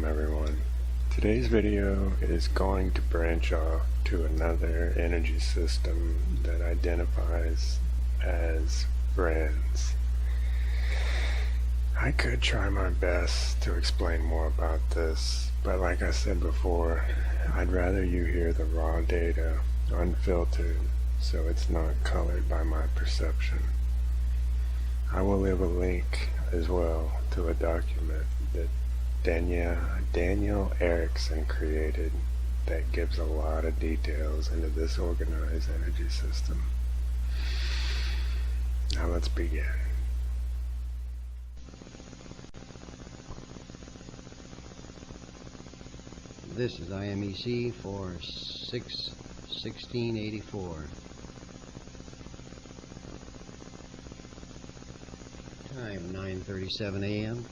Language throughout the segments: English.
Welcome everyone. Today's video is going to branch off to another energy system that identifies as friends. I could try my best to explain more about this, but like I said before, I'd rather you hear the raw data unfiltered so it's not colored by my perception. I will leave a link as well to a document that Daniel Erickson created that gives a lot of details into this organized energy system. Now let's begin. This is IMEC-04 1684. Time 9:37 a.m.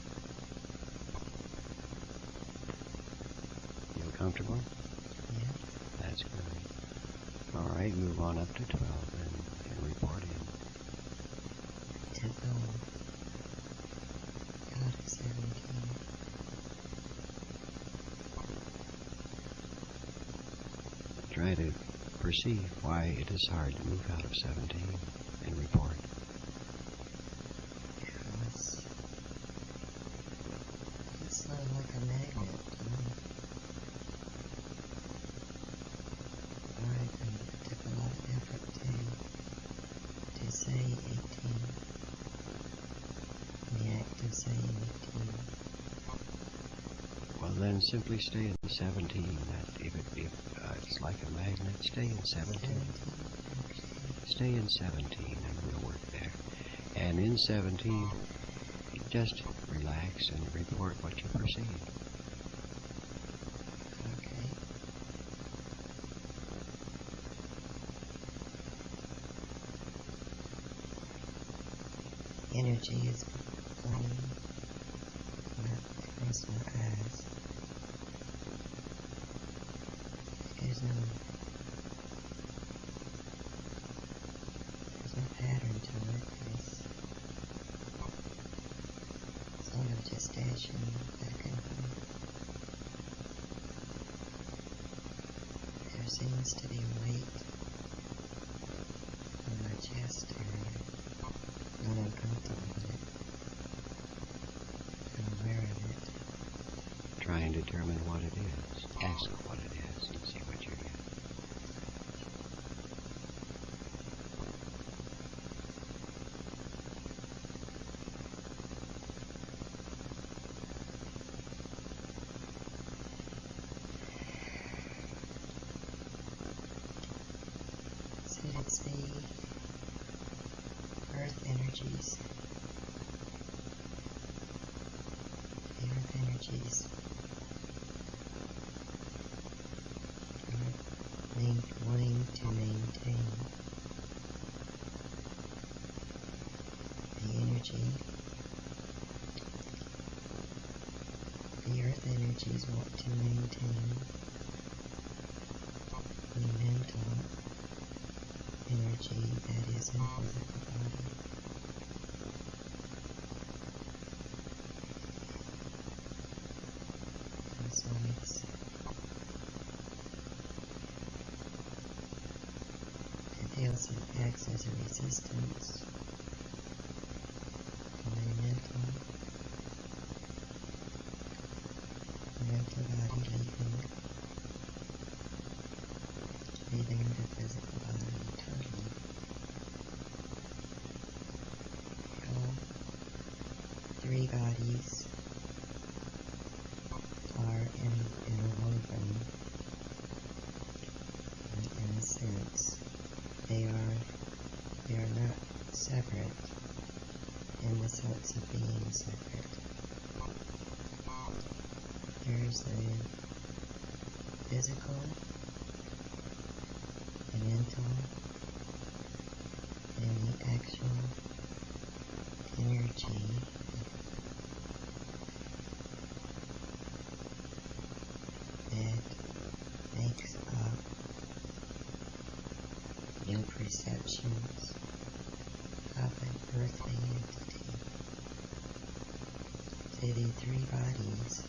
Feel comfortable? Yeah. That's great. All right, move on up to 12 and report in. To go out of 17. Try to perceive why it is hard to move out of 17 and report. Because it's sort of like a magnet. I took a lot of effort to say 18. The act of saying 18. Well, then simply stay in 17. That if it's like a magnet, stay in 17. Stay in 17 and we'll work there. And in 17, just relax and report what you perceive. Okay. Energy is flowing across my eyes. There's no pattern to it. It's sort of just dashing back and forth. There seems to be a weight on my chest area. Not uncomfortable with it. I'm aware of it. Try and determine what it is. Ask what it is and see what you get. Said it's the earth energies. The earth energies are wanting to maintain the energy. The earth energies want to maintain the mental energy that is in physical body. And so it feels it acts as a resistance to my mental body leaving the physical body totally. All three bodies are interwoven in a sense. They are not separate in the sense of being separate. There's the physical, the mental, and the actual energy that makes up your perceptions of an earthly entity. So the three bodies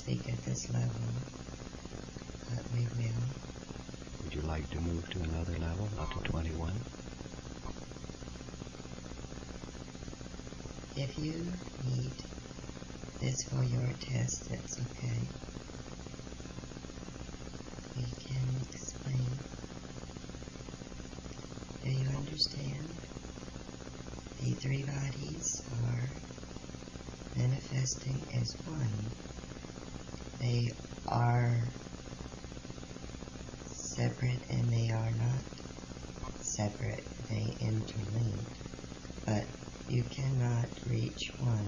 speak at this level, but we will. Would you like to move to another level, not to 21? If you need this for your test, it's okay. We can explain. Do you understand? The three bodies are manifesting as one. They are separate and they are not separate. They interlink. But you cannot reach one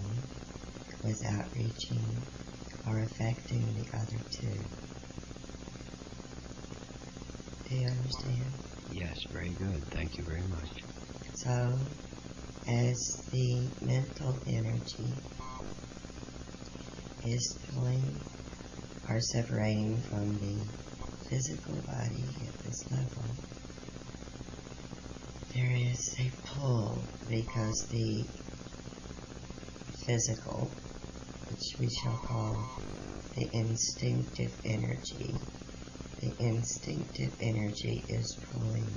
without reaching or affecting the other two. Do you understand? Yes, very good. Thank you very much. So, as the mental energy is pulling or separating from the physical body at this level, there is a pull because the physical, which we shall call the instinctive energy, is pulling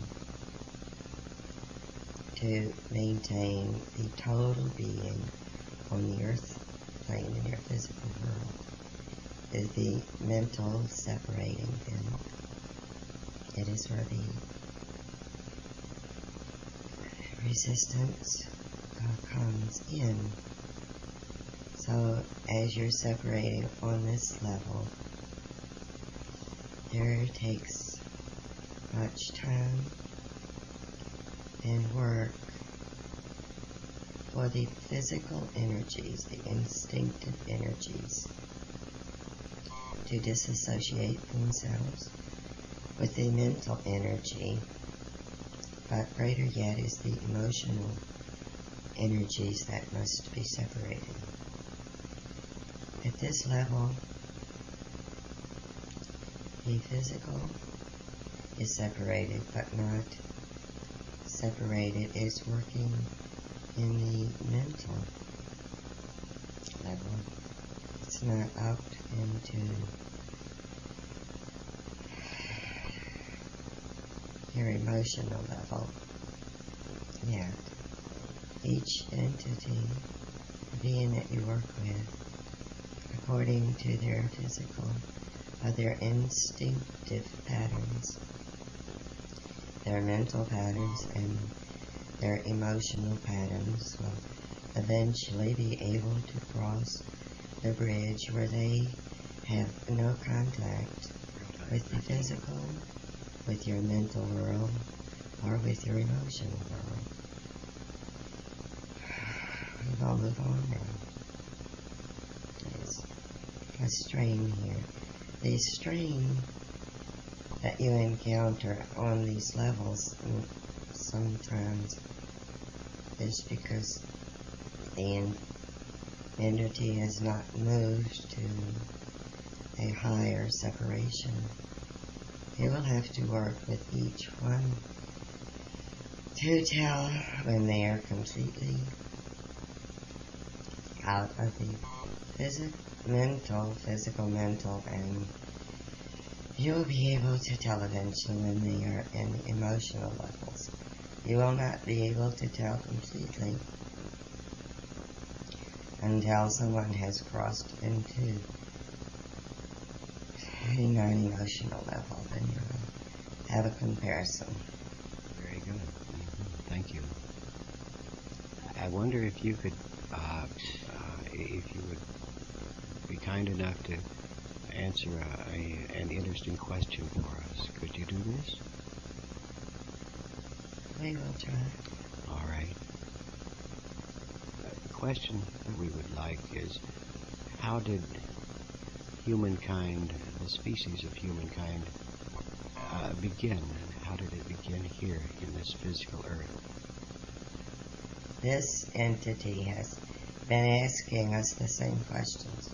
to maintain the total being on the earth plane in your physical world. Is the mental separating them. It is where the resistance comes in. So as you're separating on this level, there takes much time and work for the physical energies, the instinctive energies, to disassociate themselves with the mental energy. But greater yet is the emotional energies that must be separated. At this level, the physical is separated, but not separated. It's working in the mental level. It's not up into your emotional level yet. Each entity, being that you work with, according to their physical or their instinctive patterns, their mental patterns and their emotional patterns, will eventually be able to cross the bridge where they have no contact with the physical, with your mental world, or with your emotional world. I'll move on now. There's a strain here. The strain that you encounter on these levels sometimes is because the entity has not moved to a higher separation. You will have to work with each one to tell when they are completely out of the physical, mental, and you'll be able to tell eventually when they are in the emotional levels. You will not be able to tell completely until someone has crossed into a non-emotional level. Then you'll have a comparison. Very good. Thank you. I wonder if you could, if you would be kind enough to answer an interesting question for us. Could you do this? We will try. All right. The question that we would like is, how did humankind, the species of humankind, begin? And how did it begin here in this physical earth? This entity has been asking us the same questions.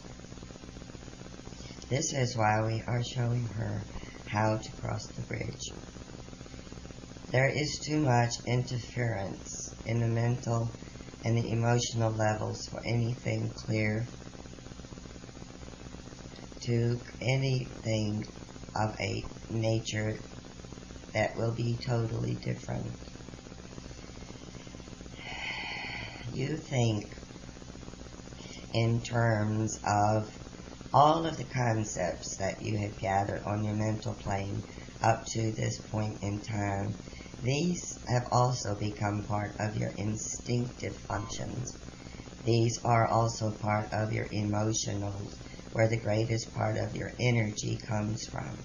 This is why we are showing her how to cross the bridge. There is too much interference in the mental and the emotional levels for anything clear into anything of a nature that will be totally different. You think in terms of all of the concepts that you have gathered on your mental plane up to this point in time. These have also become part of your instinctive functions. These are also part of your emotional, where the greatest part of your energy comes from.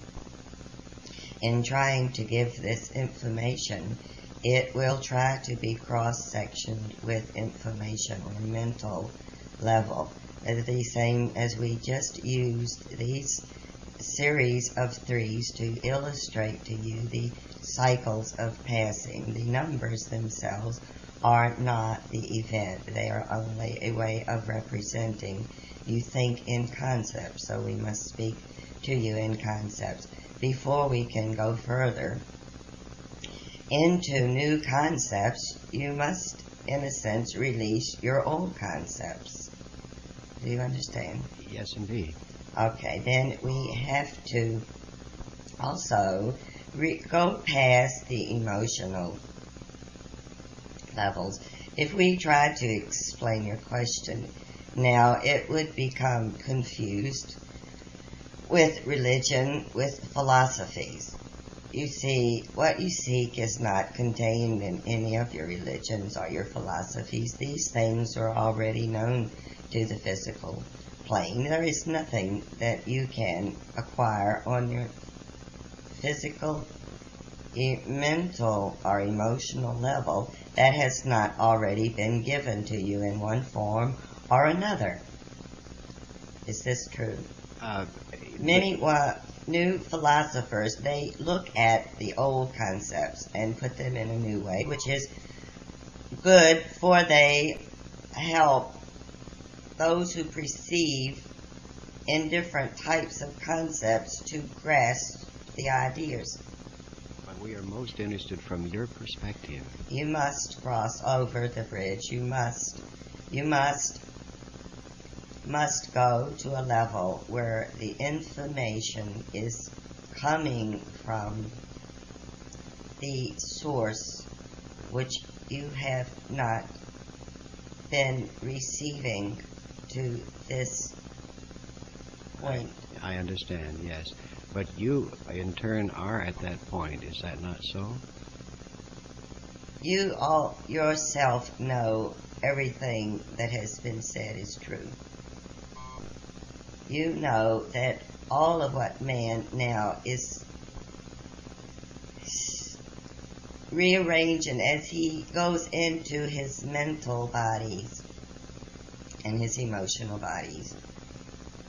In trying to give this information, it will try to be cross-sectioned with information on a mental level. The same as we just used these series of threes to illustrate to you the cycles of passing. The numbers themselves are not the event. They are only a way of representing. You think in concepts, so we must speak to you in concepts. Before we can go further into new concepts, you must, in a sense, release your old concepts. Do you understand? Yes, indeed. Okay, then we have to also go past the emotional levels. If we try to explain your question now, it would become confused with religion, with philosophies. You see, what you seek is not contained in any of your religions or your philosophies. These things are already known to the physical plane. There is nothing that you can acquire on your physical, mental, or emotional level that has not already been given to you in one form or another. Is this true? Many new philosophers, they look at the old concepts and put them in a new way, which is good, for they help those who perceive in different types of concepts to grasp the ideas. But we are most interested from your perspective. You must cross over the bridge. You must go to a level where the information is coming from the source which you have not been receiving to this point. I understand, yes. But you, in turn, are at that point. Is that not so? You all yourself know everything that has been said is true. You know that all of what man now is rearranging as he goes into his mental bodies and his emotional bodies.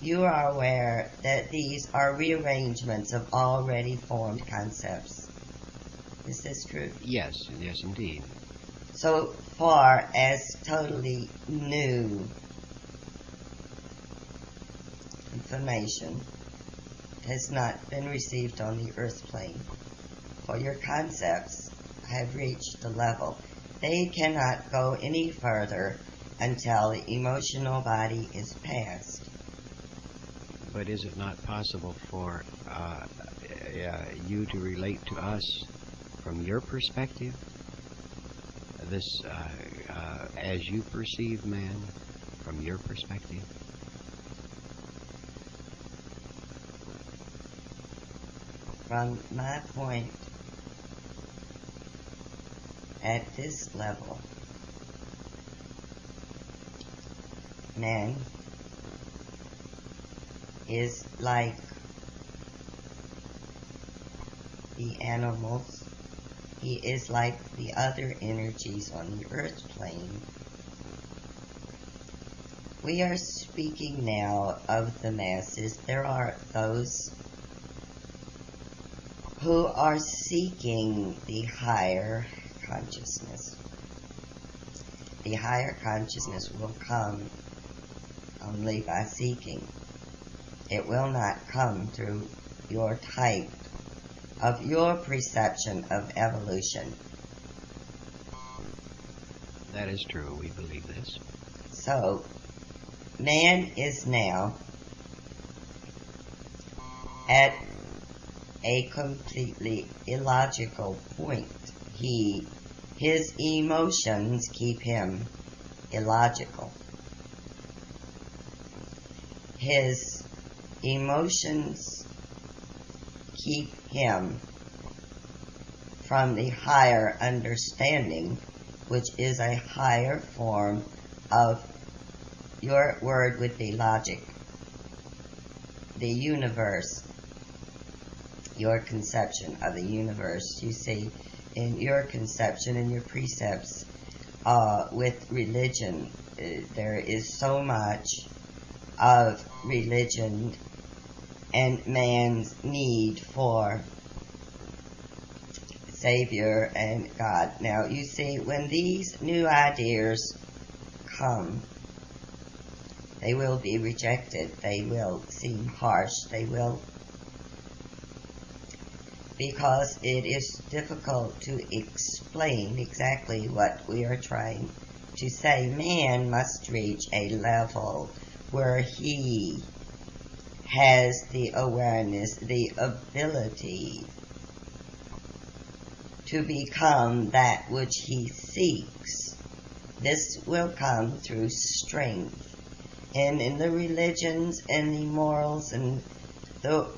You are aware that these are rearrangements of already formed concepts. Is this true? Yes, yes, indeed. So far as totally new information has not been received on the earth plane, for your concepts have reached the level. They cannot go any further until the emotional body is passed. But is it not possible for you to relate to us from your perspective? This, as you perceive man, from your perspective? From my point, at this level, man is like the animals. He is like the other energies on the earth plane. We are speaking now of the masses. There are those who are seeking the higher consciousness. The higher consciousness will come only by seeking. It will not come through your type of your perception of evolution. That is true. We believe this. So, man is now at a completely illogical point. His emotions keep him illogical. His emotions keep him from the higher understanding, which is a higher form of, your word would be logic, the universe, your conception of the universe. You see, in your conception and your precepts with religion, there is so much of religion and man's need for Savior and God. Now, you see, when these new ideas come, they will be rejected. They will seem harsh. They will, because it is difficult to explain exactly what we are trying to say. Man must reach a level where he has the awareness, the ability to become that which he seeks. This will come through strength. And in the religions and the morals and the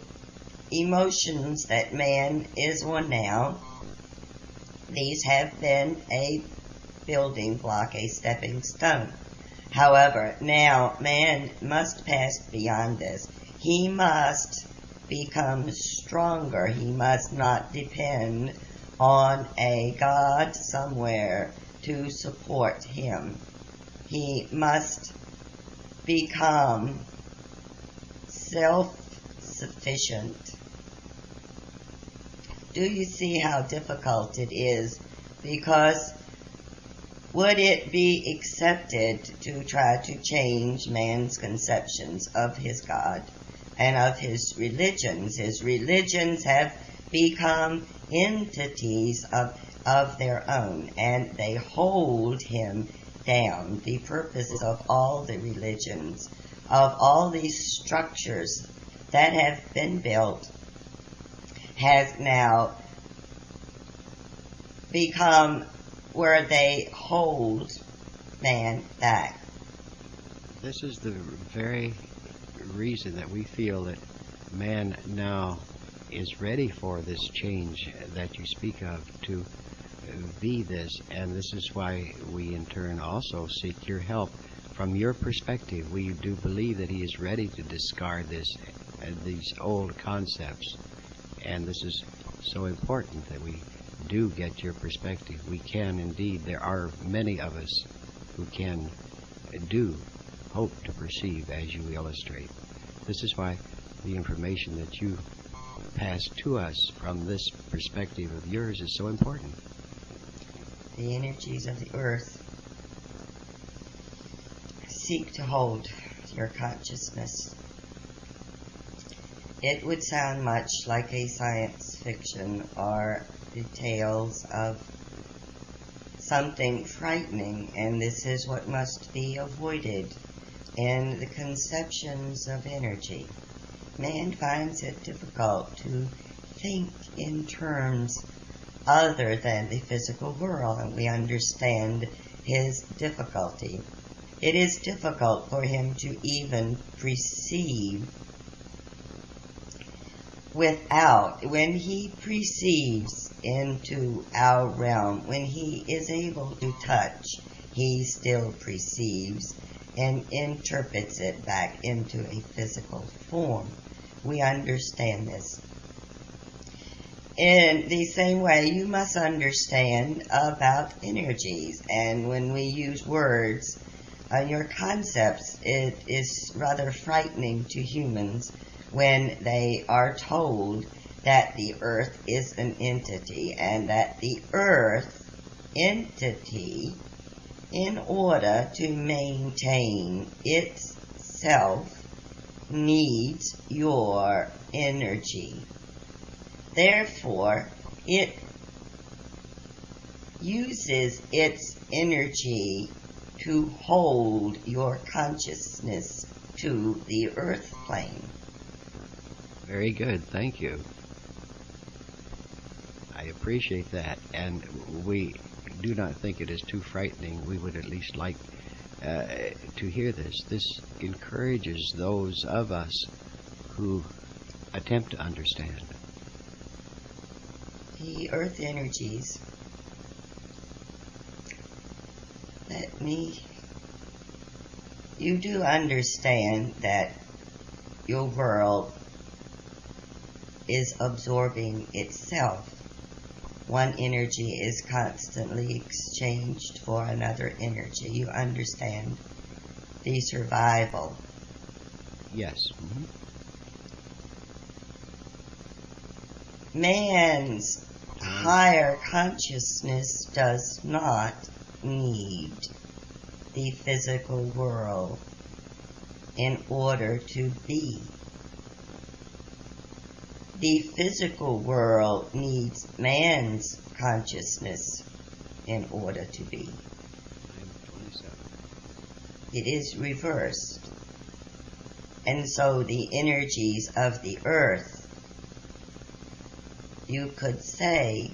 emotions that man is on now, these have been a building block, a stepping stone. However, now man must pass beyond this. He must become stronger. He must not depend on a God somewhere to support him. He must become self-sufficient. Do you see how difficult it is? Because would it be accepted to try to change man's conceptions of his God and of his religions? His religions have become entities of their own, and they hold him down. The purpose of all the religions, of all these structures that have been built, has now become where they hold man back. This is the very reason that we feel that man now is ready for this change that you speak of, to be this, and this is why we in turn also seek your help. From your perspective, we do believe that he is ready to discard these old concepts, and this is so important that we do get your perspective. We can indeed, there are many of us who do hope to perceive as you illustrate. This is why the information that you pass to us from this perspective of yours is so important. The energies of the earth seek to hold your consciousness. It would sound much like a science fiction or the tales of something frightening, and this is what must be avoided in the conceptions of energy. Man finds it difficult to think in terms other than the physical world, and we understand his difficulty. It is difficult for him to even perceive when he perceives into our realm, when he is able to touch, he still perceives and interprets it back into a physical form. We understand this. In the same way, you must understand about energies, and when we use words, your concepts, it is rather frightening to humans when they are told that the earth is an entity, and that the earth entity, in order to maintain itself, needs your energy. Therefore, it uses its energy to hold your consciousness to the earth plane. Very good, thank you. I appreciate that, and we do not think it is too frightening. We would at least like to hear this. This encourages those of us who attempt to understand. The earth energies, you do understand that your world is absorbing itself. One energy is constantly exchanged for another energy. You understand the survival. Yes. Man's higher consciousness does not need the physical world in order to be. The physical world needs man's consciousness in order to be. It is reversed. And so the energies of the earth, you could say,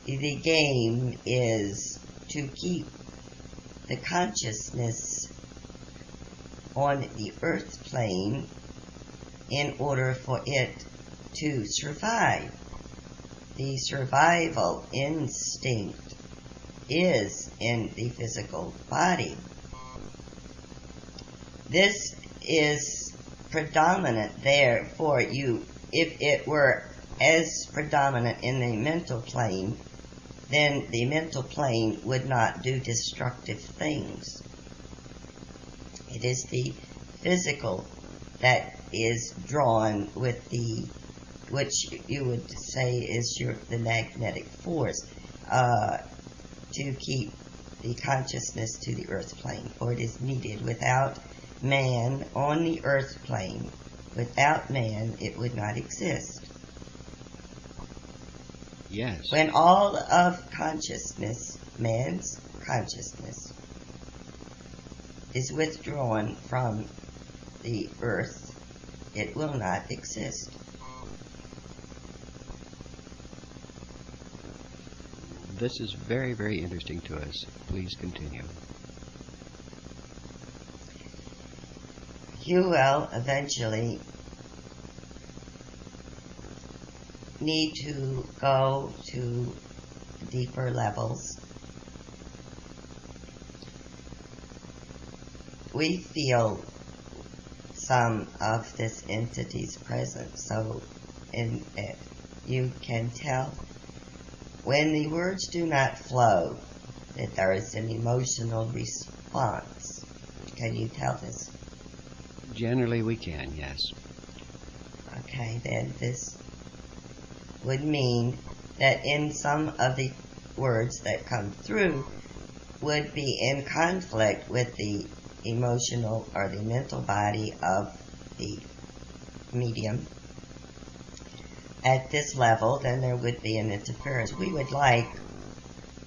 the game is to keep the consciousness on the earth plane in order for it to survive. The survival instinct is in the physical body. This is predominant there for you. If it were as predominant in the mental plane, then the mental plane would not do destructive things. It is the physical that is drawn with which you would say is the magnetic force, to keep the consciousness to the earth plane, for it is needed. Without man on the earth plane, without man, it would not exist. Yes. When all of consciousness, man's consciousness, is withdrawn from the earth, it will not exist. This is very, very interesting to us. Please continue. You will eventually need to go to deeper levels. We feel some of this entity's presence, so you can tell when the words do not flow that there is an emotional response. Can you tell this? Generally we can, yes. Okay, then this would mean that in some of the words that come through would be in conflict with the emotional or the mental body of the medium. At this level, then there would be an interference. We would like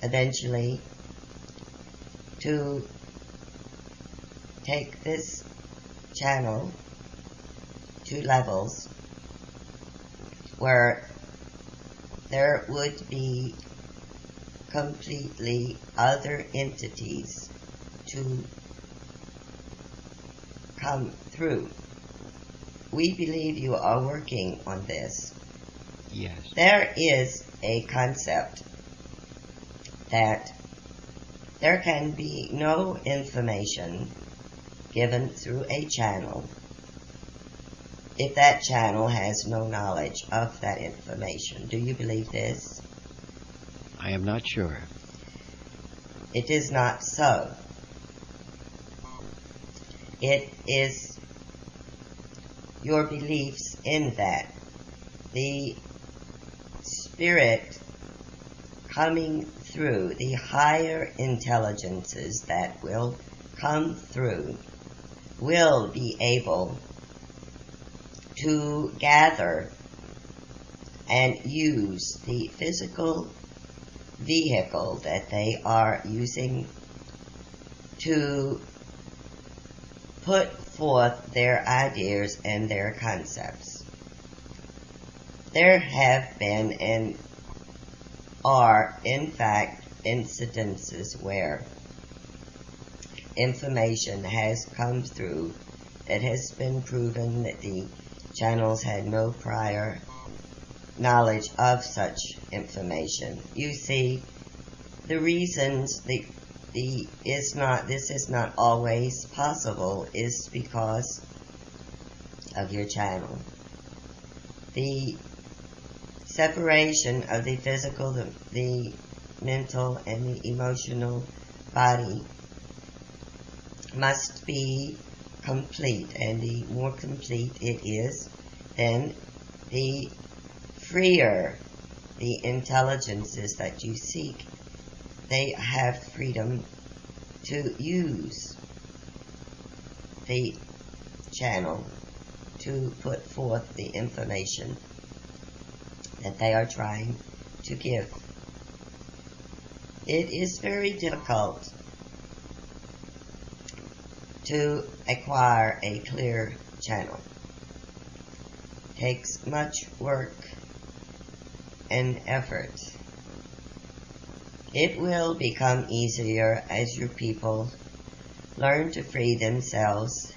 eventually to take this channel to levels where there would be completely other entities to come through. We believe you are working on this. Yes. There is a concept that there can be no information given through a channel if that channel has no knowledge of that information. Do you believe this? I am not sure. It is not so. It is your beliefs in that. The spirit coming through, the higher intelligences that will come through, will be able to gather and use the physical vehicle that they are using to put forth their ideas and their concepts. There have been and are, in fact, incidences where information has come through that has been proven that the channels had no prior knowledge of such information. You see, the reasons this is not always possible is because of your channel. The separation of the physical, the mental, and the emotional body must be complete, and the more complete it is, then the freer the intelligences that you seek, they have freedom to use the channel to put forth the information that they are trying to give. It is very difficult to acquire a clear channel. It takes much work and effort. It will become easier as your people learn to free themselves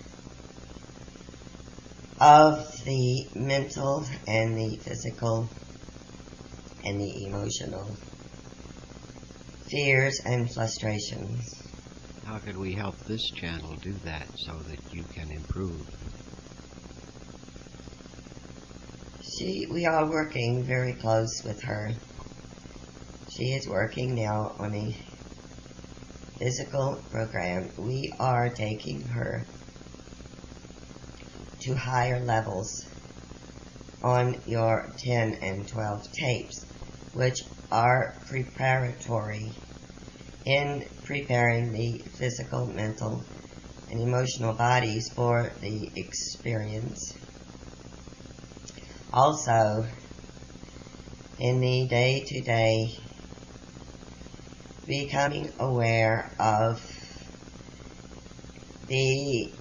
of the mental and the physical and the emotional fears and frustrations. How could we help this channel do that so that you can improve? We are working very close with her. She is working now on a physical program. We are taking her to higher levels on your 10 and 12 tapes, which are preparatory in preparing the physical, mental, and emotional bodies for the experience. Also, in the day-to-day, becoming aware of the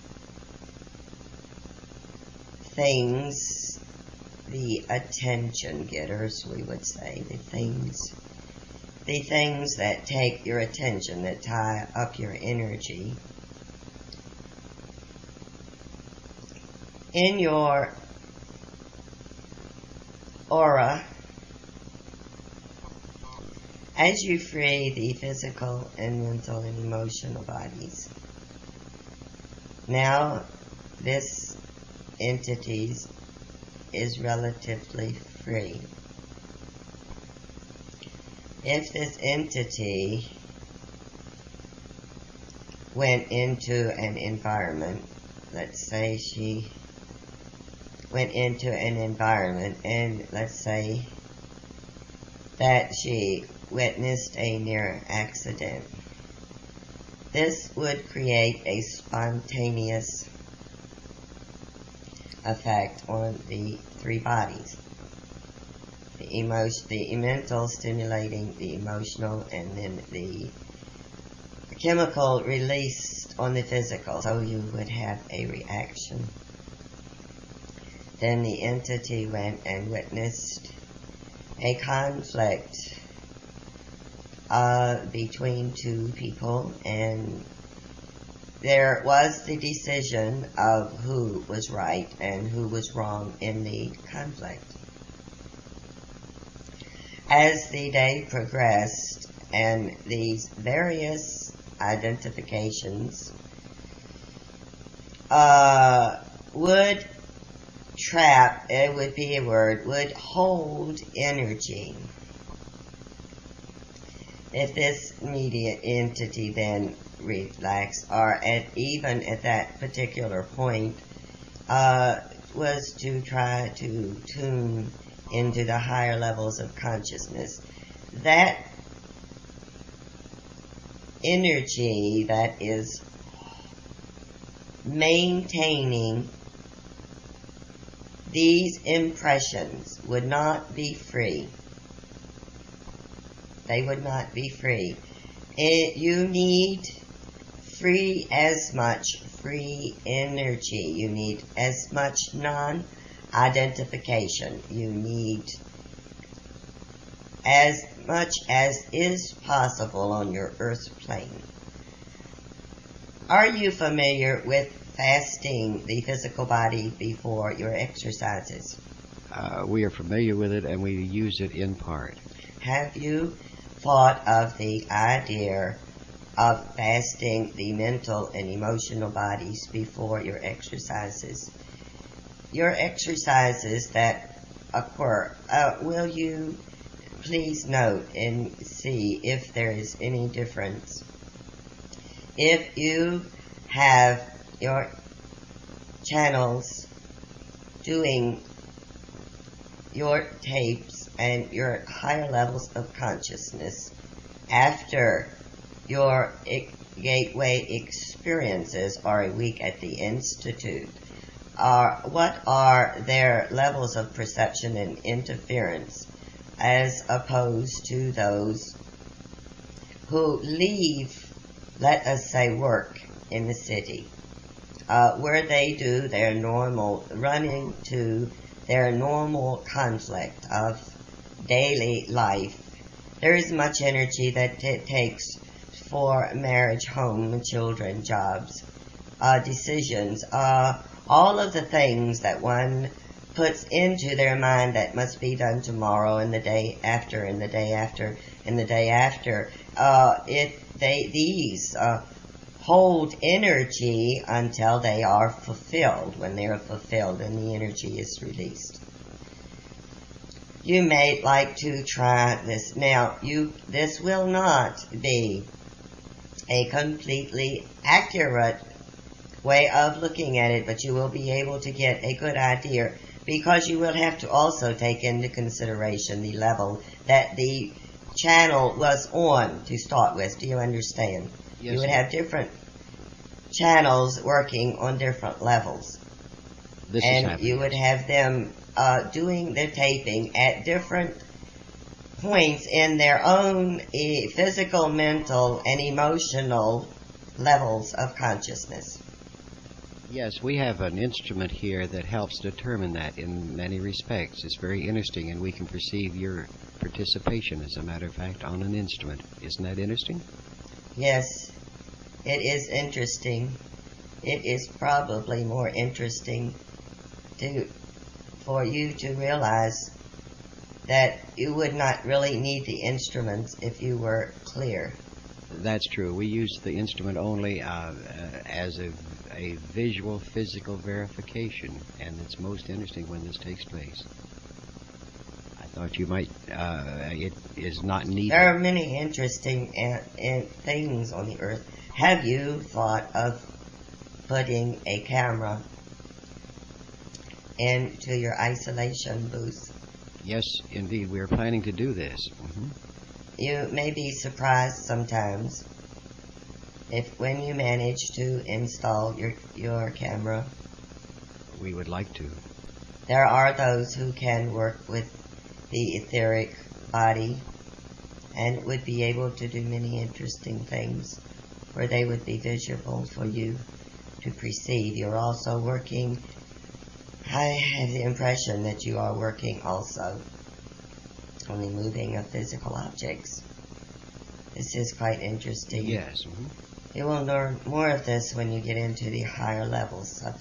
things, the attention getters, we would say, the things that take your attention, that tie up your energy. In your aura, as you free the physical and mental and emotional bodies, now this entity is relatively free. If this entity went into an environment, let's say she went into an environment and let's say that she witnessed a near accident, this would create a spontaneous effect on the three bodies. The mental stimulating the emotional, and then the chemical released on the physical, so you would have a reaction. Then the entity went and witnessed a conflict between two people, and there was the decision of who was right and who was wrong in the conflict. As the day progressed and these various identifications would trap, it would be a word, would hold energy. If this media entity then relaxed, or even at that particular point, was to try to tune into the higher levels of consciousness, that energy that is maintaining these impressions would not be free. They would not be free. You need as much free energy. You need as much non-identification. You need as much as is possible on your earth plane. Are you familiar with fasting the physical body before your exercises? We are familiar with it, and we use it in part. Have you thought of the idea of fasting the mental and emotional bodies before your exercises? Your exercises that occur, will you please note and see if there is any difference? If you have your channels doing your tapes and your higher levels of consciousness after your gateway experiences are a week at the Institute, what are their levels of perception and interference as opposed to those who leave, let us say, work in the city, where they do their normal running to their normal conflict of daily life. There is much energy that it takes for marriage, home, children, jobs, decisions, all of the things that one puts into their mind that must be done tomorrow and the day after and the day after and the day after. These hold energy until they are fulfilled. When they are fulfilled, then the energy is released. You may like to try this. Now, this will not be a completely accurate way of looking at it, but you will be able to get a good idea, because you will have to also take into consideration the level that the channel was on to start with. Do you understand? Yes, you would have different channels working on different levels. And you would have them doing their taping at different points in their own physical, mental, and emotional levels of consciousness. Yes, we have an instrument here that helps determine that in many respects. It's very interesting, and we can perceive your participation, as a matter of fact, on an instrument. Isn't that interesting? Yes, it is interesting. It is probably more interesting for you to realize that you would not really need the instruments if you were clear. That's true. We use the instrument only as a visual, physical verification, and it's most interesting when this takes place. I thought you might, it is not needed. There are many interesting things on the earth. Have you thought of putting a camera into your isolation booth? Yes, indeed. We are planning to do this. Mm-hmm. You may be surprised sometimes when you manage to install your camera. We would like to. There are those who can work with the etheric body and would be able to do many interesting things where they would be visible for you to perceive. You're also working, I have the impression that you are working also on the moving of physical objects. This is quite interesting. Yes. Mm-hmm. You will learn more of this when you get into the higher levels of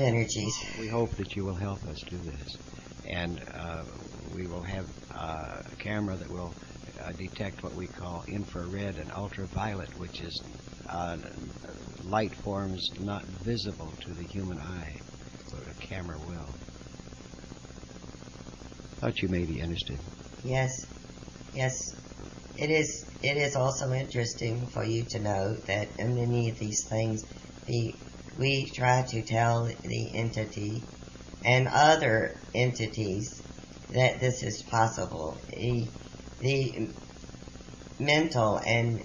energies. We hope that you will help us do this. And we will have a camera that will detect what we call infrared and ultraviolet, which is light forms not visible to the human eye, but a camera will. Thought you may be interested. Yes. It is also interesting for you to know that in many of these things, we try to tell the entity and other entities that this is possible. The mental and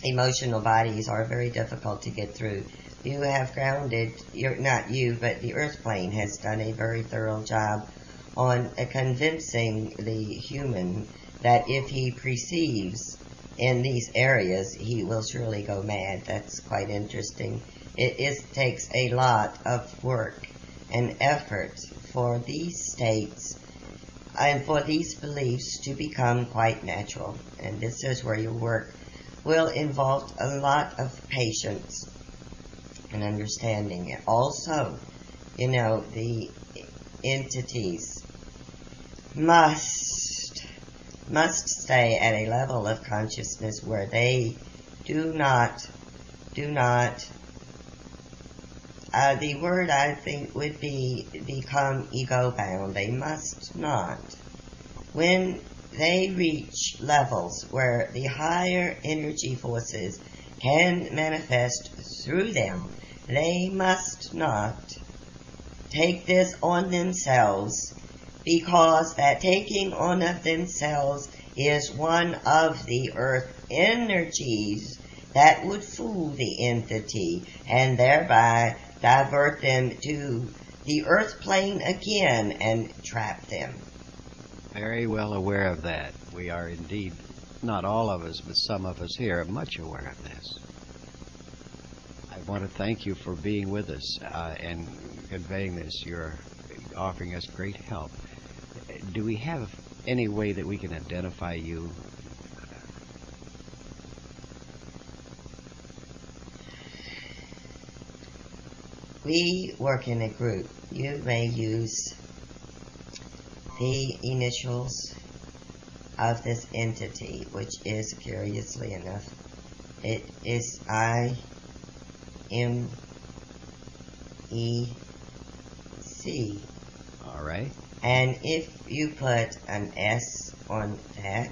emotional bodies are very difficult to get through. You have grounded, not you, but the earth plane has done a very thorough job on convincing the human that if he perceives in these areas, he will surely go mad. That's quite interesting. It takes a lot of work and effort for these states and for these beliefs to become quite natural. And this is where your work will involve a lot of patience and understanding. And also, the entities must stay at a level of consciousness where they do not, the word I think would be become ego bound. They must not. When they reach levels where the higher energy forces can manifest through them, they must not take this on themselves, because that taking on of themselves is one of the earth energies that would fool the entity and thereby divert them to the earth plane again and trap them. Very well aware of that. We are indeed, not all of us, but some of us here are much aware of this. I want to thank you for being with us and conveying this. You're offering us great help. Do we have any way that we can identify you? We work in a group. You may use the initials of this entity, which is, curiously enough, it is IMEC. All right. And if you put an S on that,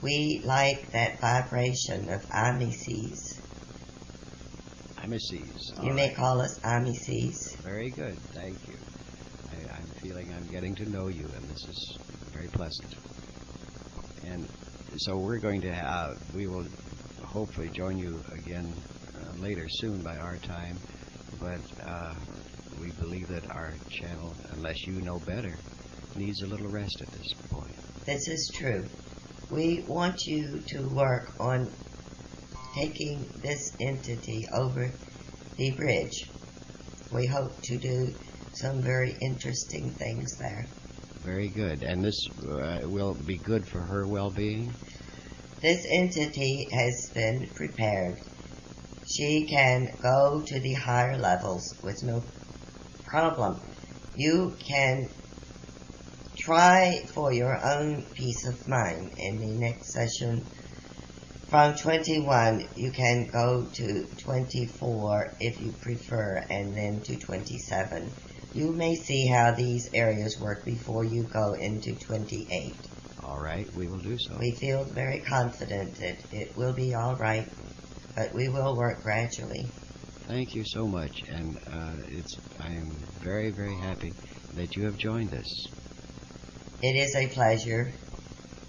we like that vibration of IMECs. IMECs. You may call us IMECs. Very good. Thank you. I'm feeling I'm getting to know you, and this is very pleasant. And so we're going to we will hopefully join you again later soon by our time, but we believe that our channel, unless you know better, needs a little rest at this point. This is true. We want you to work on taking this entity over the bridge. We hope to do some very interesting things there. Very good. And this will be good for her well-being? This entity has been prepared. She can go to the higher levels with no problem. You can try for your own peace of mind. In the next session, from 21, you can go to 24 if you prefer, and then to 27. You may see how these areas work before you go into 28. All right, we will do so. We feel very confident that it will be all right, but we will work gradually. Thank you so much, and I am very, very happy that you have joined us. It is a pleasure.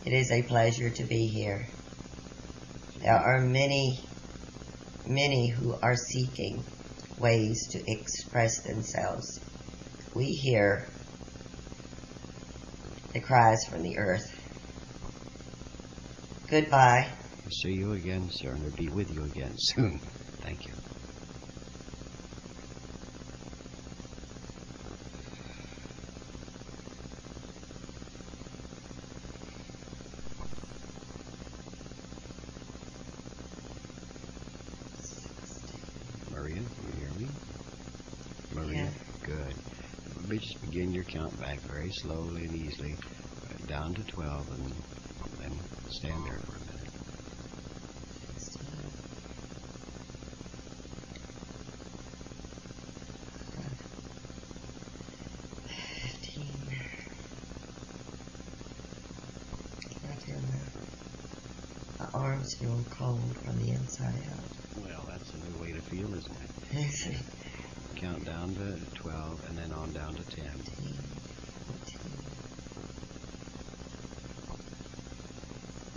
It is a pleasure to be here. There are many, many who are seeking ways to express themselves. We hear the cries from the earth. Goodbye. I'll see you again, sir, and be with you again soon. Thank you. Maria, you hear me? Maria? Yeah. Good. Just begin your count back very slowly and easily, down to 12, and then stand there for a minute. 15. I feel my arms feel cold from the inside out. Well, that's a new way to feel, isn't it? Count down to 12, and then on down to 10. 15, 14,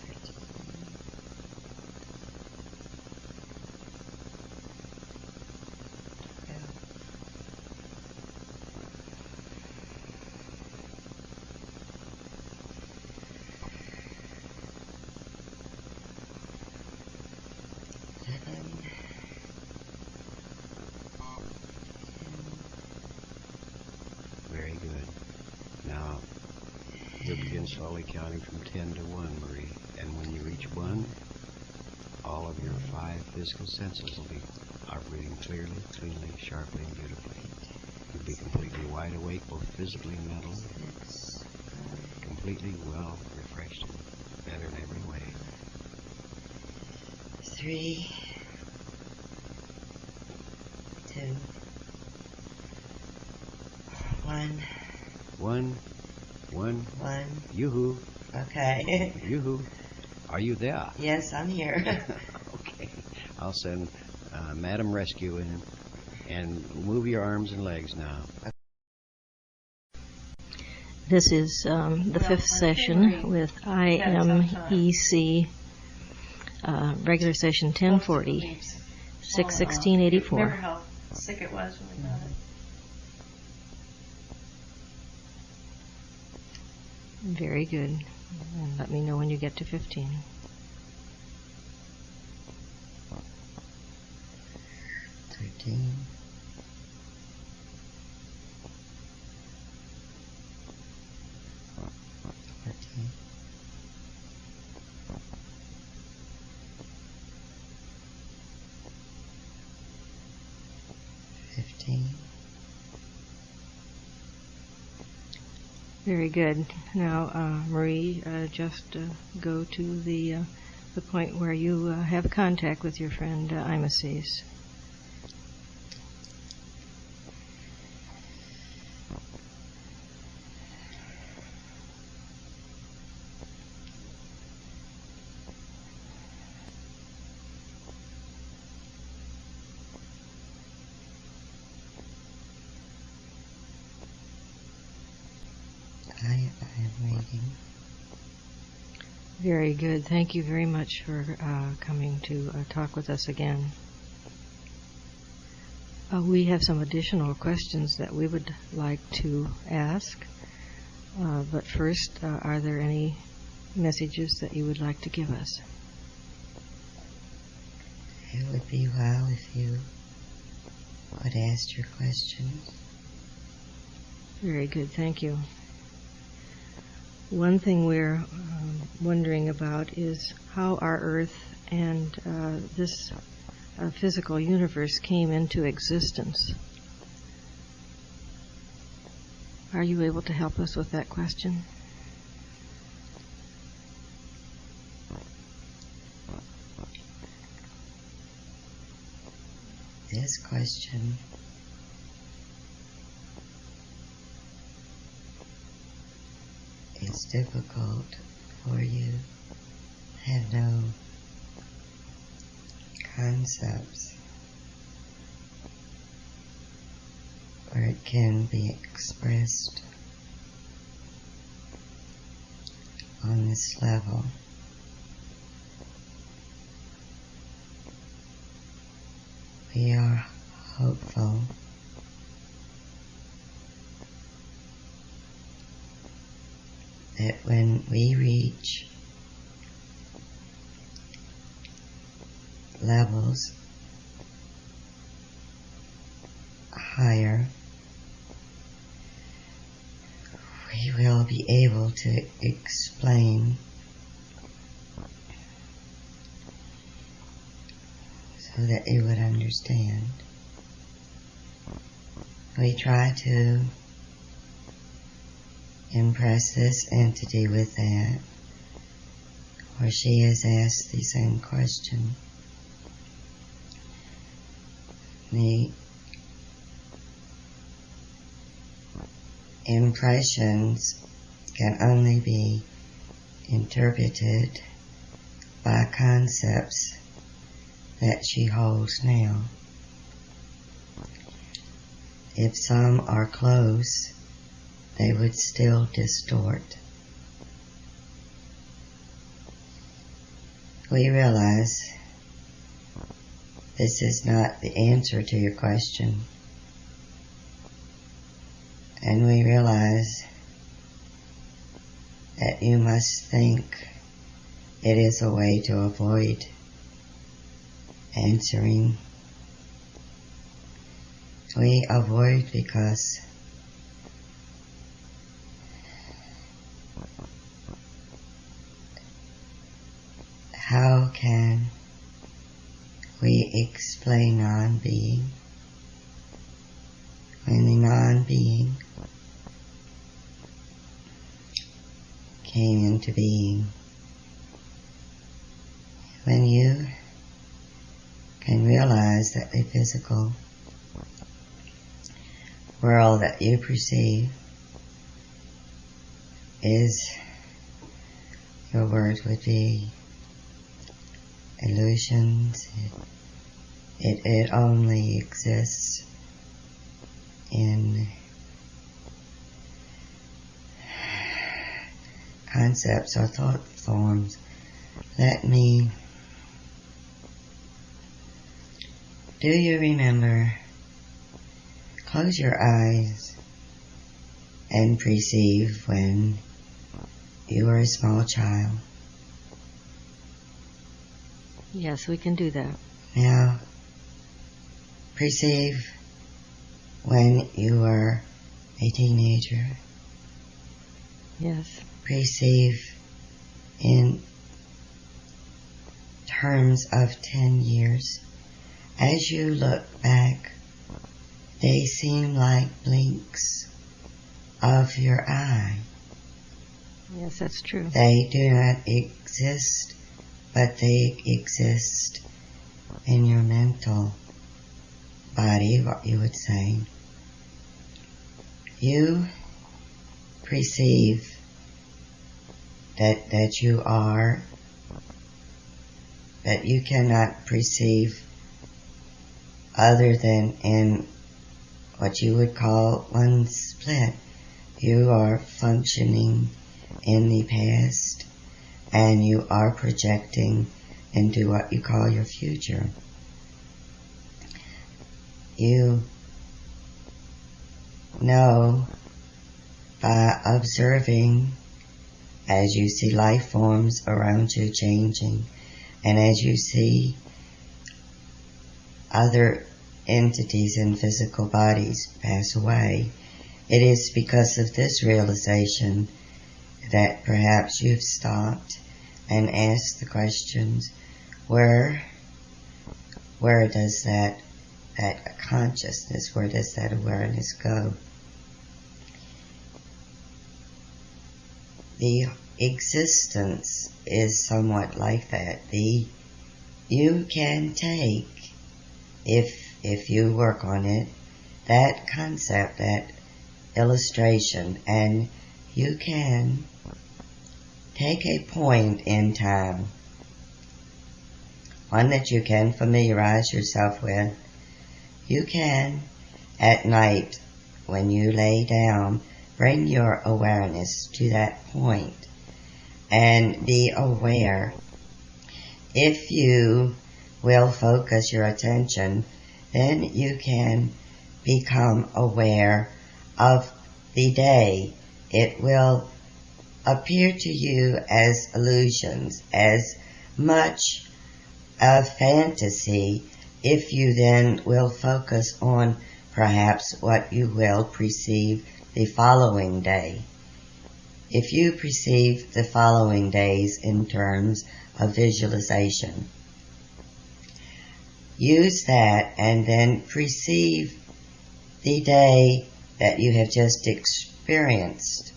13, 12. You'll begin slowly counting from 10 to 1, Marie. And when you reach 1, all of your 5 physical senses will be operating clearly, cleanly, sharply, and beautifully. You'll be completely wide awake, both physically and mentally. Completely well, refreshed, and better in every way. 3, 2, 1. 1. 1. Yoo-hoo. Okay. Yoo-hoo. Are you there? Yes, I'm here. Okay. I'll send Madam Rescue in and move your arms and legs now. This is the fifth session with IMEC, regular session 1040, 61684. Remember how sick it was when we got it? Very good. And let me know when you get to 15. Thirteen. 14. 15. Very good. Now, Marie, just go to the point where you have contact with your friend IMEC. I am waiting. Very good. Thank you very much for coming to talk with us again. We have some additional questions that we would like to ask. But first, are there any messages that you would like to give us? It would be well if you would ask your questions. Very good. Thank you. One thing we're wondering about is how our Earth and this physical universe came into existence. Are you able to help us with that question? This question is difficult for you. Have no concepts where it can be expressed on this level. We are hopeful that when we reach levels higher, we will be able to explain so that you would understand. We try to impress this entity with that, or she has asked the same question. The impressions can only be interpreted by concepts that she holds now. If some are close, they would still distort. We realize this is not the answer to your question. And we realize that you must think it is a way to avoid answering. We avoid because can we explain non-being? When the non-being came into being, when you can realize that the physical world that you perceive is, your words would be, illusions. It only exists in concepts or thought forms. Do you remember? Close your eyes and perceive when you were a small child. Yes, we can do that. Now, perceive when you were a teenager. Yes. Perceive in terms of 10 years. As you look back, they seem like blinks of your eye. Yes, that's true. They do not exist, but they exist in your mental body, what you would say. You perceive that you are, that you cannot perceive other than in what you would call one split. You are functioning in the past, and you are projecting into what you call your future. You know by observing, as you see life forms around you changing, and as you see other entities in physical bodies pass away, it is because of this realization that perhaps you've stopped and asked the questions, where does that consciousness, where does that awareness go? The existence is somewhat like that. You can take, if you work on it, that concept, that illustration, and you can take a point in time, one that you can familiarize yourself with. You can, at night, when you lay down, bring your awareness to that point and be aware. If you will focus your attention, then you can become aware of the day. It will appear to you as illusions, as much of fantasy, if you then will focus on perhaps what you will perceive the following day. If you perceive the following days in terms of visualization, use that and then perceive the day that you have just experienced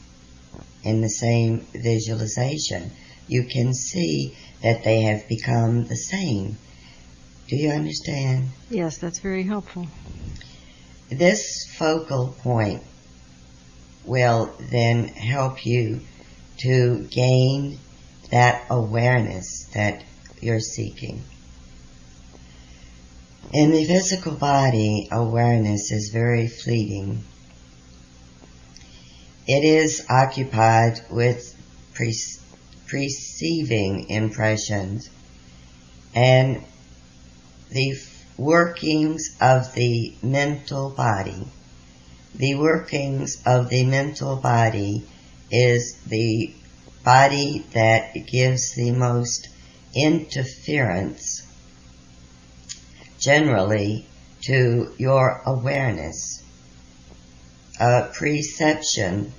in the same visualization. You can see that they have become the same. Do you understand? Yes, that's very helpful. This focal point will then help you to gain that awareness that you're seeking. In the physical body, awareness is very fleeting. It is occupied with perceiving impressions, and the workings of the mental body. The workings of the mental body is the body that gives the most interference, generally, to your awareness. Perception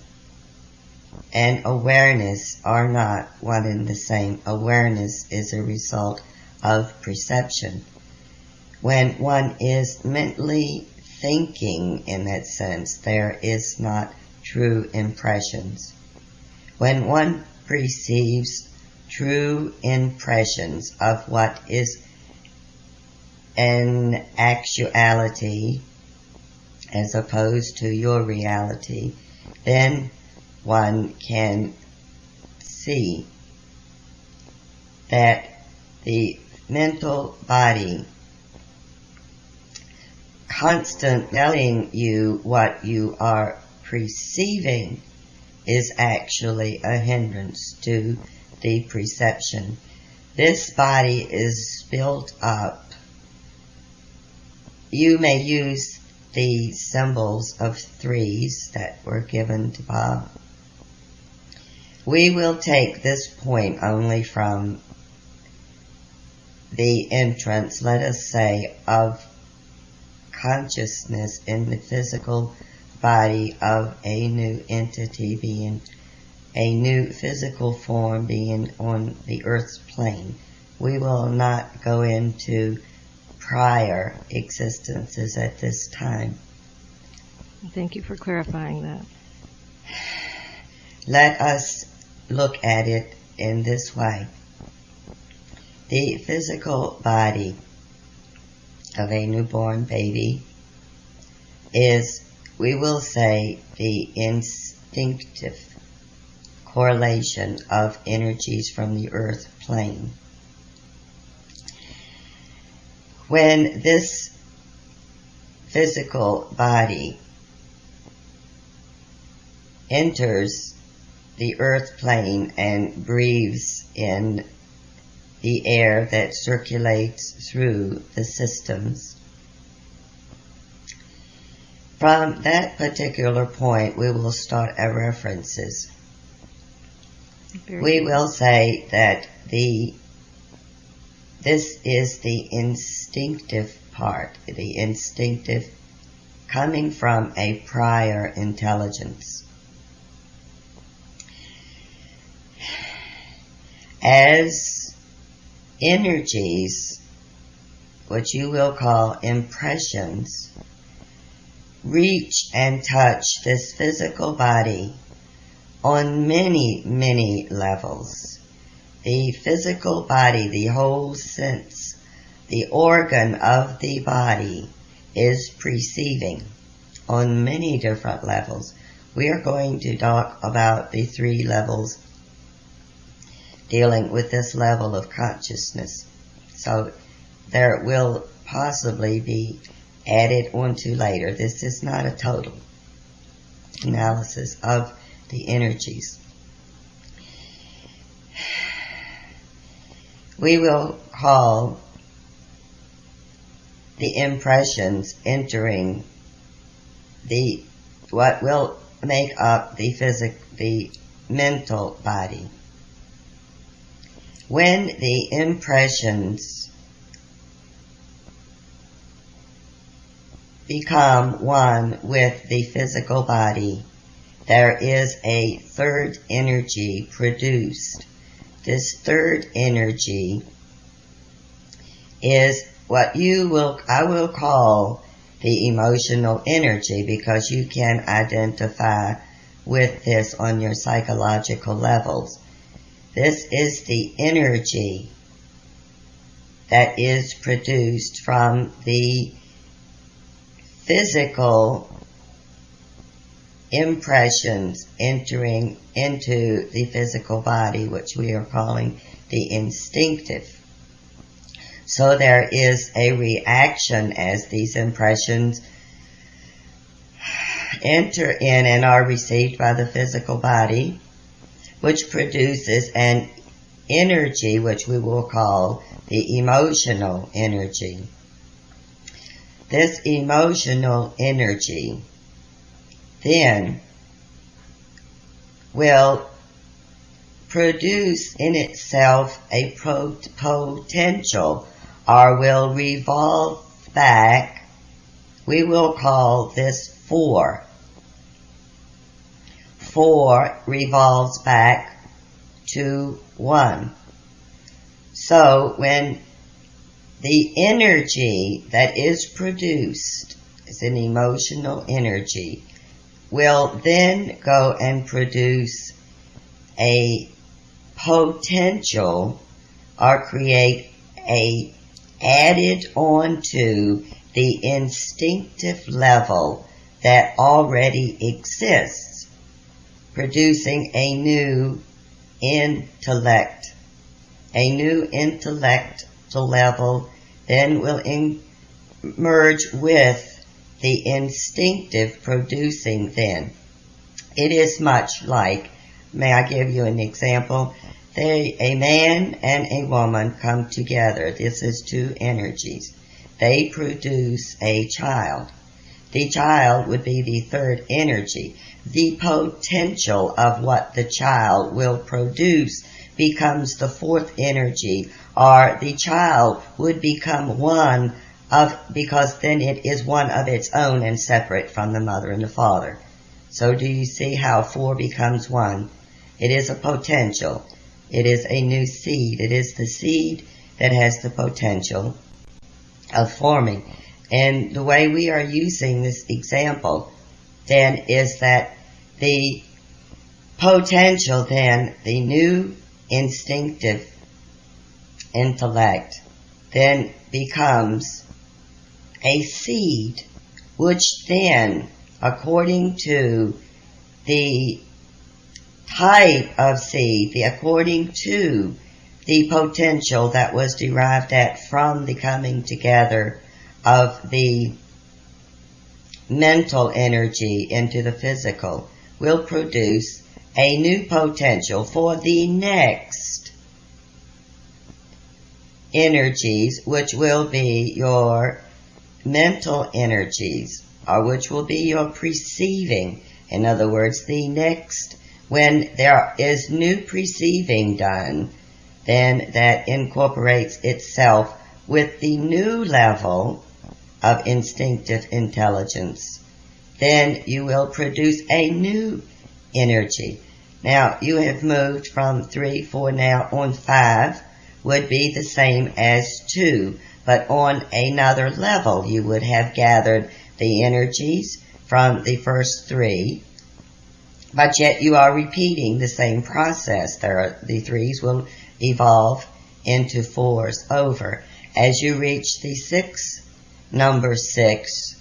and awareness are not one and the same. Awareness is a result of perception. When one is mentally thinking in that sense, there is not true impressions. When one perceives true impressions of what is an actuality as opposed to your reality, then one can see that the mental body constant telling you what you are perceiving is actually a hindrance to the perception. This body is built up. You may use the symbols of threes that were given to Bob. We will take this point only from the entrance, let us say, of consciousness in the physical body of a new entity being, a new physical form being on the earth's plane. We will not go into prior existences at this time. Thank you for clarifying that. Let us look at it in this way. The physical body of a newborn baby is, we will say, the instinctive correlation of energies from the earth plane. When this physical body enters the earth plane and breathes in the air that circulates through the systems, from that particular point we will start our references. We will say that this is the instinctive part, the instinctive coming from a prior intelligence. As energies, what you will call impressions, reach and touch this physical body on many, many levels. The physical body, the whole sense, the organ of the body is perceiving on many different levels. We are going to talk about the 3 levels dealing with this level of consciousness. So there will possibly be added onto later. This is not a total analysis of the energies. We will call the impressions entering what will make up the mental body. When the impressions become one with the physical body, there is a third energy produced. This third energy is what I will call the emotional energy, because you can identify with this on your psychological levels. This is the energy that is produced from the physical impressions entering into the physical body, which we are calling the instinctive. So there is a reaction as these impressions enter in and are received by the physical body, which produces an energy which we will call the emotional energy. This emotional energy then will produce in itself a potential, or will revolve back. We will call this 4 4 revolves back to 1. So when the energy that is produced is an emotional energy, will then go and produce a potential or create a added onto the instinctive level that already exists, producing a new intellect. A new intellectual level then will merge with the instinctive producing then. It is much like, may I give you an example? A man and a woman come together. This is two energies. They produce a child. The child would be the third energy. The potential of what the child will produce becomes the fourth energy, or the child would become one of, because then it is one of its own and separate from the mother and the father. So do you see how 4 becomes 1? It is a potential. It is a new seed. It is the seed that has the potential of forming. And the way we are using this example then is that the potential then, the new instinctive intellect, then becomes a seed, which then, according to the type of seed, according to the potential that was derived from the coming together of the mental energy into the physical, will produce a new potential for the next energies, which will be your mental energies, or which will be your perceiving. In other words, the next, when there is new perceiving done, then that incorporates itself with the new level of instinctive intelligence. Then you will produce a new energy. Now, you have moved from 3, 4, now on 5 would be the same as 2, but on another level you would have gathered the energies from the first 3, but yet you are repeating the same process. The 3s will evolve into 4s over. As you reach the number 6,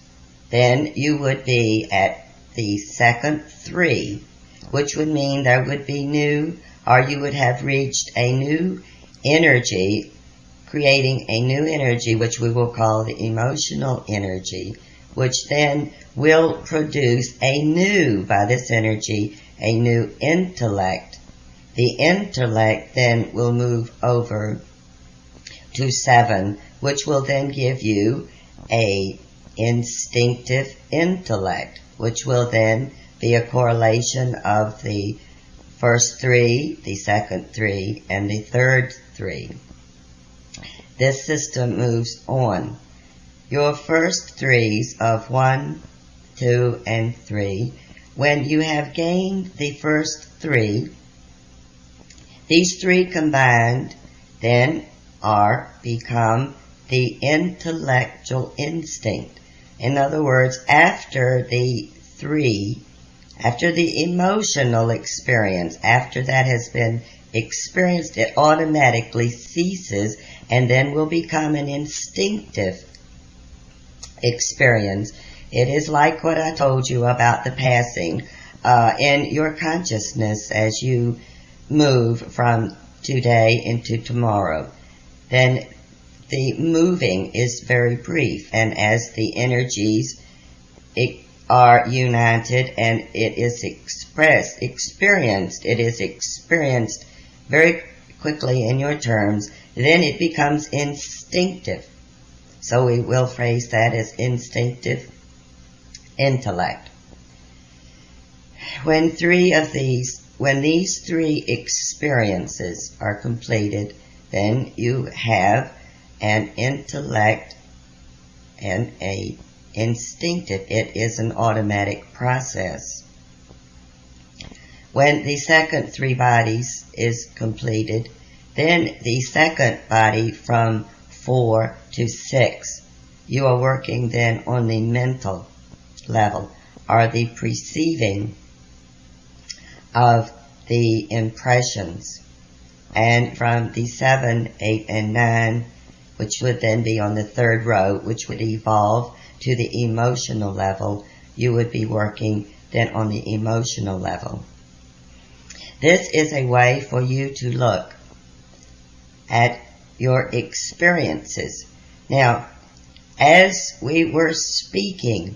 then you would be at the second 3, which would mean there would be new, or you would have reached a new energy, creating a new energy, which we will call the emotional energy, which then will produce by this energy, a new intellect. The intellect then will move over to 7, which will then give you a instinctive intellect, which will then be a correlation of the first 3, the second 3, and the third 3. This system moves on. Your first 3s of 1, 2, and 3, when you have gained the first 3, these 3 combined then become the intellectual instinct. In other words, after the emotional experience, after that has been experienced, it automatically ceases and then will become an instinctive experience. It is like what I told you about the passing in your consciousness as you move from today into tomorrow. Then the moving is very brief, and as the energies are united and it is experienced very quickly in your terms, then it becomes instinctive. So we will phrase that as instinctive intellect. When these 3 experiences are completed, then you have an intellect and a instinctive. It is an automatic process. When the second 3 bodies is completed, then the second body from 4 to 6, you are working then on the mental level, or the perceiving of the impressions. And from the 7, 8, and 9, which would then be on the 3rd row, which would evolve to the emotional level, you would be working then on the emotional level. This is a way for you to look at your experiences. Now, as we were speaking,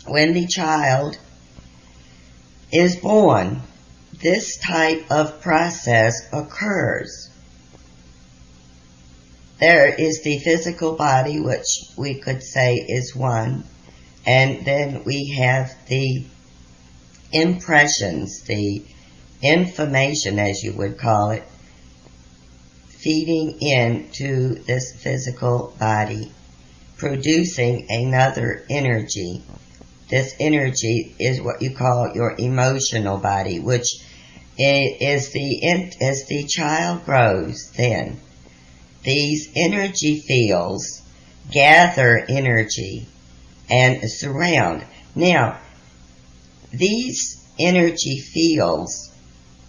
when the child is born, this type of process occurs. There is the physical body, which we could say is one, and then we have the impressions, the information, as you would call it, feeding into this physical body, producing another energy. This energy is what you call your emotional body, which is as the child grows, then these energy fields gather energy and surround. Now, these energy fields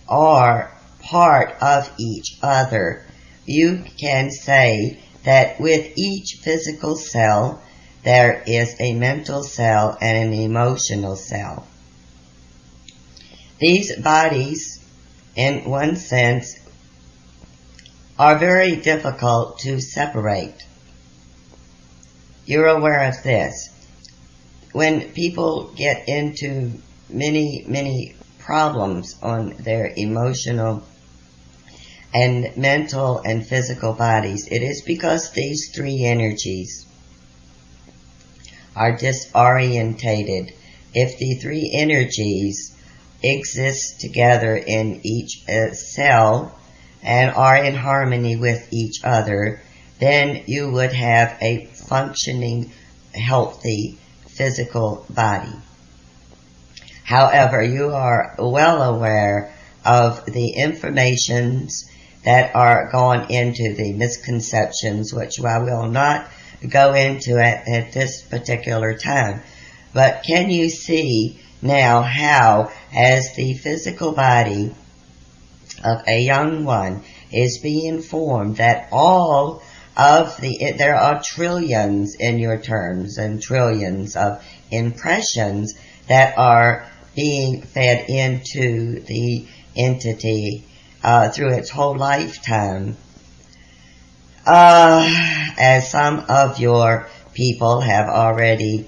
are part of each other. You can say that with each physical cell, there is a mental cell and an emotional cell. These bodies, in one sense, are very difficult to separate. You're aware of this. When people get into many problems on their emotional and mental and physical bodies, it is because these 3 energies are disorientated. If the 3 energies exist together in each cell and are in harmony with each other, then you would have a functioning, healthy physical body. However, you are well aware of the informations that are gone into the misconceptions, which I will not go into at this particular time. But can you see now how, as the physical body of a young one is being formed, that all of there are trillions in your terms and trillions of impressions that are being fed into the entity through its whole lifetime. As some of your people have already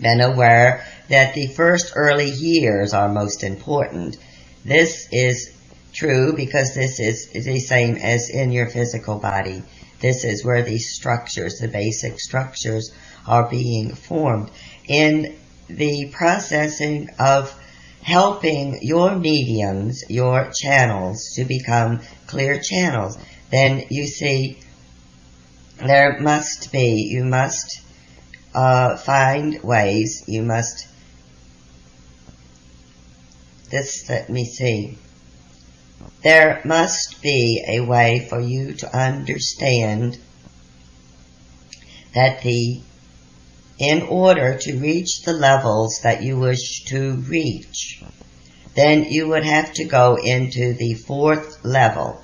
been aware, that the first early years are most important. This is true because this is the same as in your physical body. This is where these structures, the basic structures, are being formed. In the processing of helping your mediums, your channels, to become clear channels, then you see there must be, you must find ways, you must, let me see. There must be a way for you to understand that in order to reach the levels that you wish to reach, then you would have to go into the 4th level.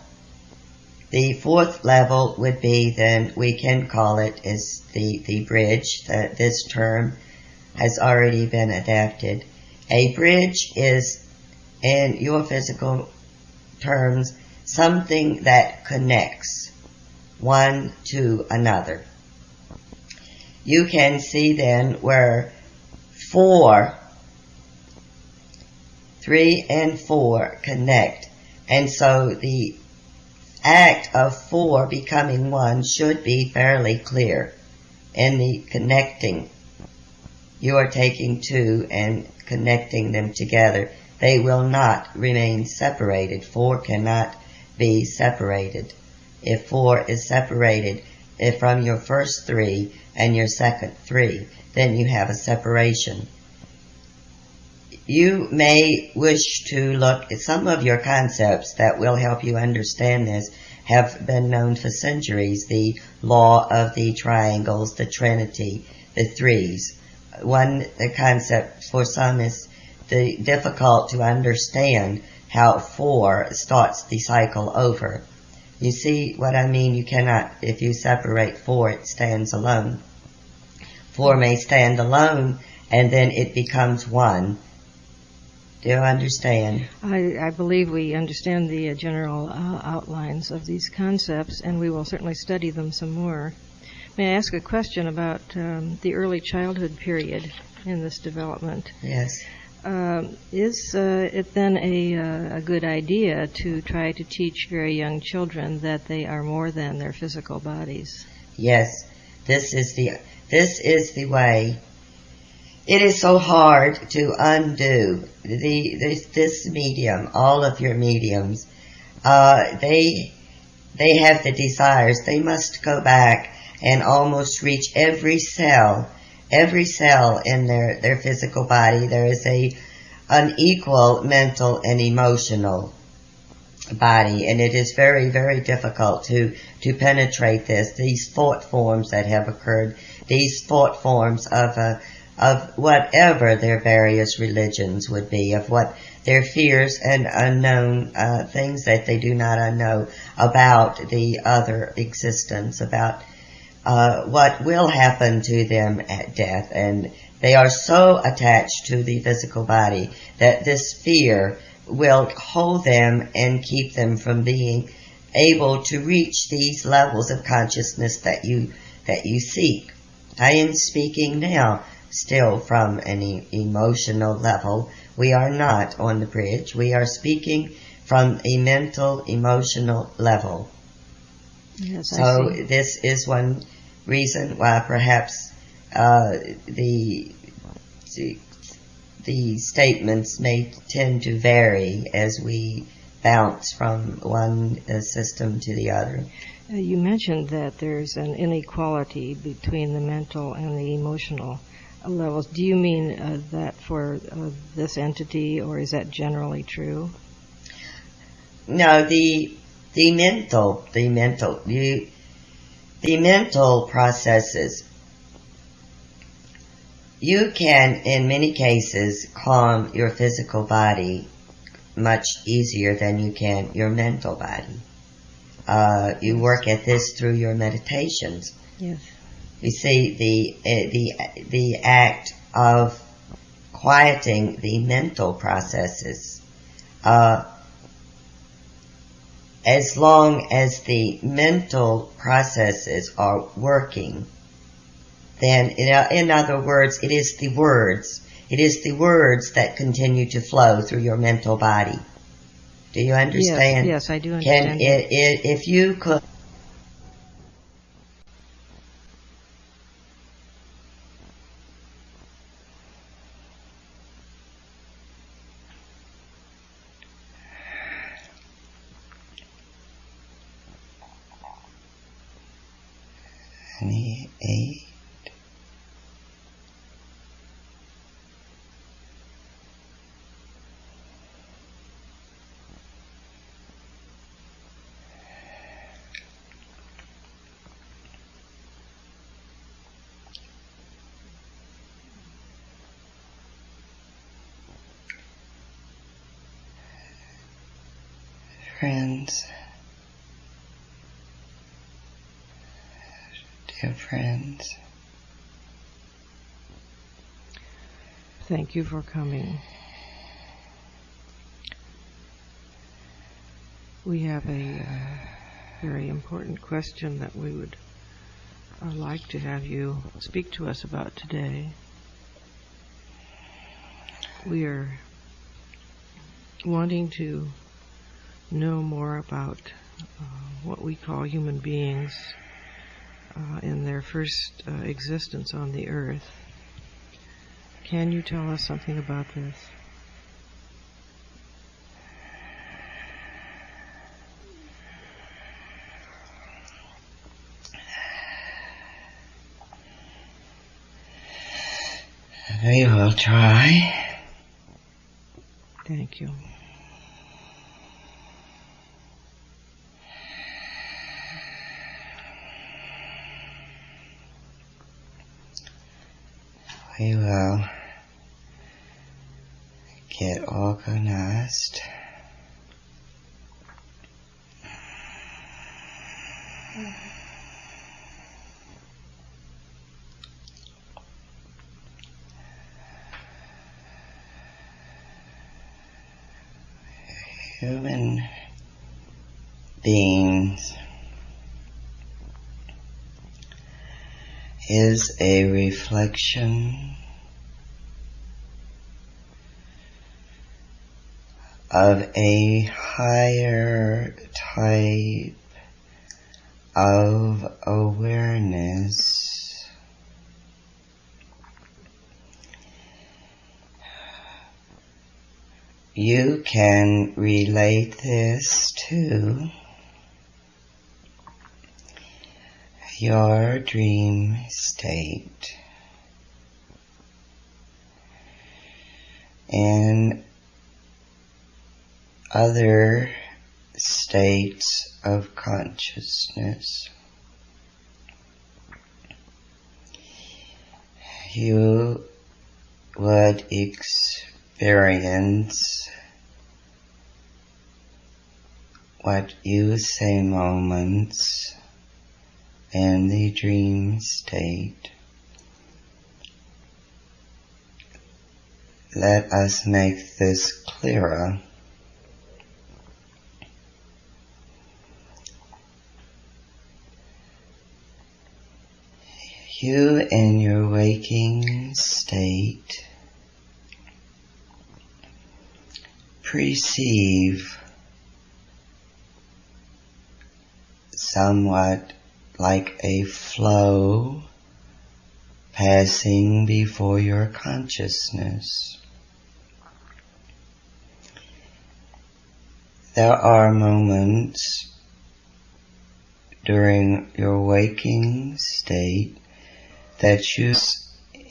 The 4th level would be, then we can call it as the bridge. This term has already been adapted. A bridge is, in your physical terms, something that connects one to another. You can see then where 3 and 4 connect, and so the act of 4 becoming 1 should be fairly clear in the connecting. You are taking 2 and connecting them together. They will not remain separated. 4 cannot be separated. If 4 is separated from your first 3 and your second 3, then you have a separation. you may wish to look at some of your concepts that will help you understand this have been known for centuries. The law of the triangles, the trinity, the threes. One concept for some is the difficult to understand how 4 starts the cycle over. You see what I mean? You cannot, if you separate 4, it stands alone. 4 may stand alone, and then it becomes 1. Do you understand? I believe we understand the general outlines of these concepts, and we will certainly study them some more. May I ask a question about the early childhood period in this development? Yes. Is it then a good idea to try to teach very young children that they are more than their physical bodies? Yes. This is the way. It is so hard to undo this medium. All of your mediums, they have the desires. They must go back and almost reach every cell in their physical body. There is an equal mental and emotional body, and it is very, very difficult to penetrate these thought forms that have occurred, these thought forms of whatever their various religions would be, of what their fears and unknown things that they do not know about the other existence, about what will happen to them at death. And they are so attached to the physical body that this fear will hold them and keep them from being able to reach these levels of consciousness that you seek. I am speaking now still from an emotional level. We are not on the bridge. We are speaking from a mental, emotional level. Yes, So I see. this is one reason why perhaps the statements may tend to vary as we bounce from one system to the other. You mentioned that there's an inequality between the mental and the emotional levels. Do you mean that for this entity, or is that generally true? No, the mental processes. You can, in many cases, calm your physical body much easier than you can your mental body. You work at this through your meditations. Yes. You see, the act of quieting the mental processes, as long as the mental processes are working, then, in other words, it is the words that continue to flow through your mental body. Do you understand? Yes, I do understand. If you could. Eight. Friends, dear friends, Thank you for coming. We have a very important question that we would like to have you speak to us about today. We are wanting to know more about what we call human beings in their first existence on the earth. Can you tell us something about this? We will try. Thank you. We will get organized. Human beings is a reflection of a higher type of awareness. You can relate this to your dream state and other states of consciousness. You would experience what you say moments in the dream state. Let us make this clearer. You in your waking state perceive somewhat like a flow passing before your consciousness. There are moments during your waking state that you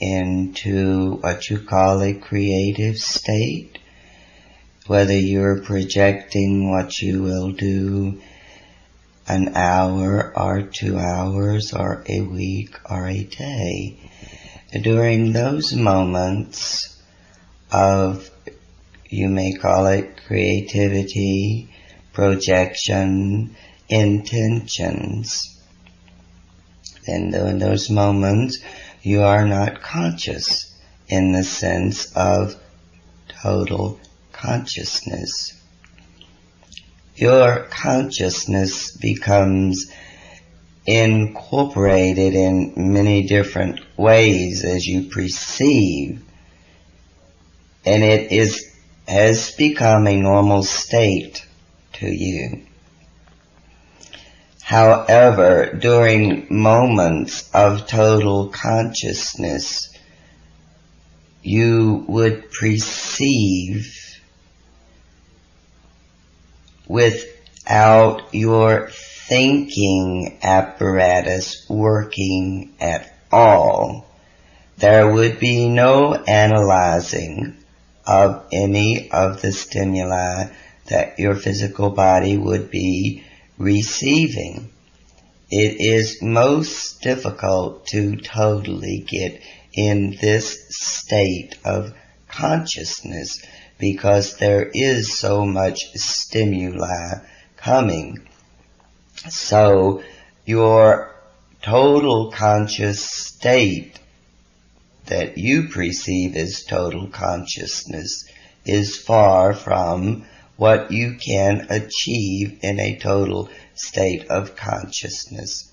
into what you call a creative state, whether you're projecting what you will do an hour or 2 hours or a week or a day. During those moments of, you may call it creativity, projection, intentions, and in those moments you are not conscious in the sense of total consciousness. Your consciousness becomes incorporated in many different ways as you perceive, and it has become a normal state to you. However, during moments of total consciousness, you would perceive without your thinking apparatus working at all. There would be no analyzing of any of the stimuli that your physical body would be receiving. It is most difficult to totally get in this state of consciousness because there is so much stimuli coming. So your total conscious state that you perceive as total consciousness is far from what you can achieve in a total state of consciousness.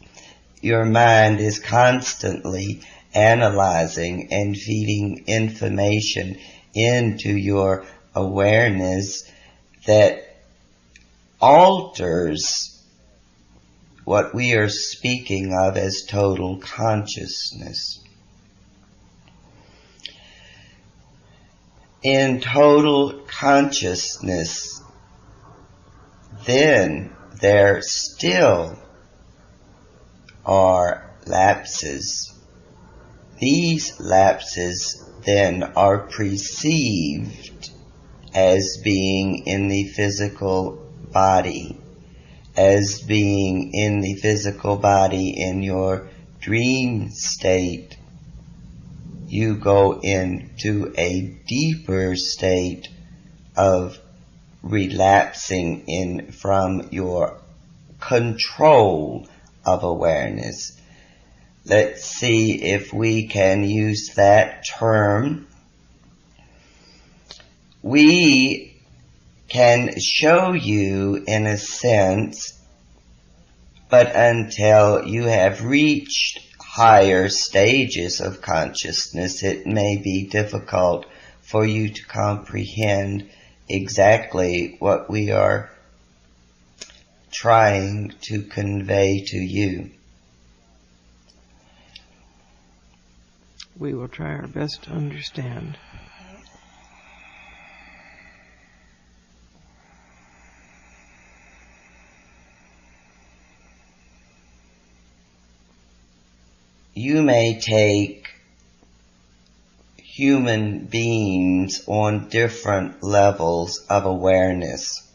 Your mind is constantly analyzing and feeding information into your awareness that alters what we are speaking of as total consciousness. In total consciousness, then there still are lapses. These lapses then are perceived as being in the physical body, as being in the physical body in your dream state, you go into a deeper state of relapsing in from your control of awareness. Let's see if we can use that term. We can show you in a sense, but until you have reached higher stages of consciousness, it may be difficult for you to comprehend exactly what we are trying to convey to you. We will try our best to understand. You may take human beings on different levels of awareness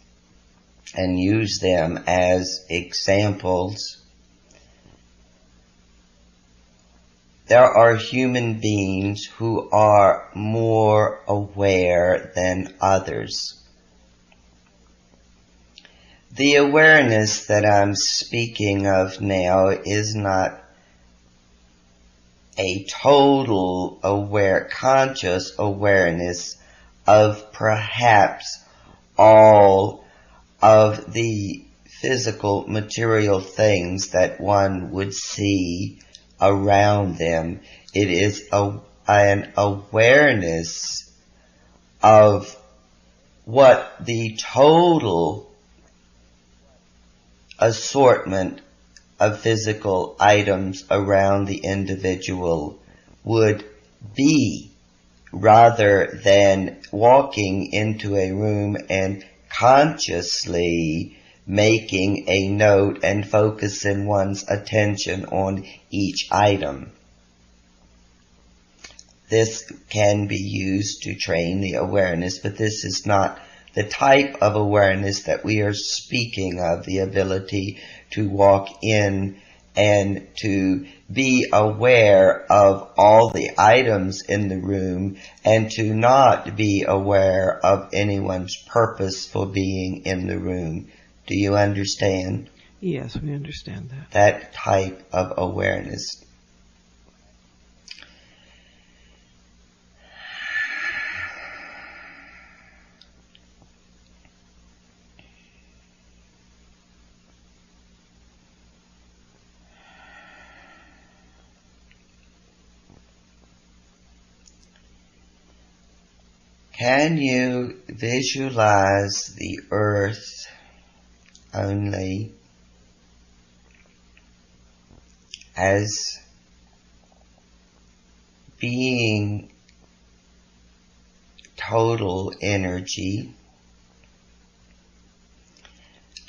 and use them as examples. There are human beings who are more aware than others. The awareness that I'm speaking of now is not a total conscious awareness of perhaps all of the physical material things that one would see around them. It is an awareness of what the total assortment of physical items around the individual would be, rather than walking into a room and consciously making a note and focusing one's attention on each item. This can be used to train the awareness, but this is not the type of awareness that we are speaking of, the ability to walk in and to be aware of all the items in the room and to not be aware of anyone's purpose for being in the room. Do you understand? Yes, we understand that. That type of awareness. Can you visualize the earth only as being total energy,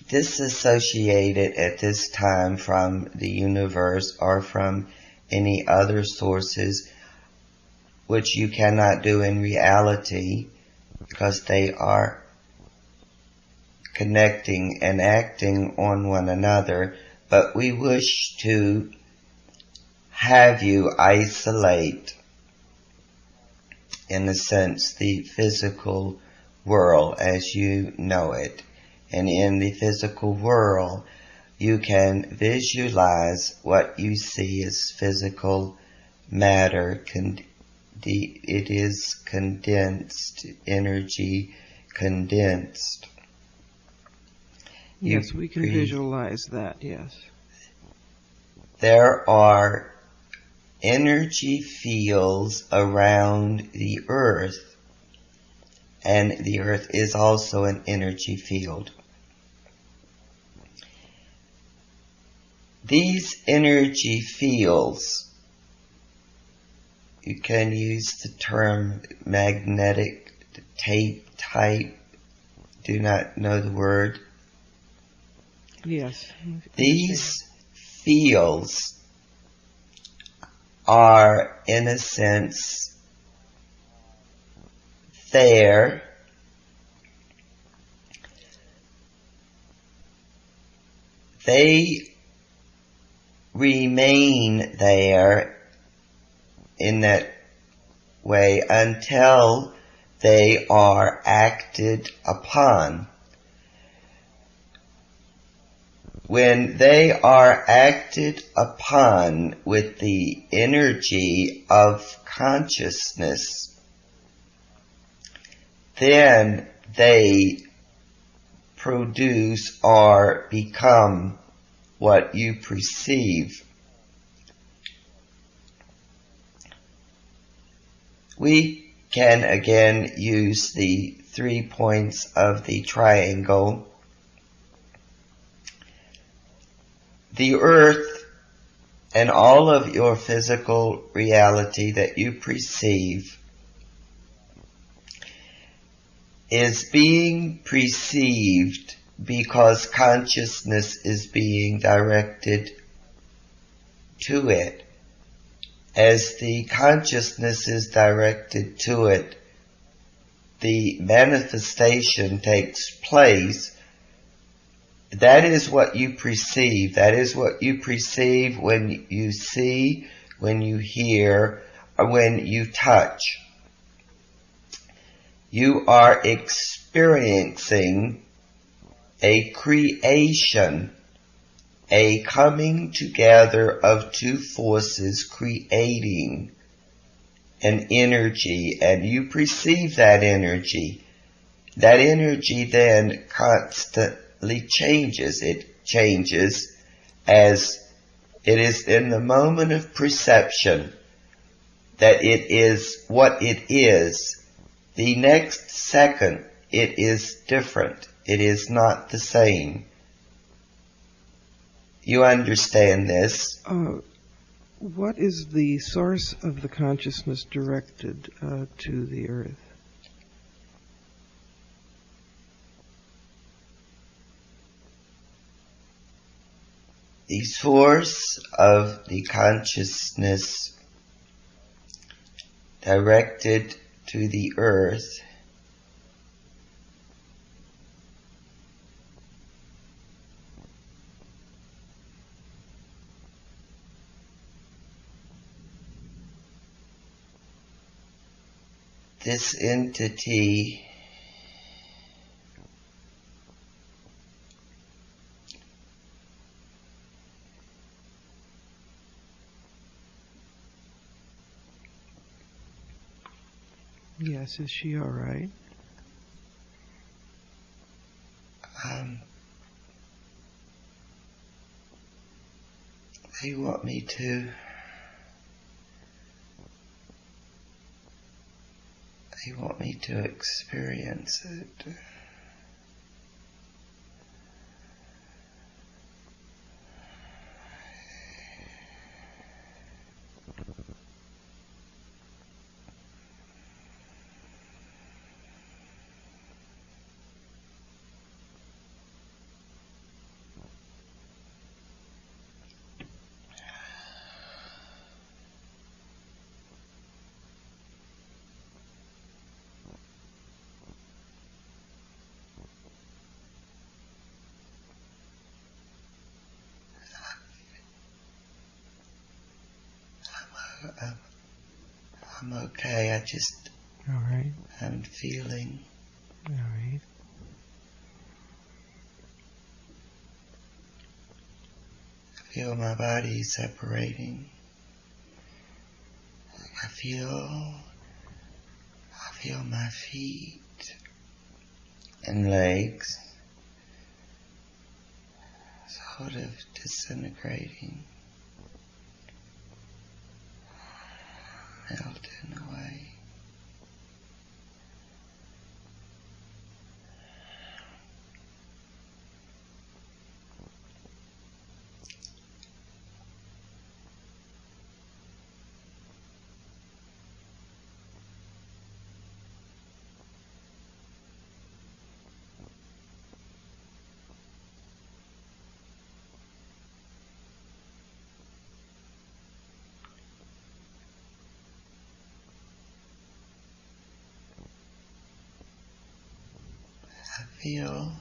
disassociated at this time from the universe or from any other sources, which you cannot do in reality because they are connecting and acting on one another, but we wish to have you isolate, in a sense, the physical world as you know it. And in the physical world, you can visualize what you see as physical matter. It is condensed, energy condensed. Yes, we can visualize that, yes. There are energy fields around the earth, and the earth is also an energy field. These energy fields, you can use the term magnetic tape type, do not know the word. Yes. These fields are, in a sense, there they remain there in that way until they are acted upon. When they are acted upon with the energy of consciousness, then they produce or become what you perceive. We can again use the 3 points of the triangle. The earth and all of your physical reality that you perceive is being perceived because consciousness is being directed to it. As the consciousness is directed to it, the manifestation takes place. That is what you perceive. That is what you perceive when you see, when you hear, or when you touch. You are experiencing a creation, a coming together of two forces creating an energy, and you perceive that energy. That energy then constantly changes. It changes as it is in the moment of perception that it is what it is. The next second, it is different. It is not the same. You understand this? What is the source of the consciousness directed to the earth? The source of the consciousness directed to the earth this entity Yes, is she all right? They want me to experience it. I'm okay. I just All right. am feeling. All right. I feel my body separating. I feel my feet and legs sort of disintegrating, melting away. I feel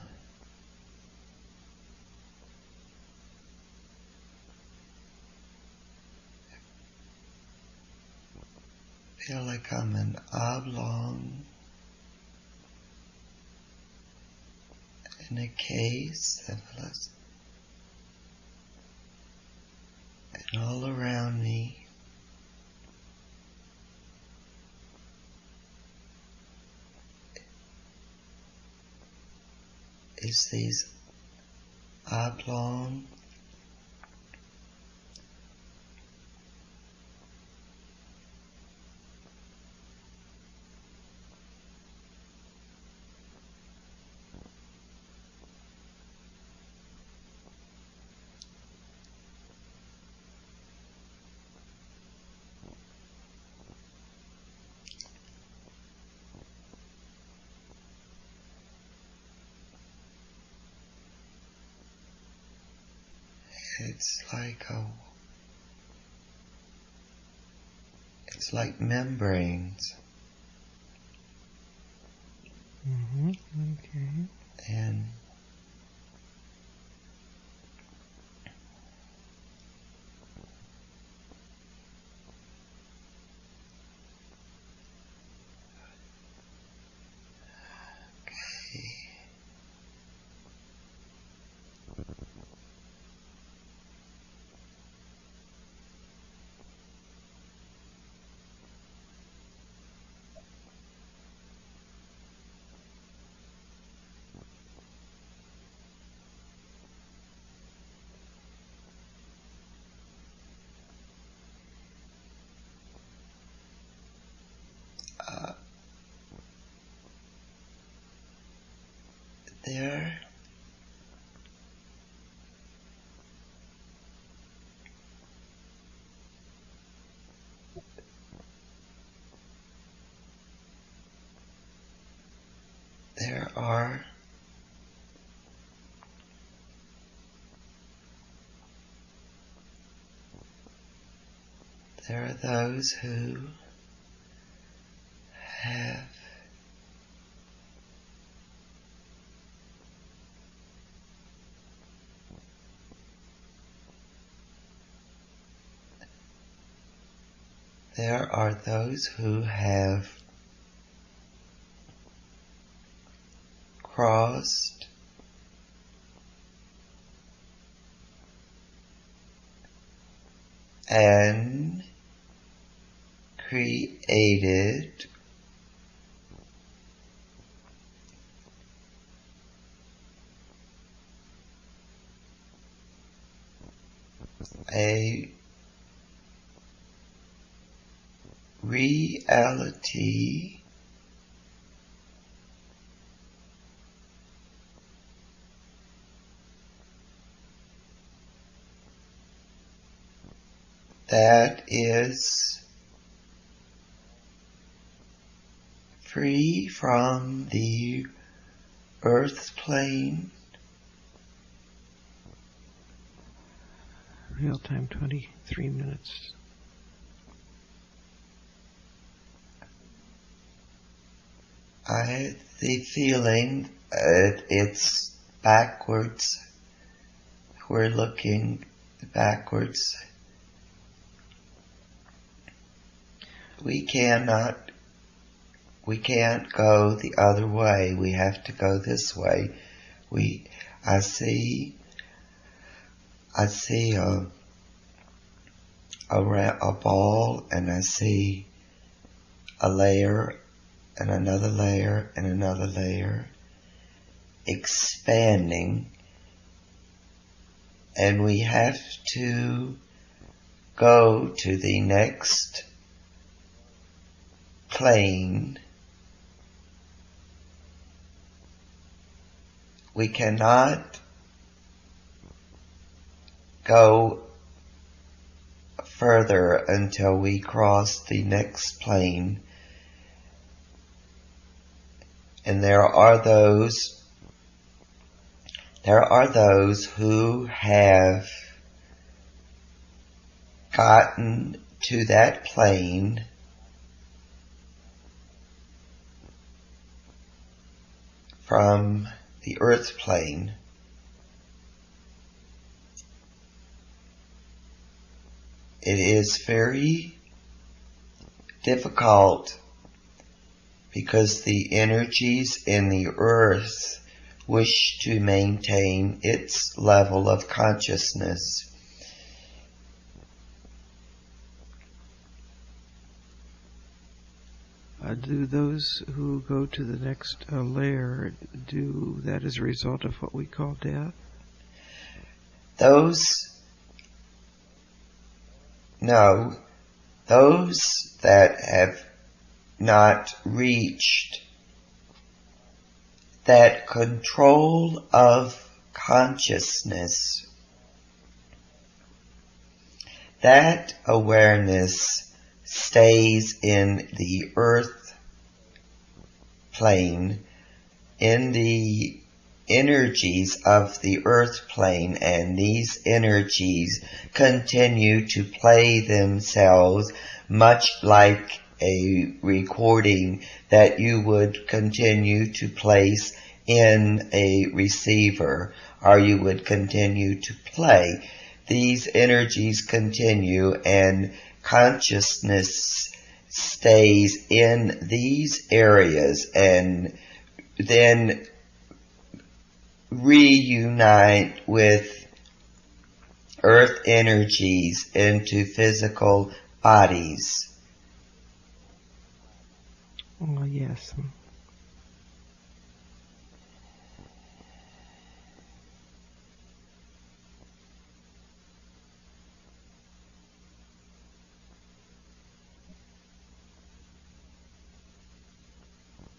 feel like I'm an oblong in a case, and all around me is these oblong it's like membranes. Okay. And there are those who have crossed and created a reality that is free from the earth plane, Real time 23 minutes. I had the feeling it's backwards. We're looking backwards. We can't go the other way. We have to go this way. I see a ball, and I see a layer and another layer and another layer expanding, and we have to go to the next plane. We cannot go further until we cross the next plane. And there are those who have gotten to that plane from the earth plane. It is very difficult because the energies in the earth wish to maintain its level of consciousness. Do those who go to the next layer do that as a result of what we call death? Those that have not reached that control of consciousness, that awareness stays in the earth plane, in the energies of the earth plane, and these energies continue to play themselves much like a recording that you would continue to place in a receiver, or you would continue to play. These energies continue, and consciousness stays in these areas and then reunite with earth energies into physical bodies. Oh, yes.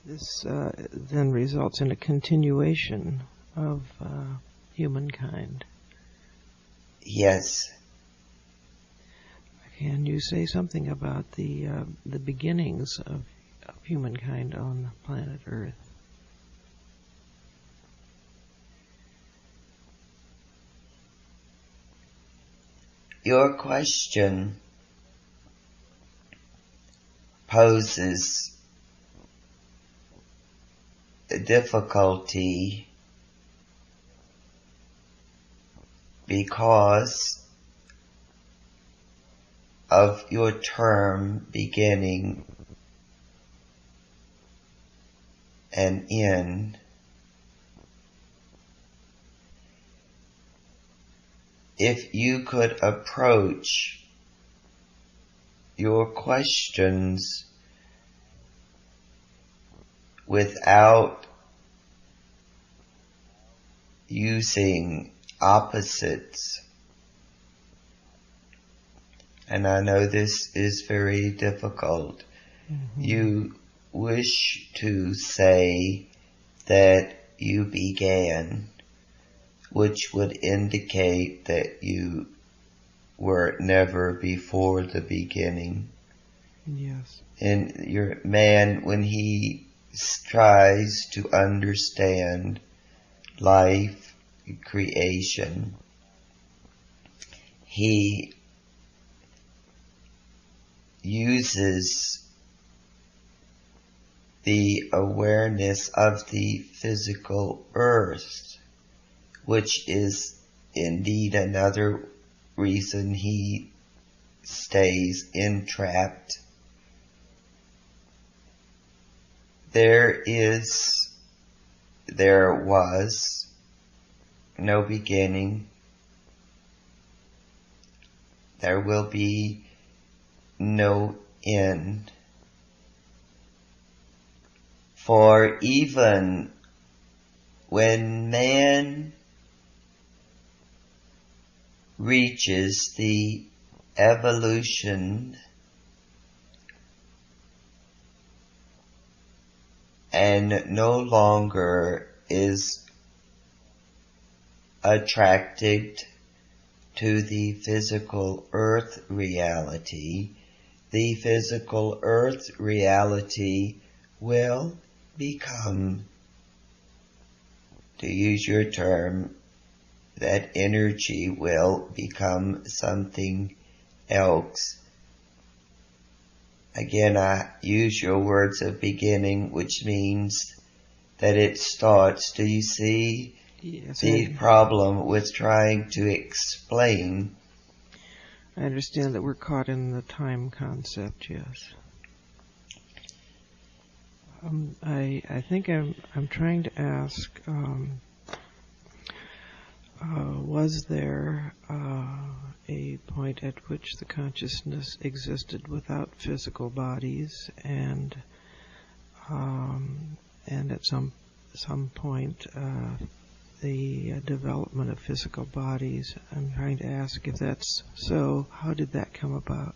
This then results in a continuation of humankind. Yes. Can you say something about the beginnings of humankind on planet Earth? Your question poses a difficulty because of your term beginning and end. If you could approach your questions without using opposites, and I know this is very difficult. Mm-hmm. You wish to say that you began, which would indicate that you were never before the beginning. Yes. And your man, when he tries to understand life, creation, he uses the awareness of the physical earth, which is indeed another reason he stays entrapped. There was no beginning. There will be no end. For even when man reaches the evolution and no longer is attracted to the physical earth reality, the physical earth reality will become, to use your term, that energy will become something else. Again, I use your words of beginning, which means that it starts. Do you see the problem with trying to explain? I understand that we're caught in the time concept, yes. I think I'm trying to ask, was there a point at which the consciousness existed without physical bodies, and at some point the development of physical bodies? I'm trying to ask if that's so. How did that come about?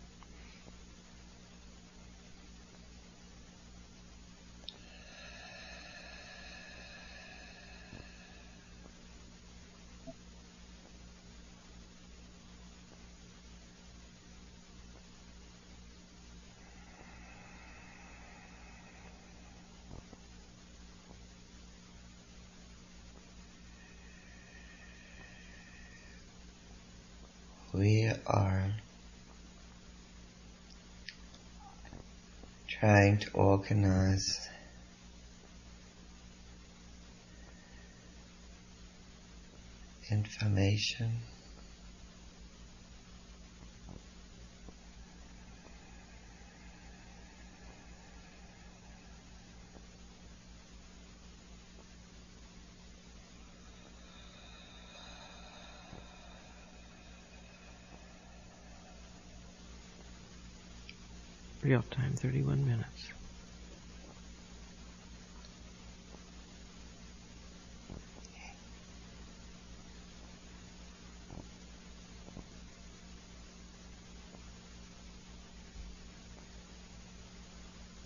We are trying to organize information Real time, 31 minutes.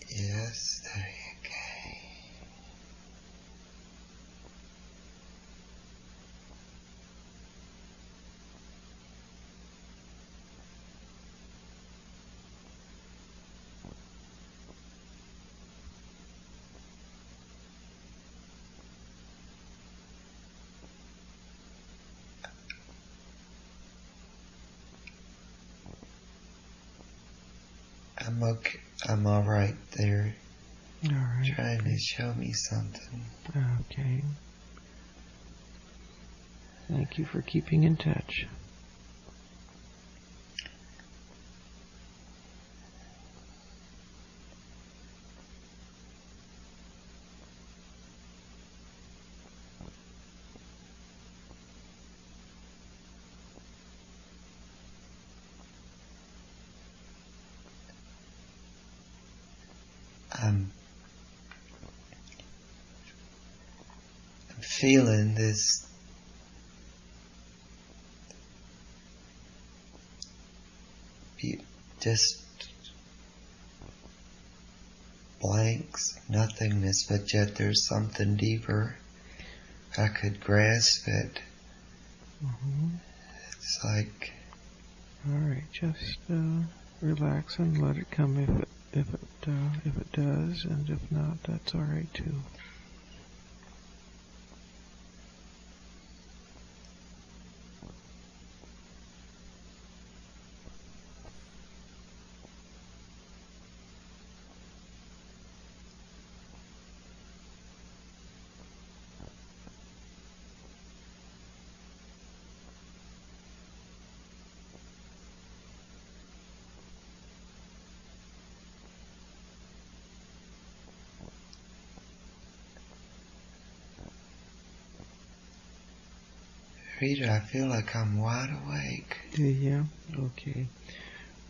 Yes, there you go. I'm okay. I'm all right there. All right. Trying to show me something. Okay. Thank you for keeping in touch. I'm feeling this just blanks, nothingness, but yet there's something deeper. I could grasp it. Mm-hmm. It's like, all right, just relax and let it come if it does, and if not, that's all right too. Rita, I feel like I'm wide awake. Yeah, okay.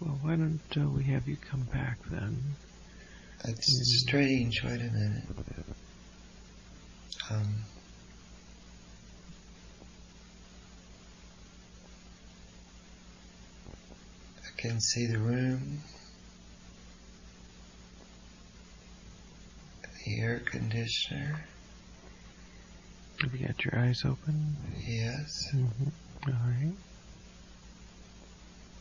Well, why don't we have you come back then? It's strange. Wait a minute. I can see the room, the air conditioner. Have you got your eyes open? Yes. Mm-hmm. All right.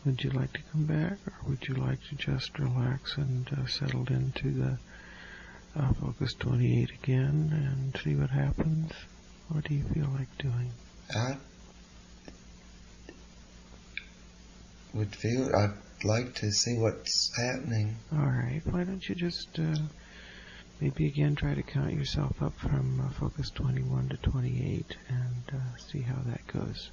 Would you like to come back, or would you like to just relax and settle into the focus 28 again and see what happens? What do you feel like doing? I'd like to see what's happening. All right. Why don't you just maybe again try to count yourself up from focus 21 to 28 and see how that goes.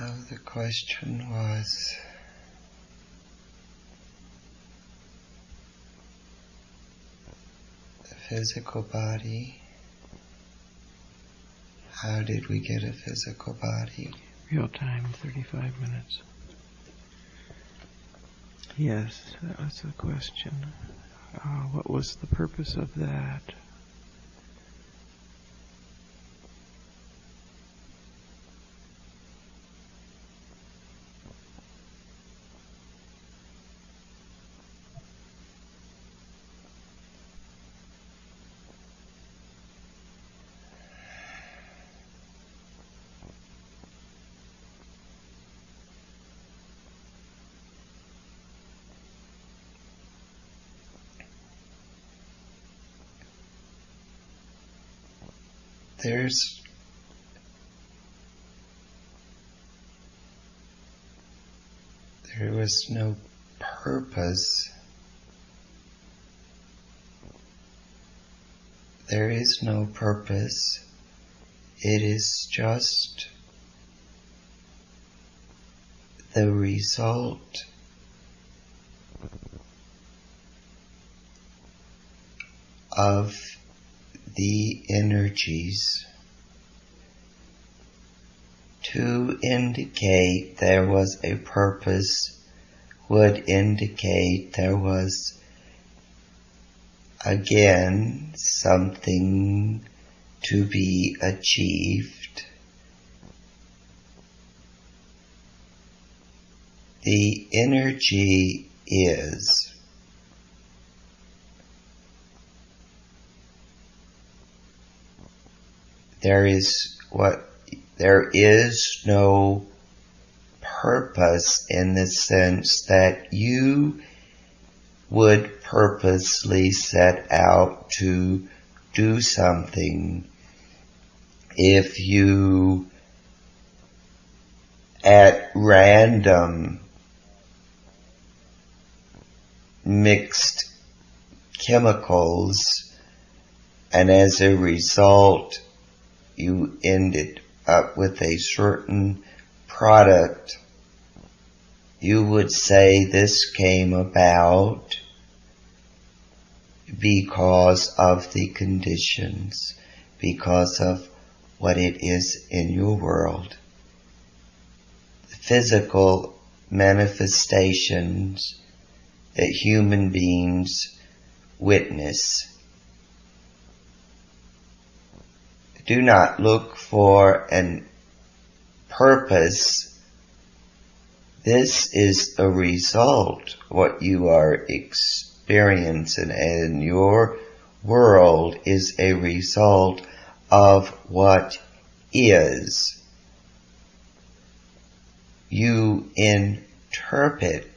So the question was, the physical body. How did we get a physical body? Real time, 35 minutes. Yes, that was the question. What was the purpose of that? There was no purpose. There is no purpose. It is just the result of the energies. To indicate there was a purpose would indicate there was, again, something to be achieved. The energy is. There is no purpose in the sense that you would purposely set out to do something. If you at random mixed chemicals and as a result you ended up with a certain product, you would say this came about because of the conditions, because of what it is in your world. The physical manifestations that human beings witness. Do not look for a purpose. This is a result, what you are experiencing, and your world is a result of what is. You interpret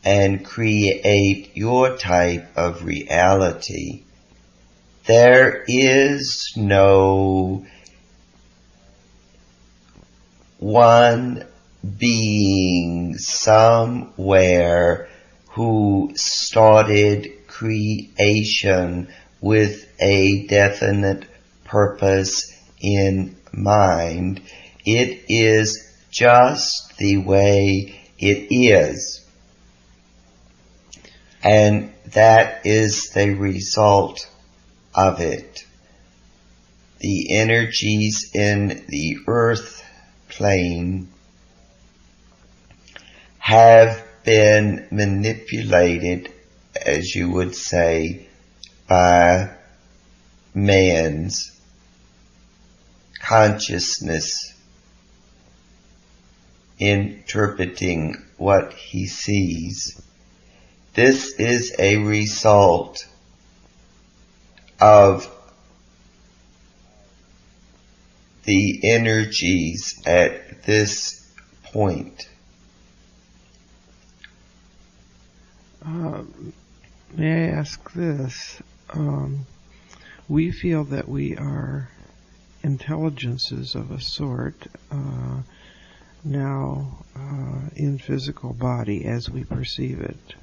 and create your type of reality. There is no one being somewhere who started creation with a definite purpose in mind. It is just the way it is. And that is the result of it. The energies in the earth plane have been manipulated, as you would say, by man's consciousness, interpreting what he sees. This is a result of the energies at this point. May I ask this? We feel that we are intelligences of a sort now in physical body as we perceive it.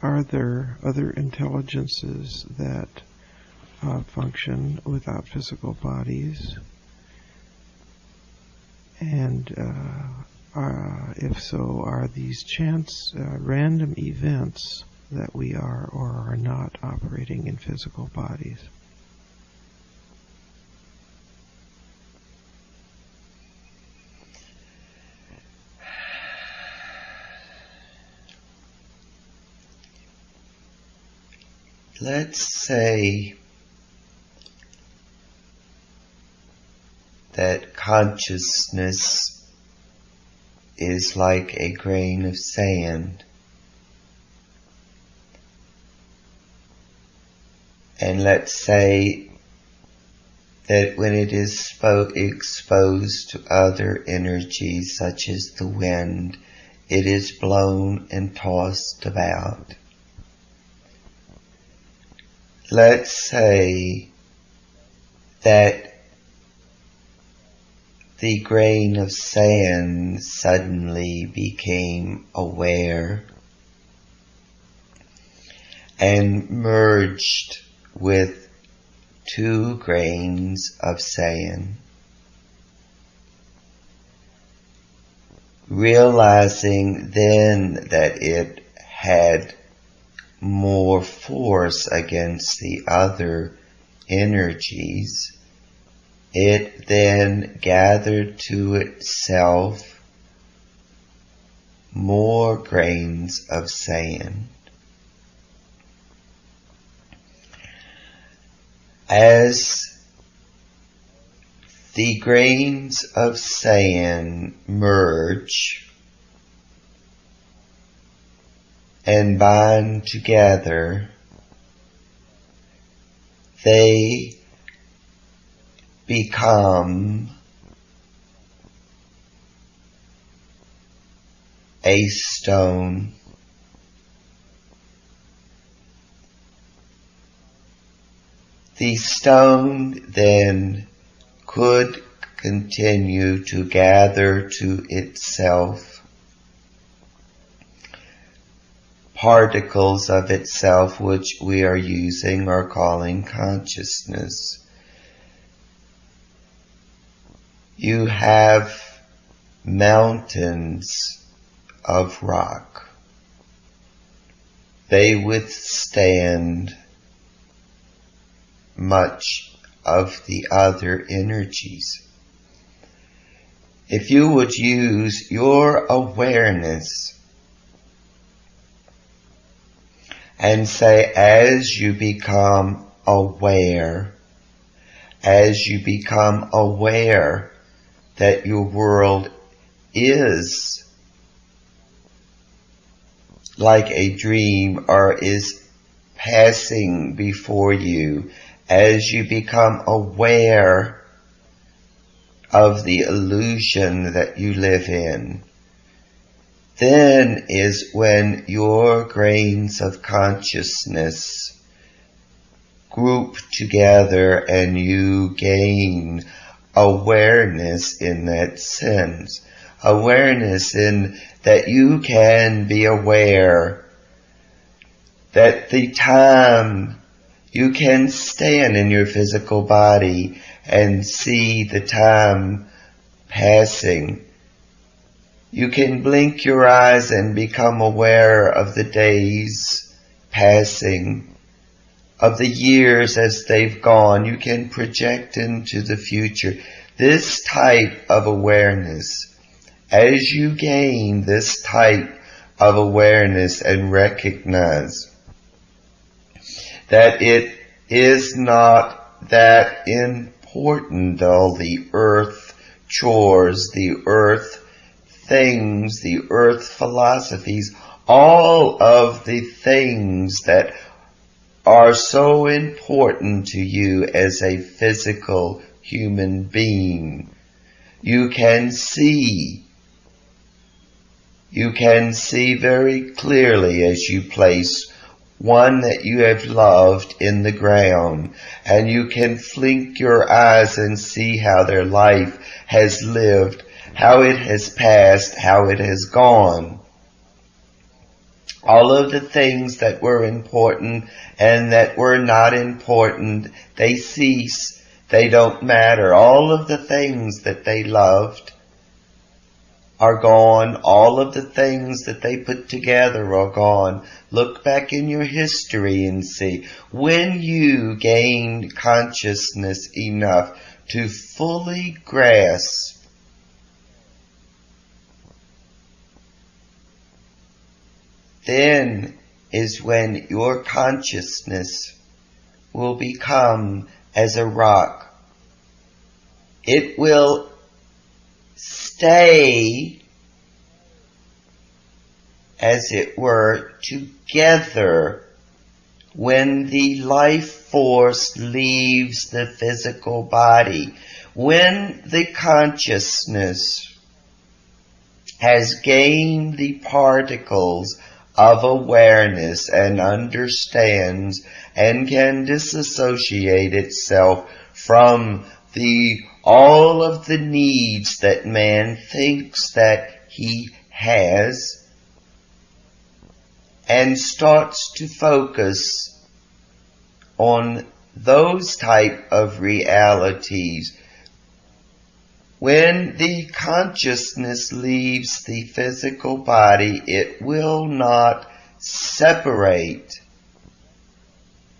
Are there other intelligences that function without physical bodies? And if so, are these chance, random events that we are or are not operating in physical bodies? Let's say that consciousness is like a grain of sand, and let's say that when it is exposed to other energies such as the wind, it is blown and tossed about. Let's say that the grain of sand suddenly became aware and merged with 2 grains of sand, realizing then that it had more force against the other energies. It then gathered to itself more grains of sand. As the grains of sand merge and bind together, they become a stone. The stone then could continue to gather to itself particles of itself, which we are using or calling consciousness. You have mountains of rock. They withstand much of the other energies. If you would use your awareness and say, as you become aware that your world is like a dream or is passing before you, as you become aware of the illusion that you live in, then is when your grains of consciousness group together and you gain awareness in that sense. Awareness in that you can be aware that the time you can stand in your physical body and see the time passing. You can blink your eyes and become aware of the days passing, of the years as they've gone. You can project into the future. This type of awareness, as you gain this type of awareness and recognize that it is not that important, all the earth chores, the earth things, the earth philosophies, all of the things that are so important to you as a physical human being. You can see very clearly as you place one that you have loved in the ground, and you can blink your eyes and see how their life has lived, how it has passed, how it has gone. All of the things that were important and that were not important, they cease. They don't matter. All of the things that they loved are gone. All of the things that they put together are gone. Look back in your history and see. When you gained consciousness enough to fully grasp then is when your consciousness will become as a rock. It will stay, as it were, together when the life force leaves the physical body. When the consciousness has gained the particles of awareness and understands and can disassociate itself from all of the needs that man thinks that he has, and starts to focus on those type of realities. When the consciousness leaves the physical body, it will not separate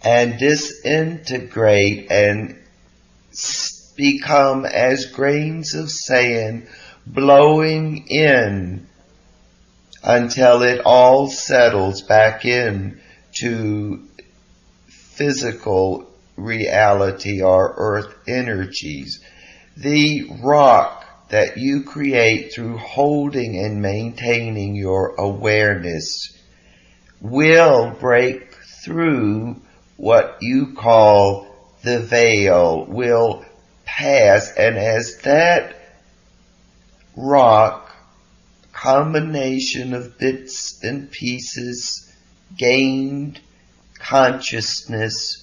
and disintegrate and become as grains of sand blowing in until it all settles back in to physical reality or earth energies. The rock that you create through holding and maintaining your awareness will break through what you call the veil, will pass, and as that rock, combination of bits and pieces, gained consciousness,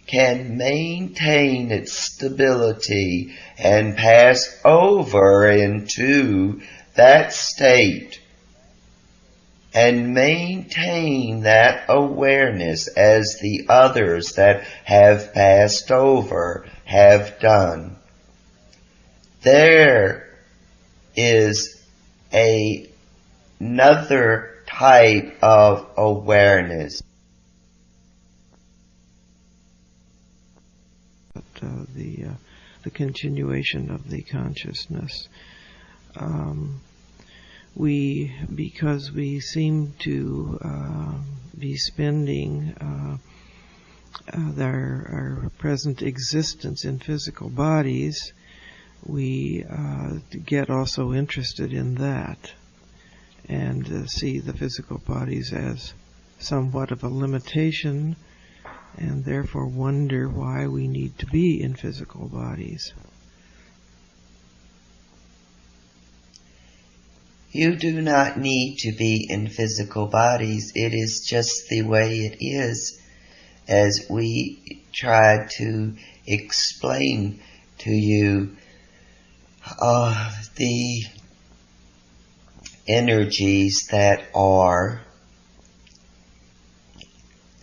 can maintain its stability and pass over into that state and maintain that awareness as the others that have passed over have done. There is another type of awareness. The continuation of the consciousness. Because we seem to be spending our present existence in physical bodies, we get also interested in that and see the physical bodies as somewhat of a limitation, and therefore wonder why we need to be in physical bodies. You do not need to be in physical bodies. It is just the way it is, as we try to explain to you the energies that are.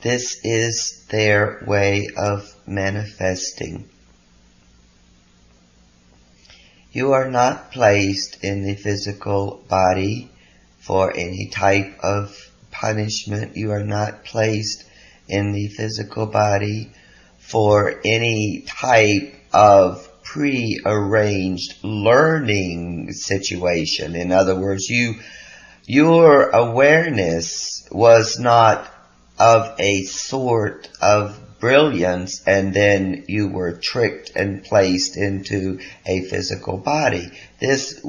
This is their way of manifesting. You are not placed in the physical body for any type of punishment. You are not placed in the physical body for any type of pre-arranged learning situation. In other words, your awareness was not of a sort of brilliance and then you were tricked and placed into a physical body. This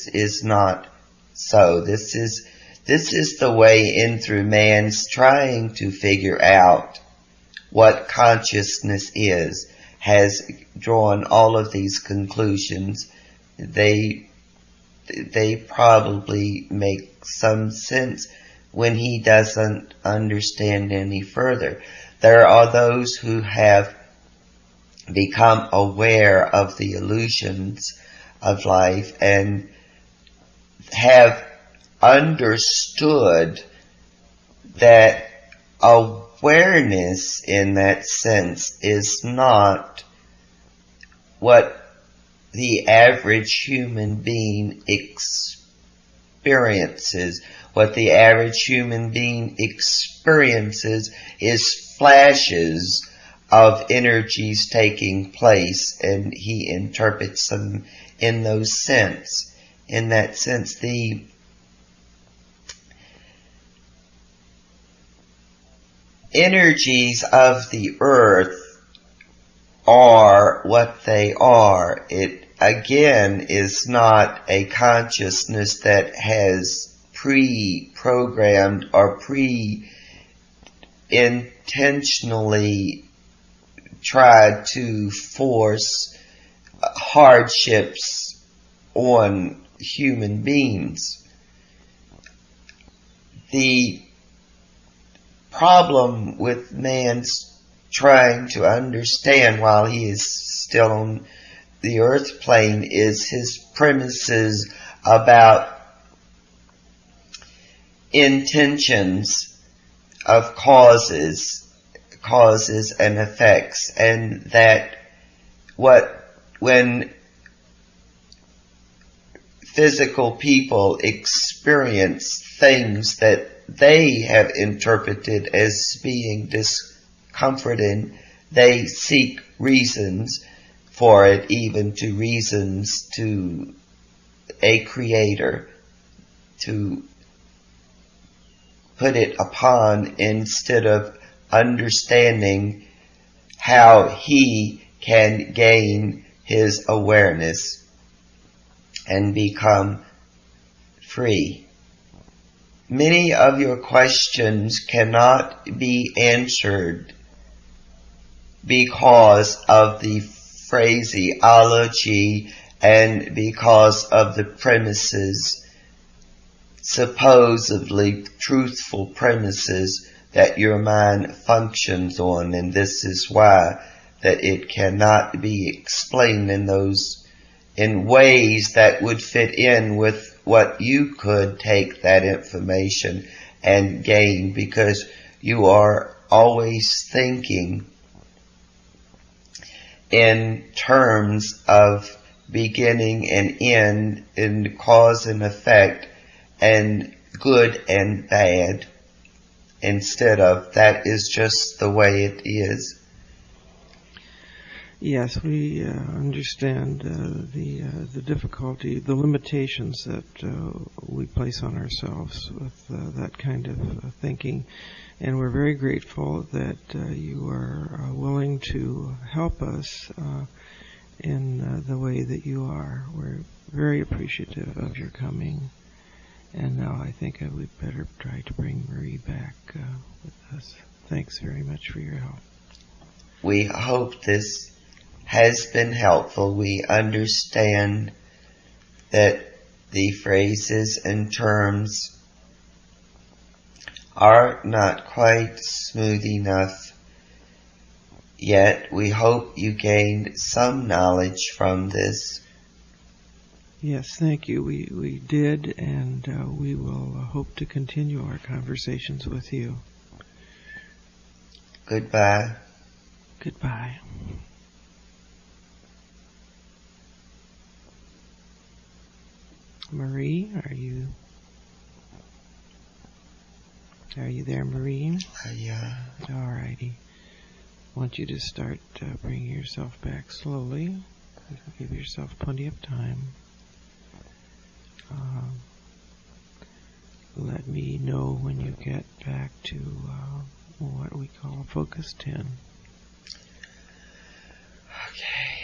is not so. This is the way in through man's trying to figure out what consciousness is, has drawn all of these conclusions. They probably make some sense when he doesn't understand any further. There are those who have become aware of the illusions of life and have understood that awareness in that sense is not what the average human being experiences. What the average human being experiences is flashes of energies taking place, and he interprets them in those sense. In that sense, the energies of the earth are what they are. It, again, is not a consciousness that has pre-programmed or intentionally tried to force hardships on human beings. The problem with man's trying to understand while he is still on the earth plane is his premises about intentions of causes and effects, and that when physical people experience things that they have interpreted as being discomforting, they seek reasons for it, even to reasons to a creator to put it upon, instead of understanding how he can gain his awareness and become free. Many of your questions cannot be answered because of the phraseology and because of the premises, supposedly truthful premises, that your mind functions on, and this is why that it cannot be explained in ways that would fit in with what you could take that information and gain, because you are always thinking in terms of beginning and end, in cause and effect, and good and bad, instead of that is just the way it is. Yes, we understand the difficulty, the limitations that we place on ourselves with that kind of thinking, and we're very grateful that you are willing to help us in the way that you are. We're very appreciative of your coming, and now I think we'd better try to bring Marie back with us. Thanks very much for your help. We hope this has been helpful. We understand that the phrases and terms are not quite smooth enough yet. We hope you gained some knowledge from this. Yes, thank you. We did, and we will hope to continue our conversations with you. Goodbye. Goodbye. Marie, are you there, Marie? Yeah. All righty. I want you to start bringing yourself back slowly. Give yourself plenty of time. Let me know when you get back to what we call focus 10. Okay.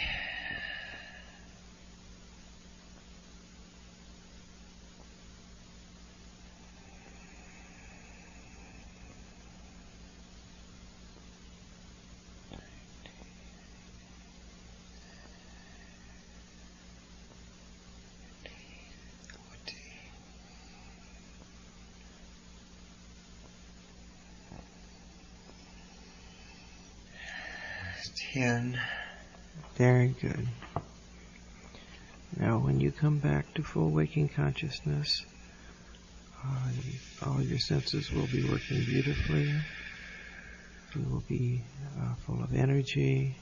Very good. Now, when you come back to full waking consciousness, All your senses will be working beautifully. You will be full of energy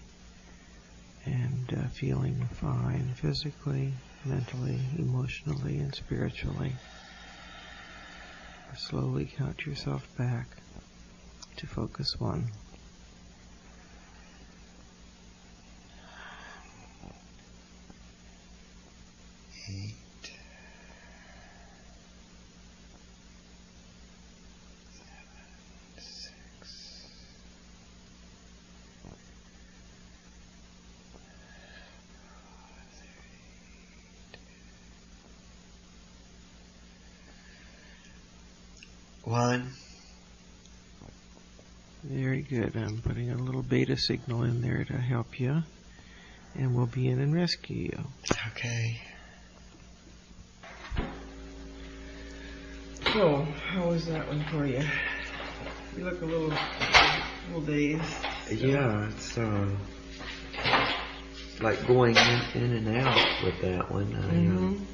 and feeling fine physically, mentally, emotionally, and spiritually. Slowly count yourself back to focus 1. 8, 7, 6, 1. Very good. I'm putting a little beta signal in there to help you, and we'll be in and rescue you. Okay. So, how was that one for you? You look a little dazed. Yeah, it's like going in and out with that one.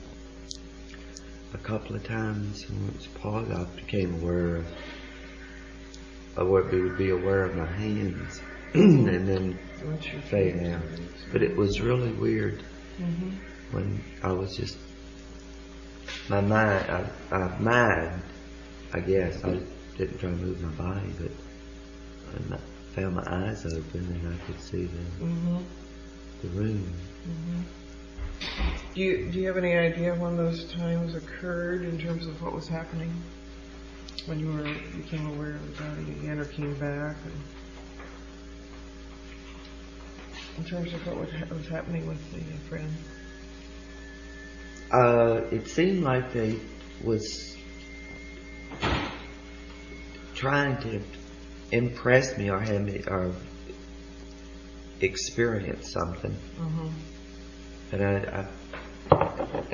A couple of times when it was paused, I became aware of what would be aware of my hands, and then fade out. But it was really weird when I was just my mind. I guess I didn't try to move my body, but I found my eyes open and I could see the room. Do you have any idea when those times occurred in terms of what was happening? When you became aware of the body again or came back? In terms of what was happening with the friend? It seemed like they was trying to impress me or have me or experience something. And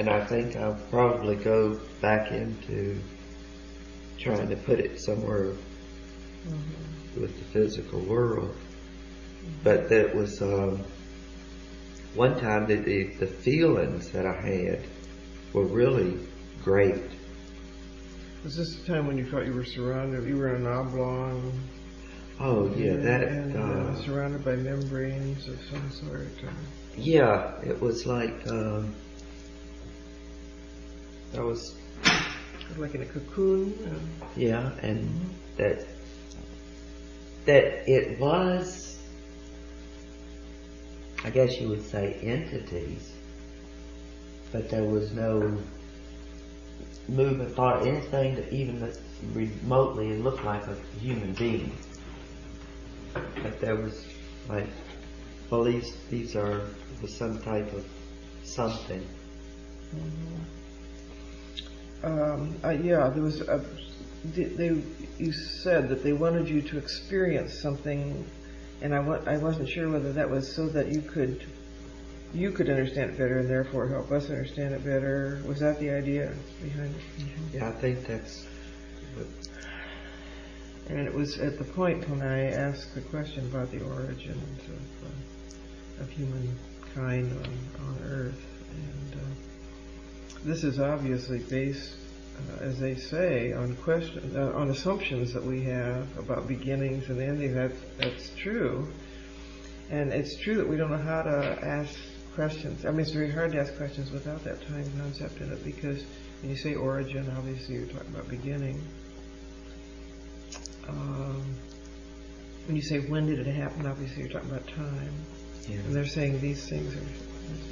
I think I'll probably go back into trying to put it somewhere with the physical world. But that was one time that the feelings that I had were really great. Was this the time when you felt you were surrounded? You were in an oblong. Oh yeah, and surrounded by membranes of some sort. Yeah, it was like I was like in a cocoon. Yeah, and that it was, I guess you would say, entities, but there was no movement, thought, anything that even remotely looked like a human being. But there was like, well, these was some type of something. Yeah, there was. You said that they wanted you to experience something, and I wasn't sure whether that was so that you could understand it better and therefore help us understand it better. Was that the idea behind it? Yeah, I think that's. And it was at the point when I asked the question about the origins of humankind on Earth, and this is obviously based, as they say, on assumptions that we have about beginnings and endings. That's true, and it's true that we don't know how to ask questions. I mean, it's very hard to ask questions without that time concept in it, because when you say origin, obviously you're talking about beginning. When you say when did it happen, obviously you're talking about time. Yeah. And they're saying these things are,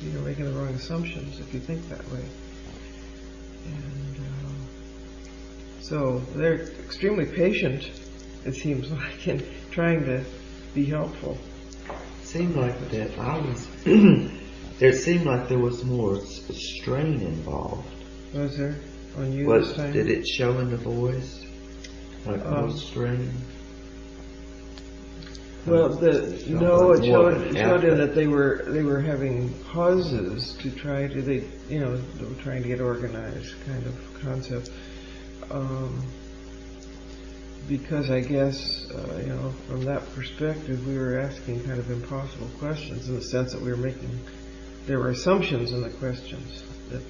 you're making the wrong assumptions if you think that way. And so they're extremely patient, it seems like, in trying to be helpful. It seemed like that I was. It seemed like there was more strain involved. Was there on you this time? Did it show in the voice? Like more strain? Well, it showed in that they were having pauses to try to they were trying to get organized, kind of concept. Because I guess from that perspective, we were asking kind of impossible questions in the sense that there were assumptions in the questions that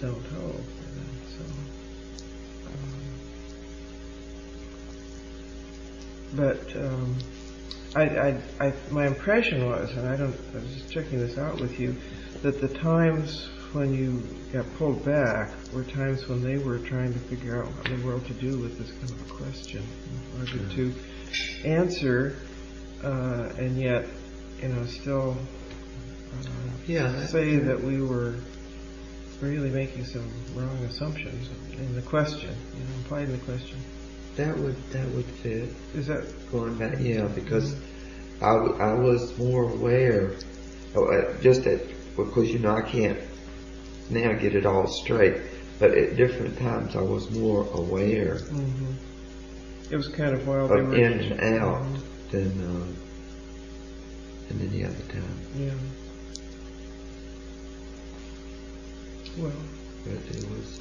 don't hold. but my impression was, and I was just checking this out with you, that the times when you got pulled back were times when they were trying to figure out what in the world to do with this kind of a question, hard to answer, and yet, still say that we were really making some wrong assumptions in the question, implied in the question. That would fit. Is that going back? Yeah, because I was more aware, just that, because I can't now get it all straight, but at different times I was more aware. Mm-hmm. It was kind of while they were in and out than any other time. Yeah. Well, but it was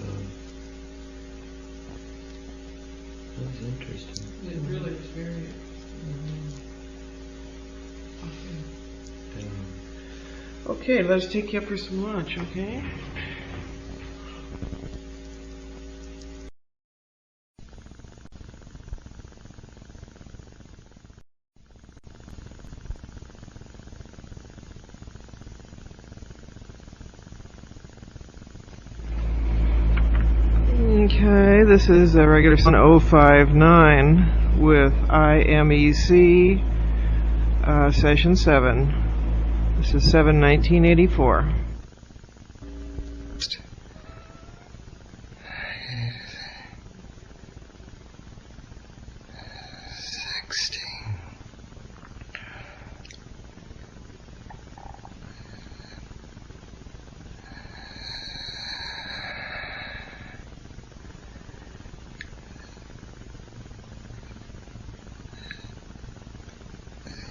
interesting. It really was very. Okay, let's take you up for some lunch, okay? Okay, this is a regular 1059 with IMEC session 7. This is 7/1984.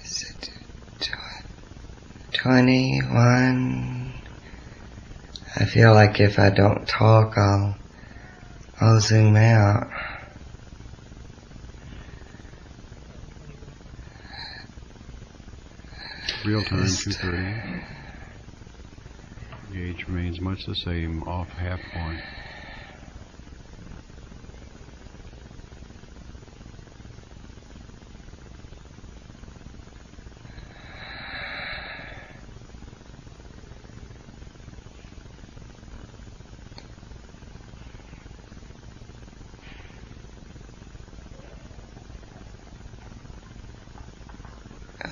Is it 21? I feel like if I don't talk, I'll zoom out. Real time 2:30. Gauge remains much the same, off half point.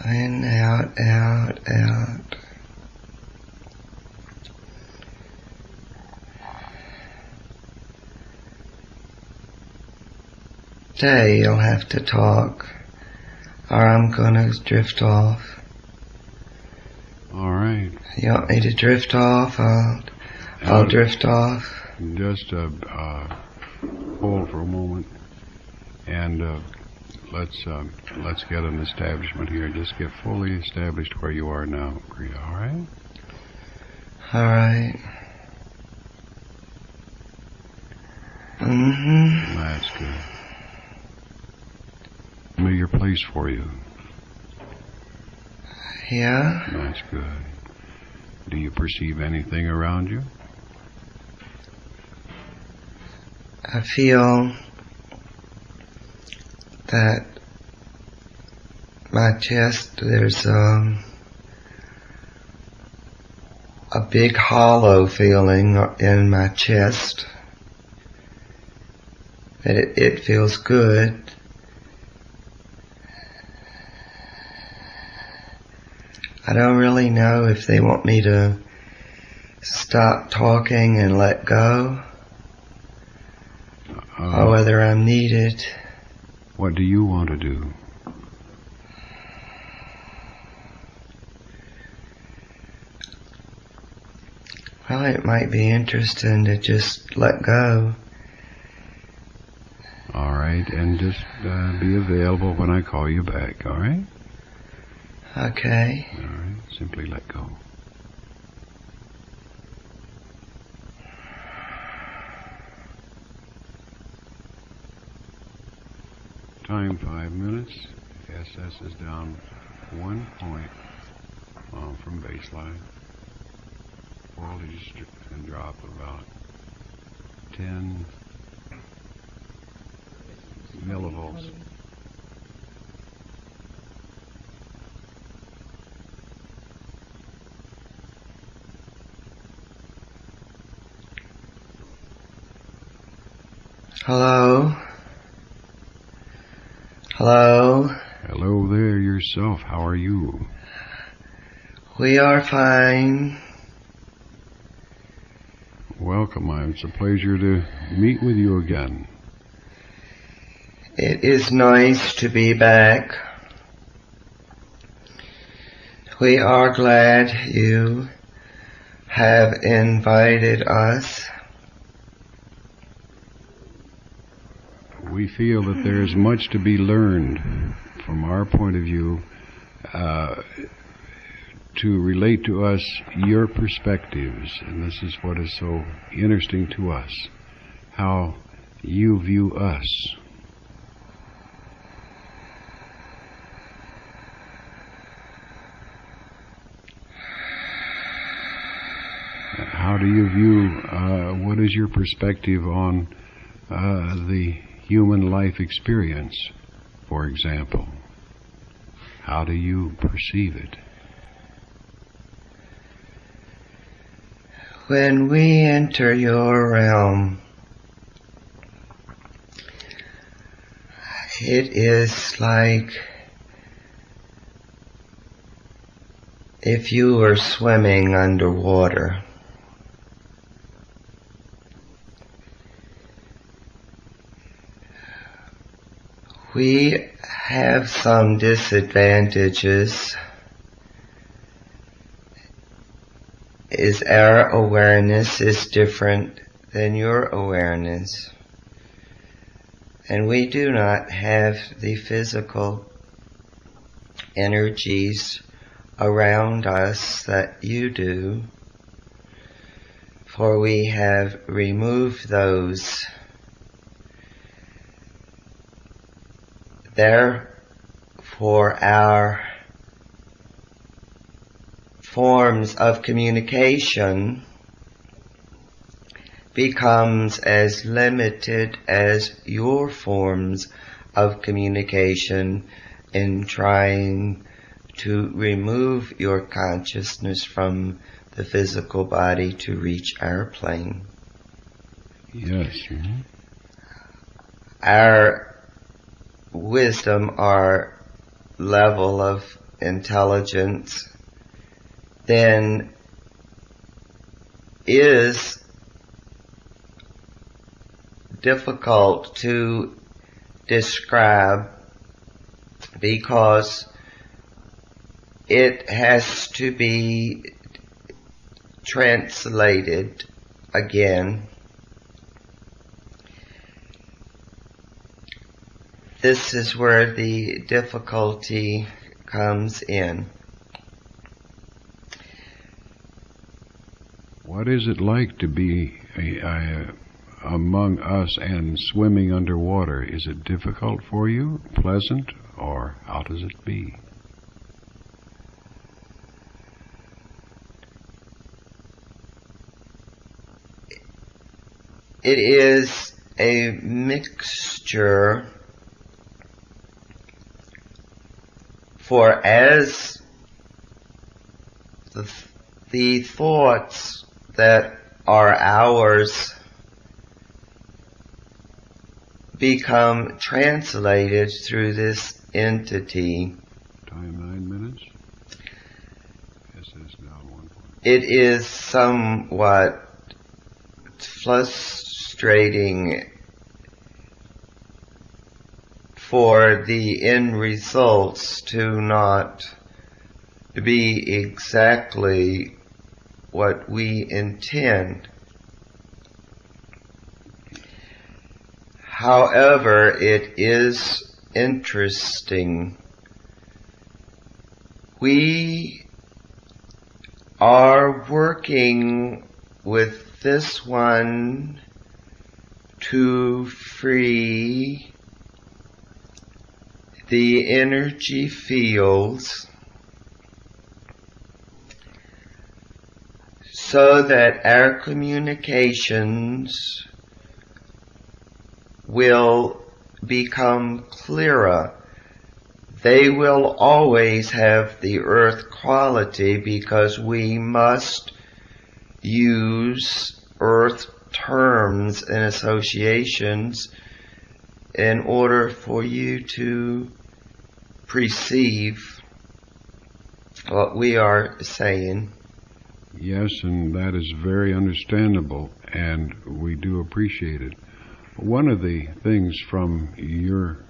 In, out, out, out. Today you'll have to talk, or I'm gonna drift off. All right. You want me to drift off? I'll drift off. Just hold for a moment, and let's get an establishment here. Just get fully established where you are now, Rita. All right? All right. Mm-hmm. That's good. Familiar place for you. Yeah. That's good. Do you perceive anything around you? I feel that my chest, there's a big hollow feeling in my chest. That it feels good. I don't really know if they want me to stop talking and let go, or whether I'm needed. What do you want to do? Well, it might be interesting to just let go. All right, and just be available when I call you back, all right? Okay. All right, simply let go. Time 5 minutes. SS is down 1 point from baseline. Voltage can drop about 10 millivolts. Hello? Hello? Hello there yourself. How are you? We are fine. Welcome. It's a pleasure to meet with you again. It is nice to be back. We are glad you have invited us. We feel that there is much to be learned from our point of view to relate to us your perspectives, and this is what is so interesting to us, how you view us. How do you view, what is your perspective on the human life experience, for example? How do you perceive it? When we enter your realm, it is like if you were swimming underwater. We have some disadvantages. Our awareness is different than your awareness. And we do not have the physical energies around us that you do, for we have removed those. Therefore, our forms of communication becomes as limited as your forms of communication in trying to remove your consciousness from the physical body to reach our plane. Yes. Mm-hmm. Our wisdom, our level of intelligence, then is difficult to describe because it has to be translated again. This is where the difficulty comes in. What is it like to be among us and swimming underwater? Is it difficult for you, pleasant, or how does it be? It is a mixture, for as the thoughts that are ours become translated through this entity. Time 9 minutes. Yes, it's now 1 point. It is somewhat frustrating for the end results to not be exactly what we intend. However, it is interesting. We are working with this one to free the energy fields so that our communications will become clearer. They will always have the earth quality because we must use earth terms and associations in order for you to perceive what we are saying. Yes, and that is very understandable, and we do appreciate it. One of the things from your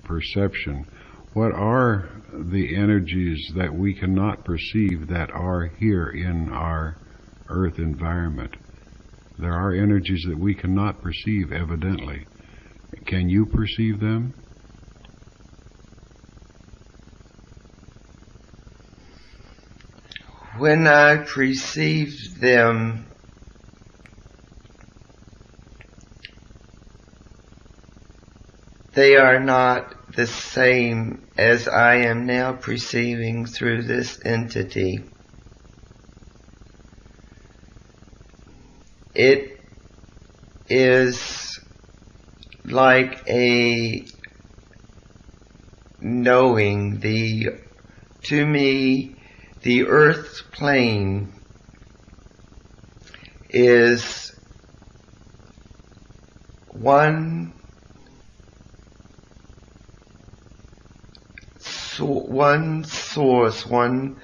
perception, what are the energies that we cannot perceive that are here in our Earth environment? There are energies that we cannot perceive, evidently. Can you perceive them? When I perceive them, they are not the same as I am now perceiving through this entity. It is like a knowing. To me, the earth plane is one source, one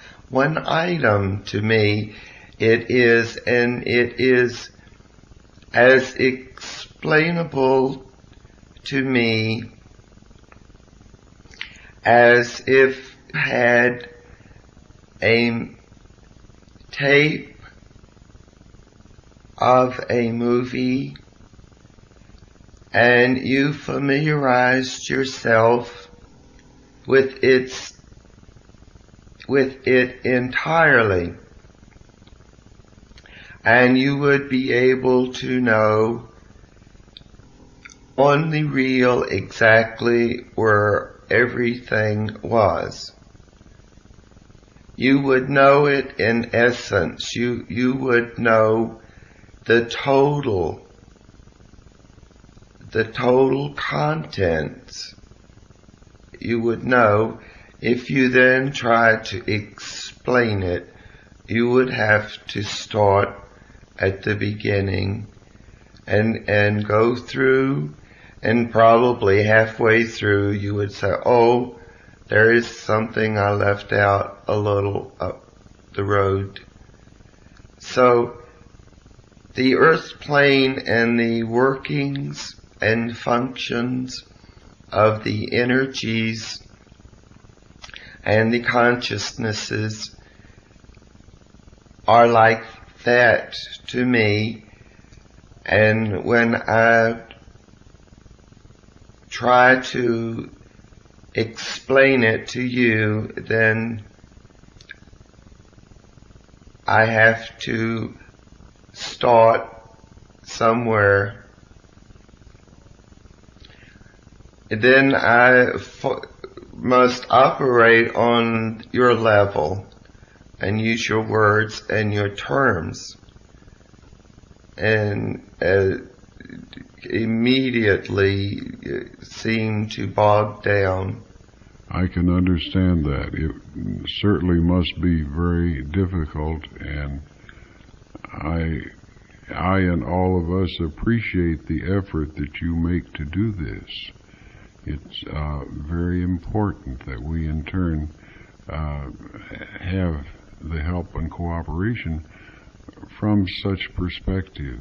item to me. It is as explainable to me as if had a tape of a movie and you familiarized yourself with it entirely, and you would be able to know on the reel exactly where everything was. You would know it in essence. You would know the total contents. You would know. If you then tried to explain it, you would have to start at the beginning and go through, and probably halfway through you would say, oh, there is something I left out a little up the road. So the earth plane and the workings and functions of the energies and the consciousnesses are like that to me. And when I try to explain it to you, then I have to start somewhere. Then I must operate on your level and use your words and your terms, and immediately seem to bog down. I can understand that. It certainly must be very difficult, and I and all of us appreciate the effort that you make to do this. It's very important that we in turn have the help and cooperation from such perspective.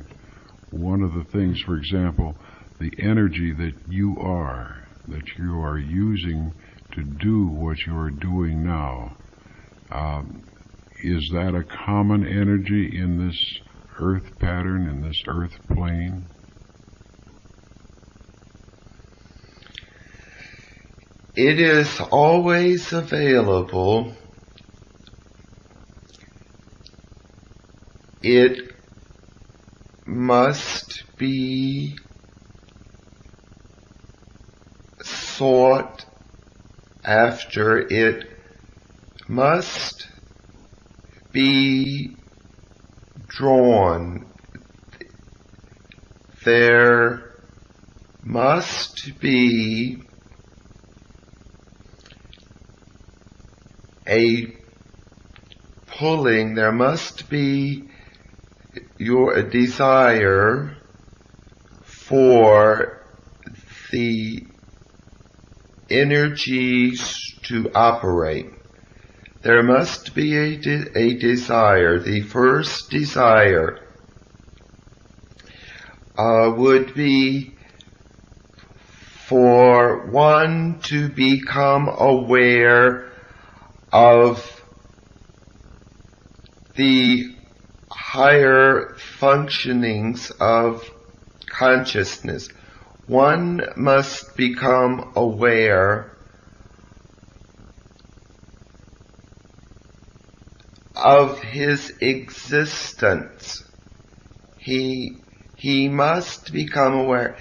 One of the things, for example, the energy that you are using to do what you are doing now, is that a common energy in this earth pattern, in this earth plane? It is always available. It must be sought after. It must be drawn. There must be a pulling. There must be your desire for the energies to operate. There must be a desire. The first desire would be for one to become aware of the higher functionings of consciousness. One must become aware of his existence. He must become aware.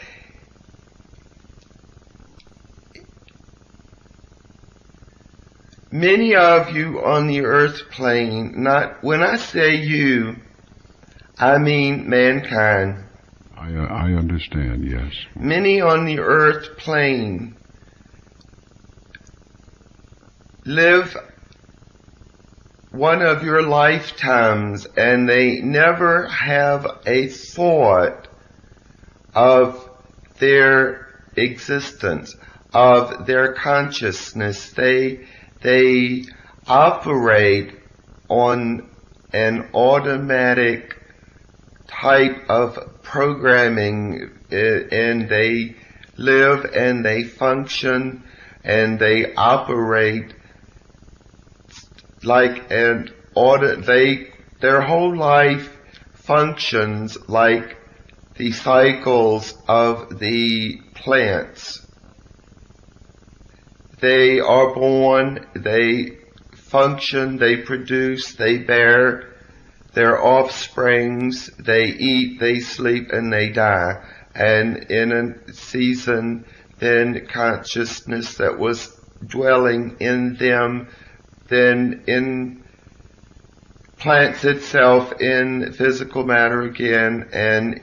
Many of you on the earth plane, when I say you, I mean mankind. I understand, yes. Many on the earth plane live one of your lifetimes and they never have a thought of their existence, of their consciousness. They operate on an automatic type of programming, and they live and they function and they operate like their whole life functions like the cycles of the plants. They are born, they function, they produce, they bear their offsprings, they eat, they sleep, and they die. And in a season, then consciousness that was dwelling in them then plants itself in physical matter again and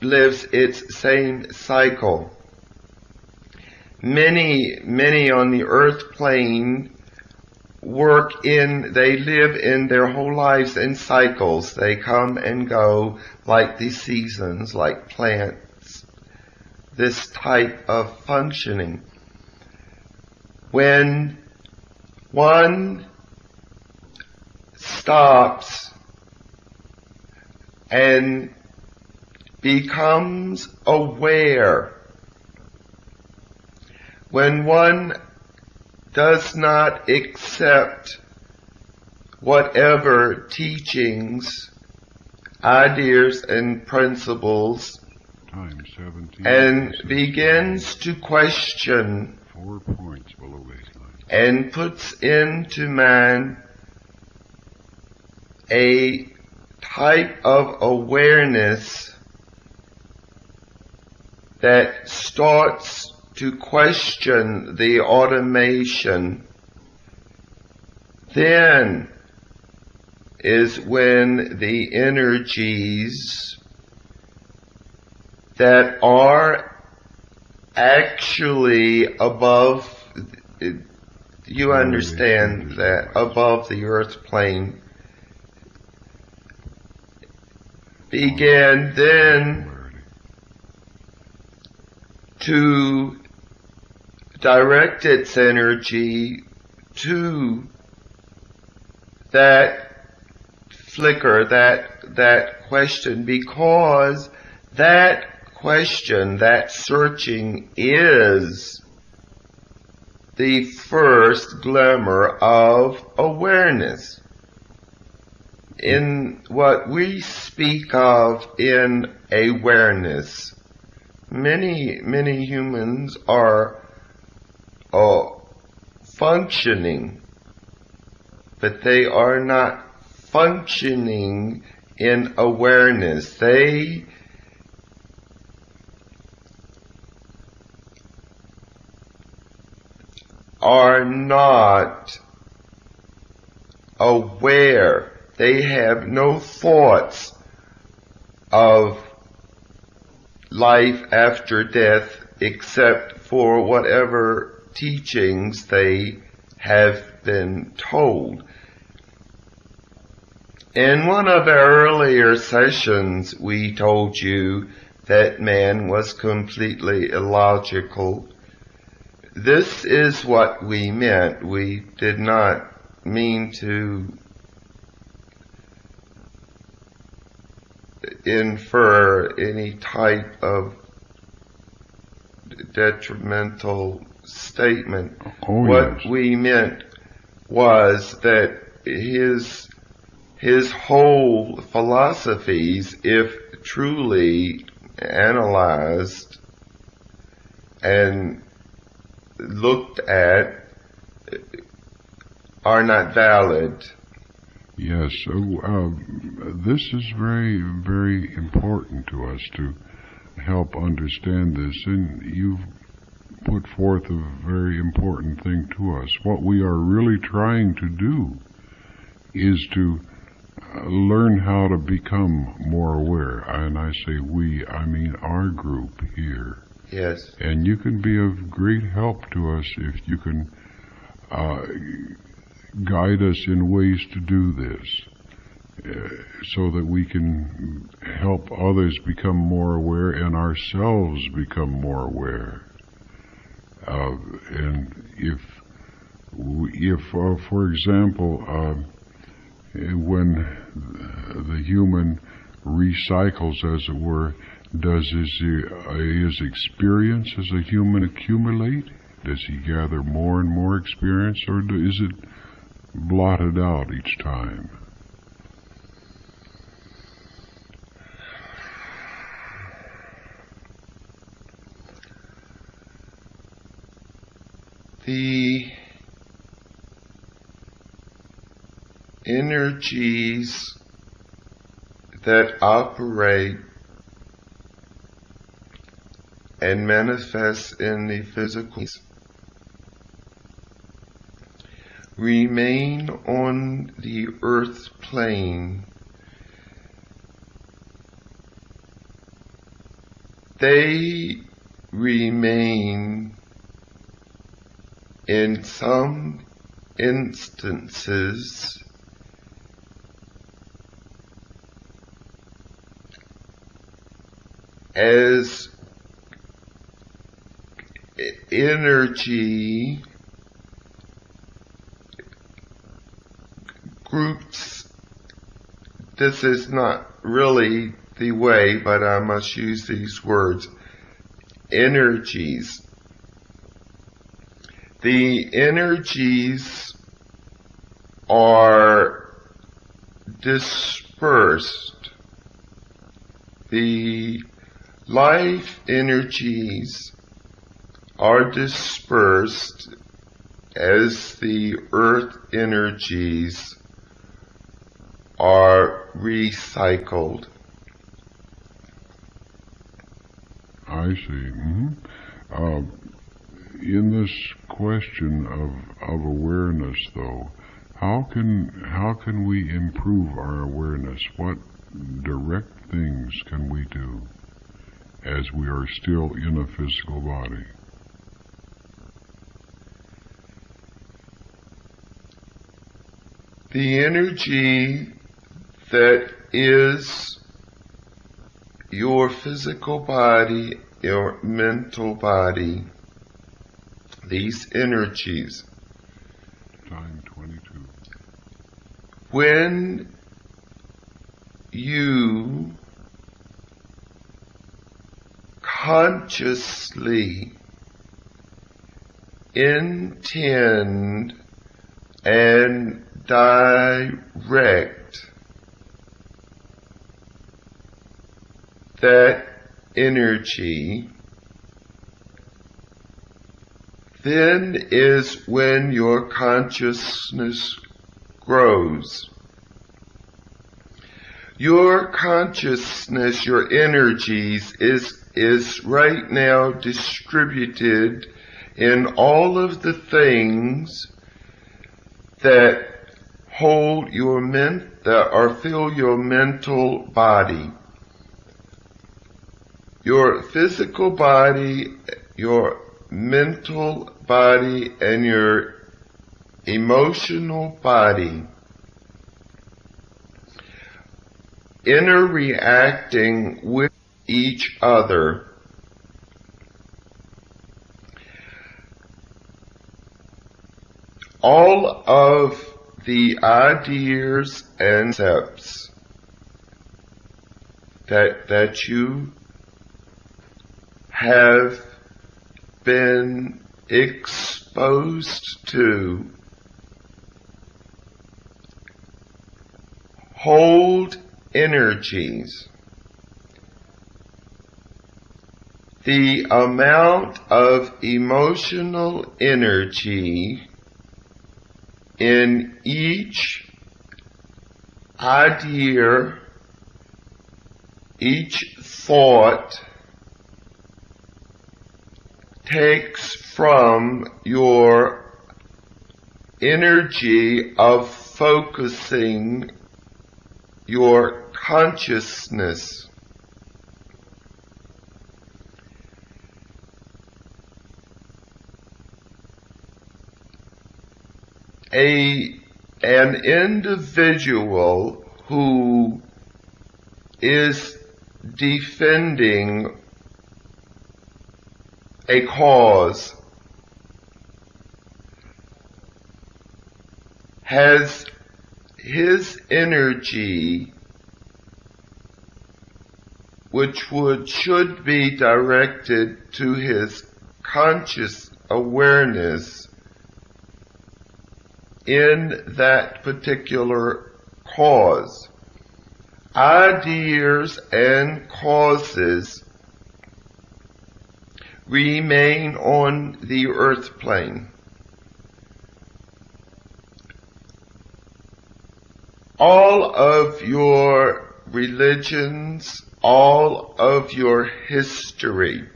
lives its same cycle. Many on the earth plane they live in their whole lives in cycles. They come and go like the seasons, like plants. This type of functioning. When one stops and becomes aware, when one does not accept whatever teachings, ideas, and principles, and begins to question 4 points below baseline, and puts into man a type of awareness that starts to question the automation, then is when the energies that are actually above, you understand that, above the earth plane, began then to direct its energy to that flicker, that question, because that question, that searching, is the first glimmer of awareness. In what we speak of in awareness, many humans are functioning, but they are not functioning in awareness. They are not aware. They have no thoughts of life after death except for whatever teachings they have been told. In one of our earlier sessions, we told you that man was completely illogical. This is what we meant. We did not mean to infer any type of detrimental statement. Oh, What yes. we meant was that his whole philosophies, if truly analyzed and looked at, are not valid. Yes, this is very, very important to us to help understand this, and you've put forth a very important thing to us. What we are really trying to do is to learn how to become more aware. And I say we, I mean our group here. Yes. And you can be of great help to us if you can guide us in ways to do this, so that we can help others become more aware and ourselves become more aware. And if for example, when the human recycles, as it were, does his experience as a human accumulate? Does he gather more and more experience, or is it blotted out each time? The energies that operate and manifest in the physical remain on the earth plane. They remain in some instances as energy groups. This is not really the way, but I must use these words. Energies. The energies are dispersed. The life energies are dispersed as the earth energies are recycled. I see. In this question of awareness, though, how can we improve our awareness? What direct things can we do as we are still in a physical body? The energy that is your physical body, your mental body, these energies, Time 22. when you consciously intend and direct that energy, then is when your consciousness grows. Your consciousness, your energies is right now distributed in all of the things that hold your fill your mental body. Your physical body, your mental body, and your emotional body. interreacting with each other. All of the ideas and concepts that you have been exposed to hold energies. The amount of emotional energy in each idea, each thought, takes from your energy of focusing your consciousness. An individual who is defending a cause has his energy, which should be directed to his conscious awareness in that particular cause. Ideas and causes remain on the earth plane. All of your religions, all of your history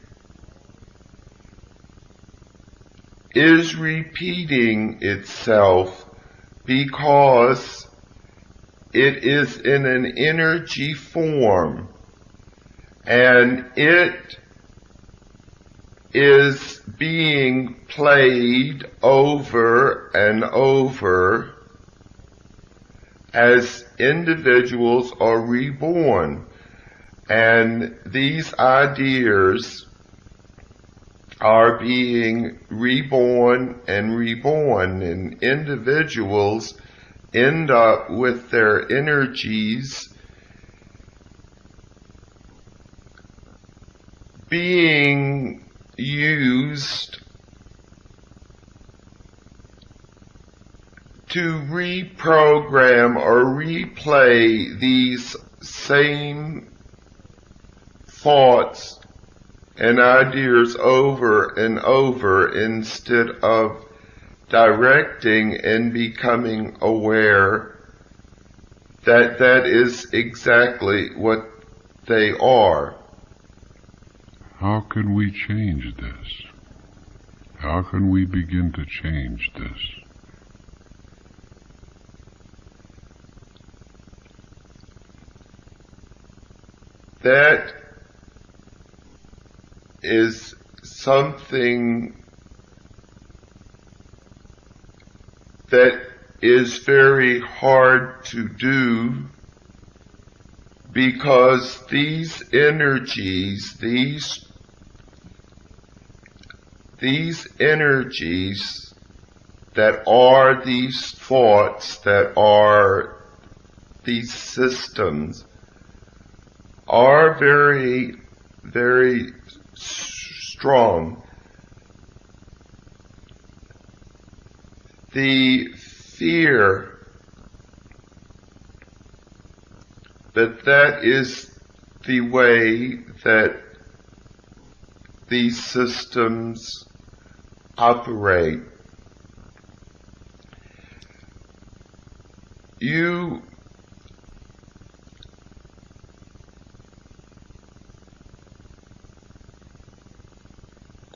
is repeating itself because it is in an energy form, and it is being played over and over as individuals are reborn. And these ideas are being reborn, and individuals end up with their energies being used to reprogram or replay these same thoughts and ideas over and over, instead of directing and becoming aware that that is exactly what they are. How can we change this? How can we begin to change this? That is something that is very hard to do, because these energies, these energies that are these thoughts, that are these systems, are very, very strong. The fear that is the way that these systems operate. You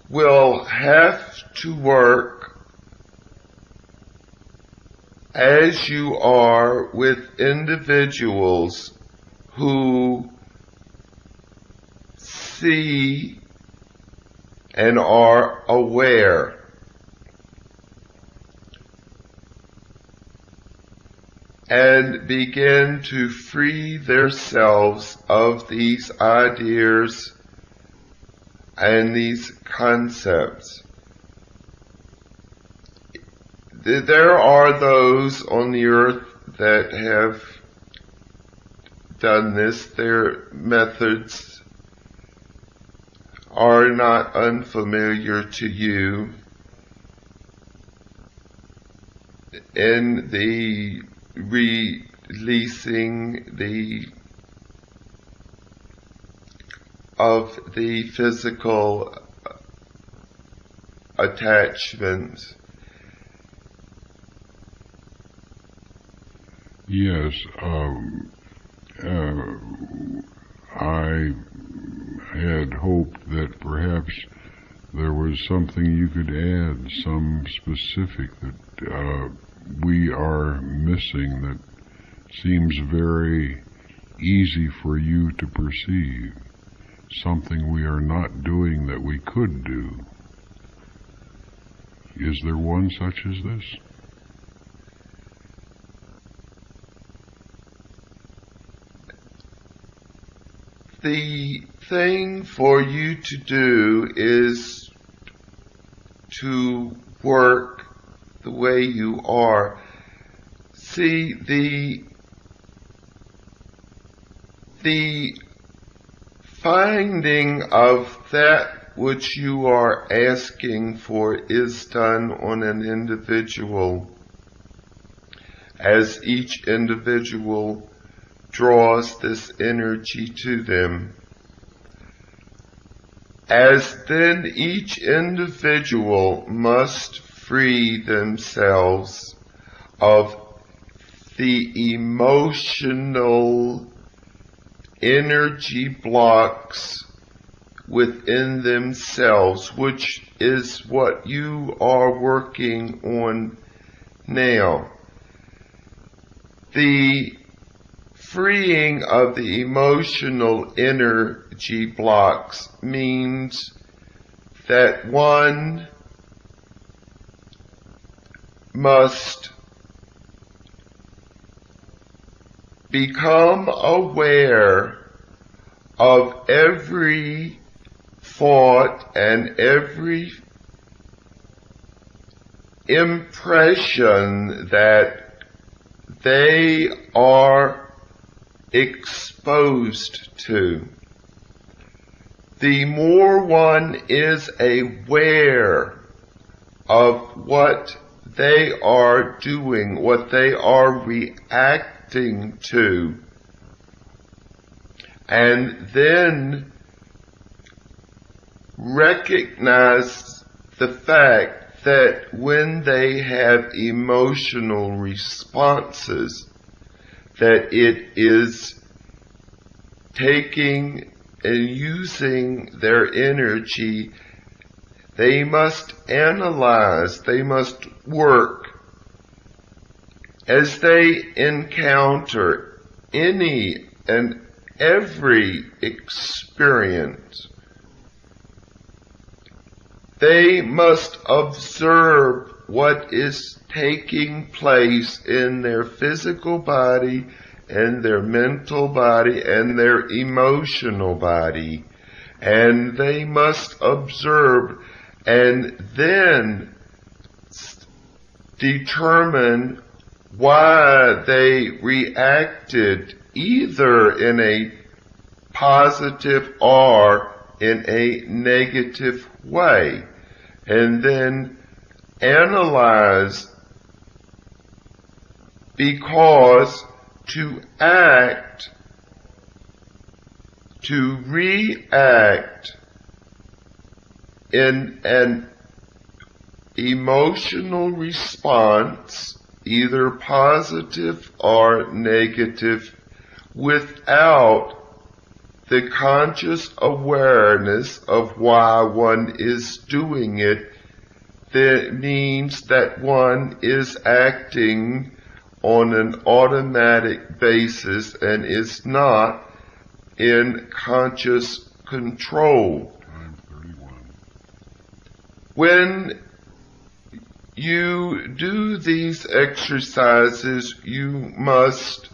will have to work as you are with individuals who see and are aware. and begin to free themselves of these ideas and these concepts. There are those on the earth that have done this. Their methods are not unfamiliar to you. In the releasing of the physical attachment. Yes, I had hoped that perhaps there was something you could add, some specific that we are missing that seems very easy for you to perceive, something we are not doing that we could do. Is there one such as this? The thing for you to do is to work the way you are. See, the finding of that which you are asking for is done on an individual, as each individual draws this energy to them. As then each individual must free themselves of the emotional energy blocks within themselves, which is what you are working on now. The freeing of the emotional energy blocks means that one must become aware of every thought and every impression that they are exposed to. The more one is aware of what they are doing, what they are reacting to, and then recognize the fact that when they have emotional responses, that it is taking and using their energy, they must analyze, they must work as they encounter any and every experience. They must observe what is taking place in their physical body and their mental body and their emotional body. And they must observe and then determine why they reacted either in a positive or in a negative way, and then analyze, because to act, to react in an emotional response, either positive or negative, without the conscious awareness of why one is doing it, that means that one is acting on an automatic basis and is not in conscious control. When you do these exercises, you must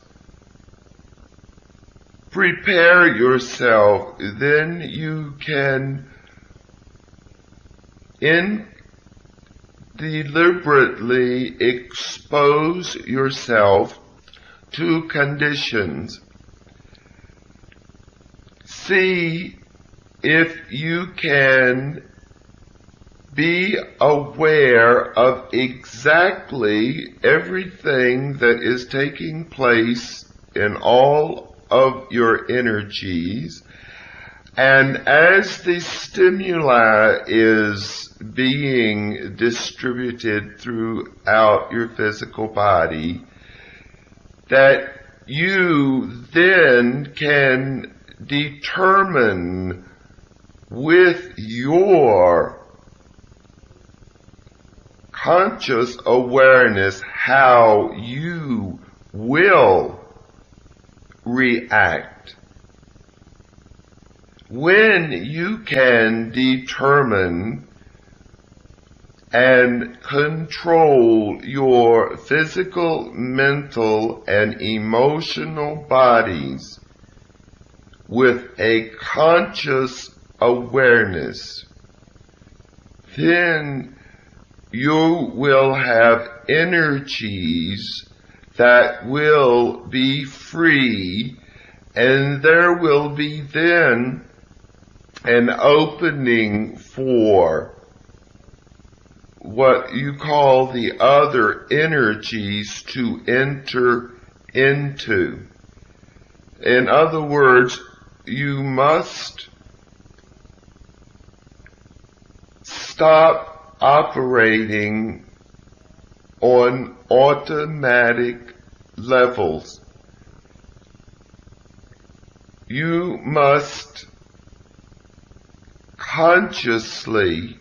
prepare yourself. Then you can deliberately expose yourself to conditions. See if you can be aware of exactly everything that is taking place in all of your energies, and as the stimuli is being distributed throughout your physical body, that you then can determine with your conscious awareness how you will react. When you can determine and control your physical, mental, and emotional bodies with a conscious awareness, then you will have energies that will be free, and there will be then an opening for what you call the other energies to enter into. In other words, you must stop operating on automatic levels. You must consciously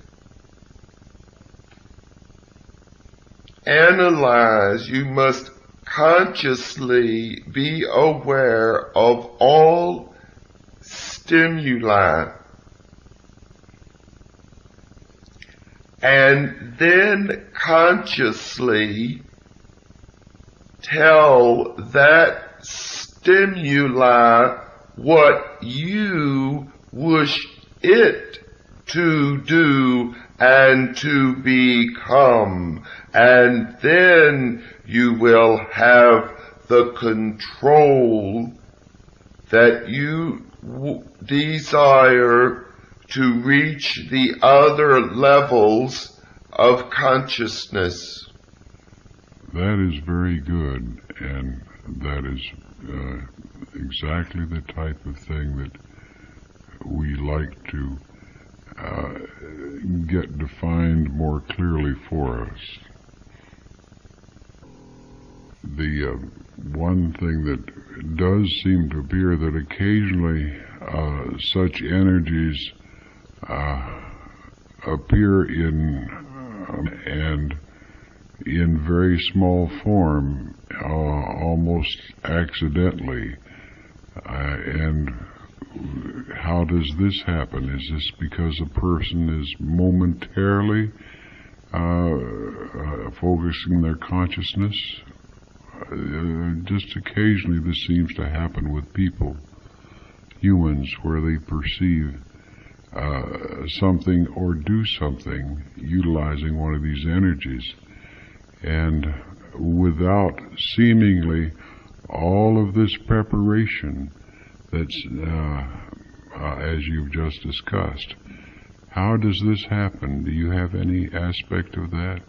analyze, you must consciously be aware of all stimuli, and then consciously tell that stimuli what you wish it to do and to become, and then you will have the control that you desire to reach the other levels of consciousness. That is very good, and that is exactly the type of thing that we like to get defined more clearly for us. The one thing that does seem to appear that occasionally such energies appear in and in very small form, almost accidentally. And how does this happen? Is this because a person is momentarily focusing their consciousness? Just occasionally this seems to happen with people, humans, where they perceive something or do something utilizing one of these energies, and without seemingly all of this preparation that's as you've just discussed. How does this happen? Do you have any aspect of that?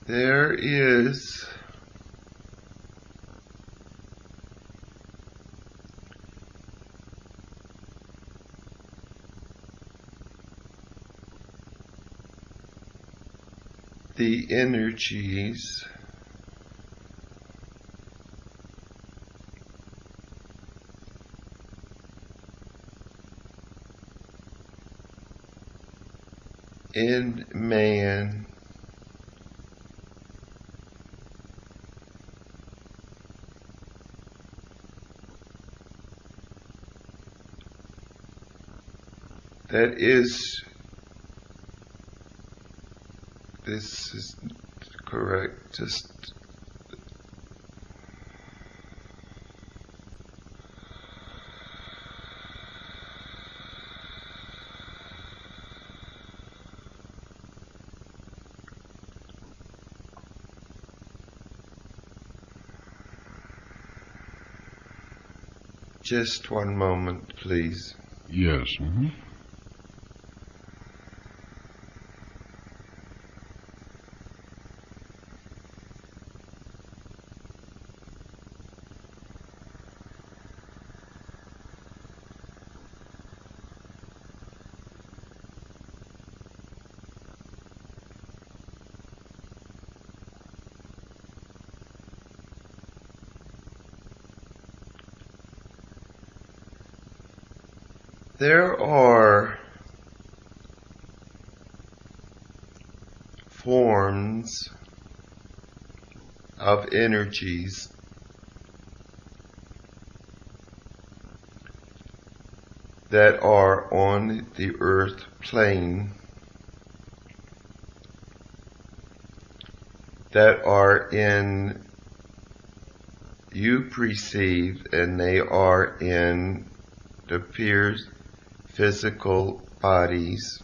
There is the energies in man that is, this is correct, just one moment, please. Yes. Mm-hmm. There are forms of energies that are on the earth plane that are in, you perceive, and they are in the peers' physical bodies.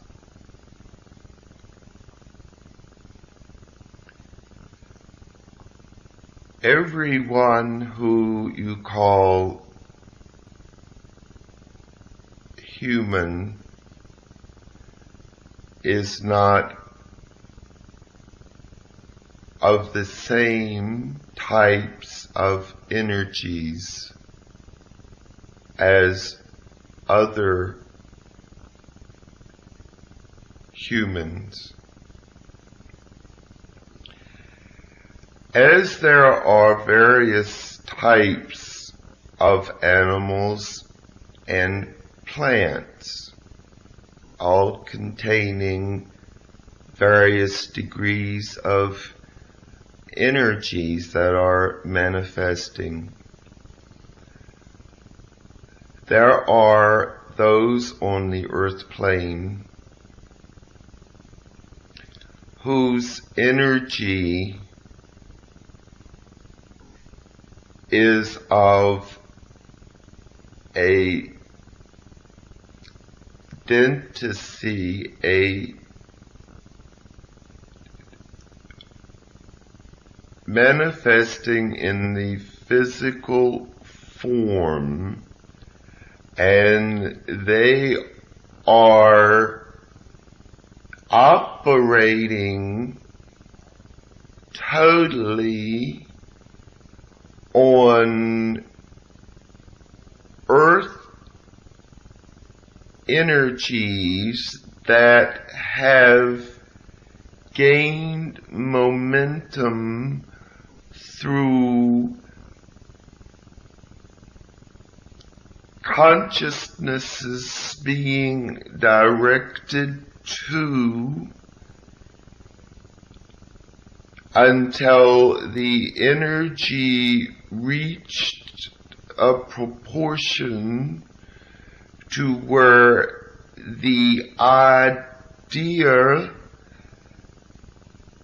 Everyone who you call human is not of the same types of energies as other humans. As there are various types of animals and plants, all containing various degrees of energies that are manifesting, there are those on the earth plane whose energy is of a density, a manifesting in the physical form, and they are operating totally on earth energies that have gained momentum through consciousnesses being directed to until the energy reached a proportion to where the idea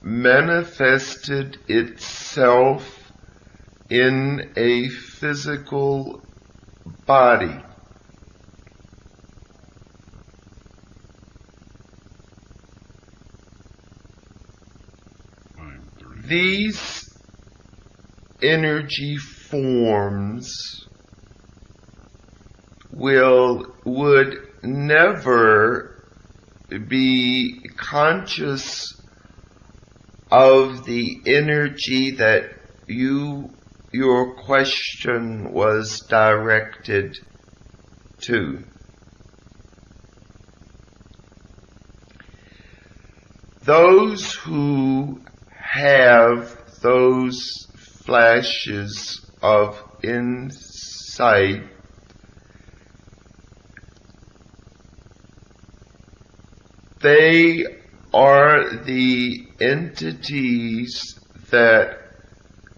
manifested itself in a physical body. These energy forms would never be conscious of the energy that your question was directed to. Those who have those flashes of insight they are the entities that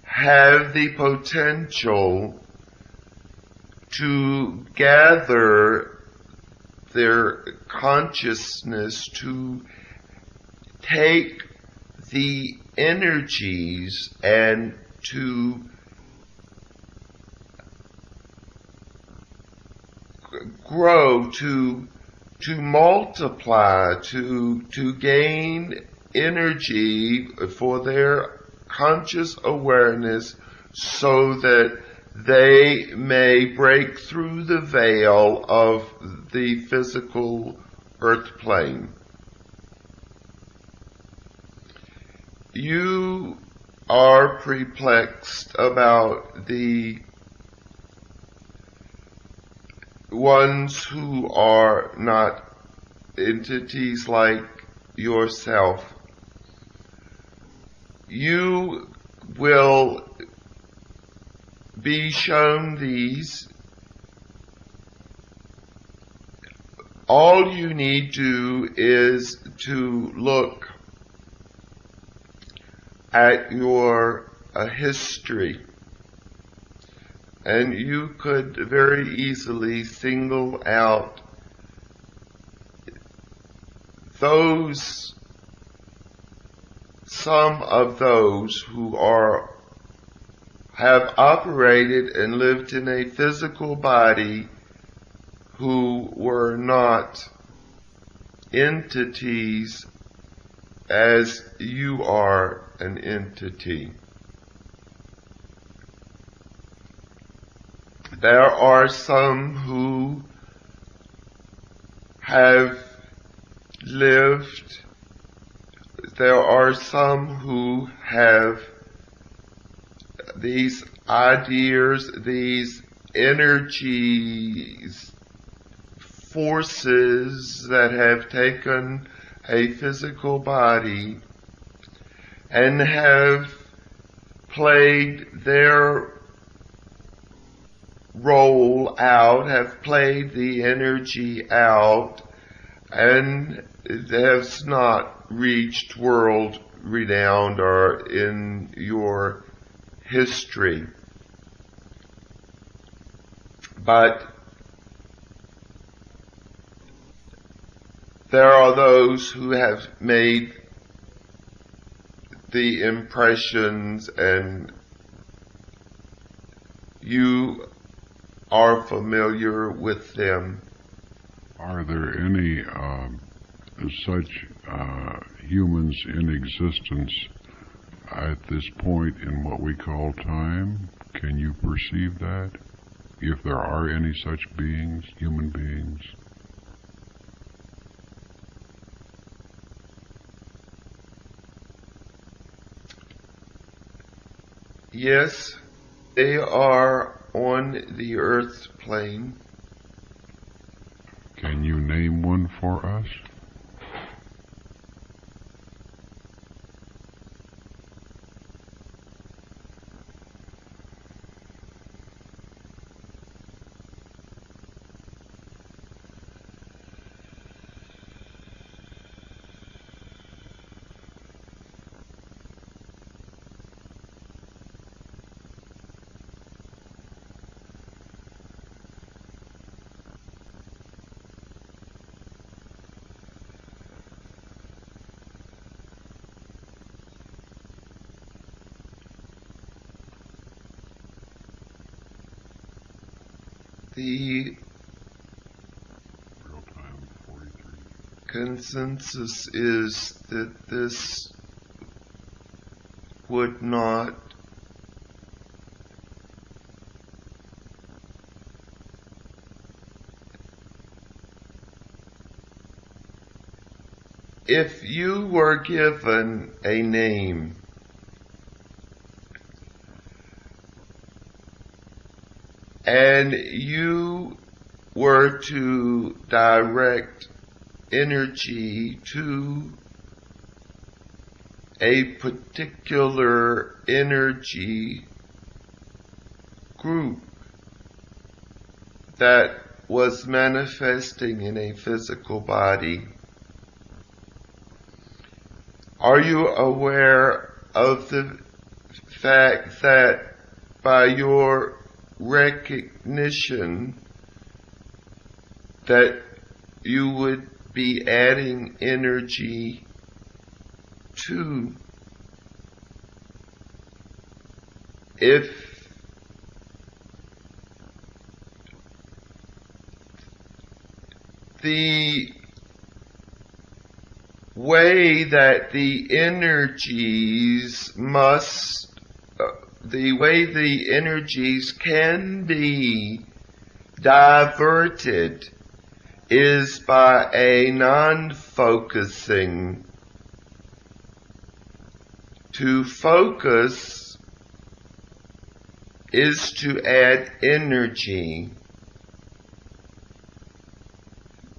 have the potential to gather their consciousness, to take the energies and to grow, to multiply, to gain energy for their conscious awareness, so that they may break through the veil of the physical earth plane. You are perplexed about the ones who are not entities like yourself. You will be shown these. All you need to do is to look at your history, and you could very easily single out some of those who have operated and lived in a physical body, who were not entities as you are an entity. There are some who have lived, there are some who have these ideas, these energies, forces that have taken a physical body and have played their role out, have played the energy out, and has not reached world renown or in your history. But there are those who have made the impressions, and you are familiar with them. Are there any such humans in existence at this point in what we call time? Can you perceive that? If there are any such beings, human beings? Yes, they are on the earth plane. Can you name one for us? The consensus is that this would not if you were given a name and you were to direct energy to a particular energy group that was manifesting in a physical body, Are you aware of the fact that by your recognition that you would be adding energy to, if the way that the energies can be diverted is by a non-focusing. To focus is to add energy.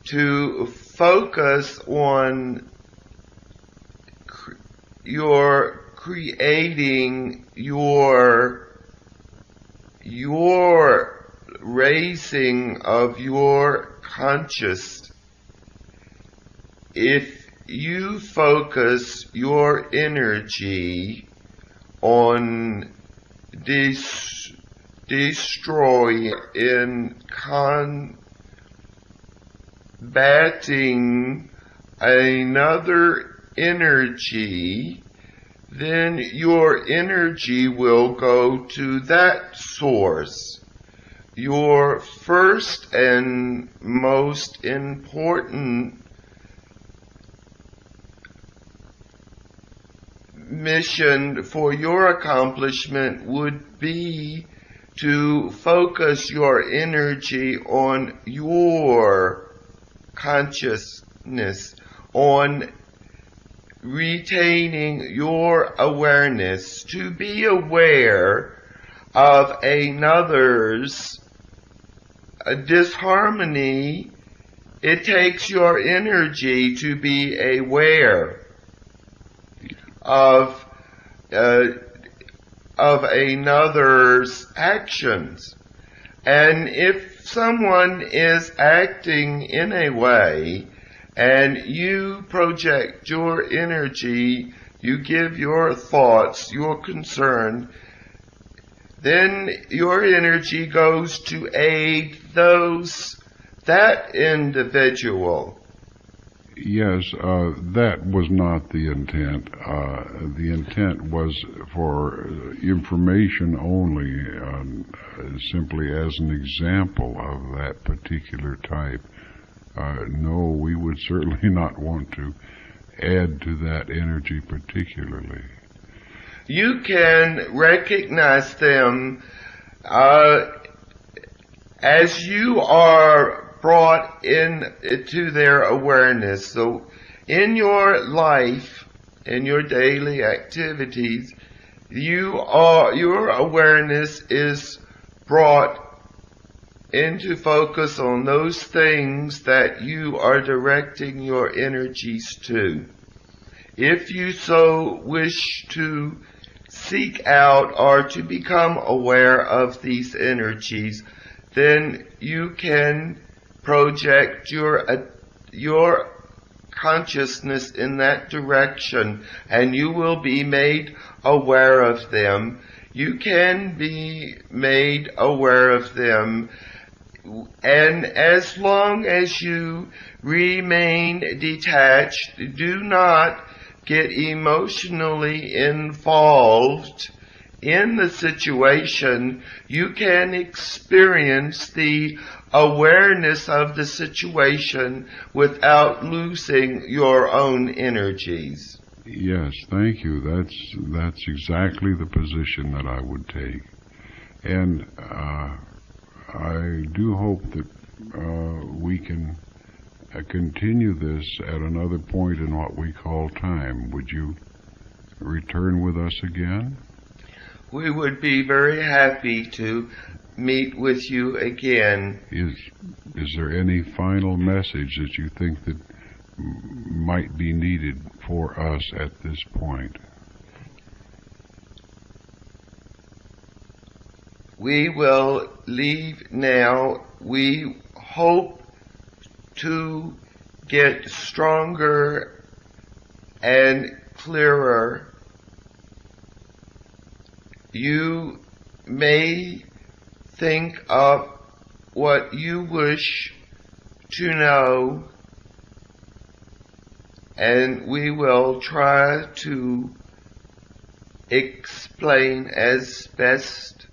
To focus on your creating your raising of your conscious. If you focus your energy on destroy in combating another energy, then your energy will go to that source. Your first and most important mission for your accomplishment would be to focus your energy on your consciousness, on retaining your awareness, to be aware of another's disharmony. It takes your energy to be aware of another's actions. And if someone is acting in a way and you project your energy, you give your thoughts, your concern, then your energy goes to aid that individual. Yes, that was not the intent. The intent was for information only, simply as an example of that particular type. No, we would certainly not want to add to that energy particularly. You can recognize them as you are brought into their awareness. So in your life, in your daily activities, your awareness is brought into focus on those things that you are directing your energies to. If you so wish to seek out or to become aware of these energies, then you can project your consciousness in that direction, and you will be made aware of them. You can be made aware of them, and as long as you remain detached, do not get emotionally involved in the situation, you can experience the awareness of the situation without losing your own energies. Yes, thank you. That's exactly the position that I would take. And I do hope that we can continue this at another point in what we call time. Would you return with us again? We would be very happy to meet with you again. Is there any final message that you think that might be needed for us at this point? We will leave now. We hope to get stronger and clearer. You may think of what you wish to know, and we will try to explain as best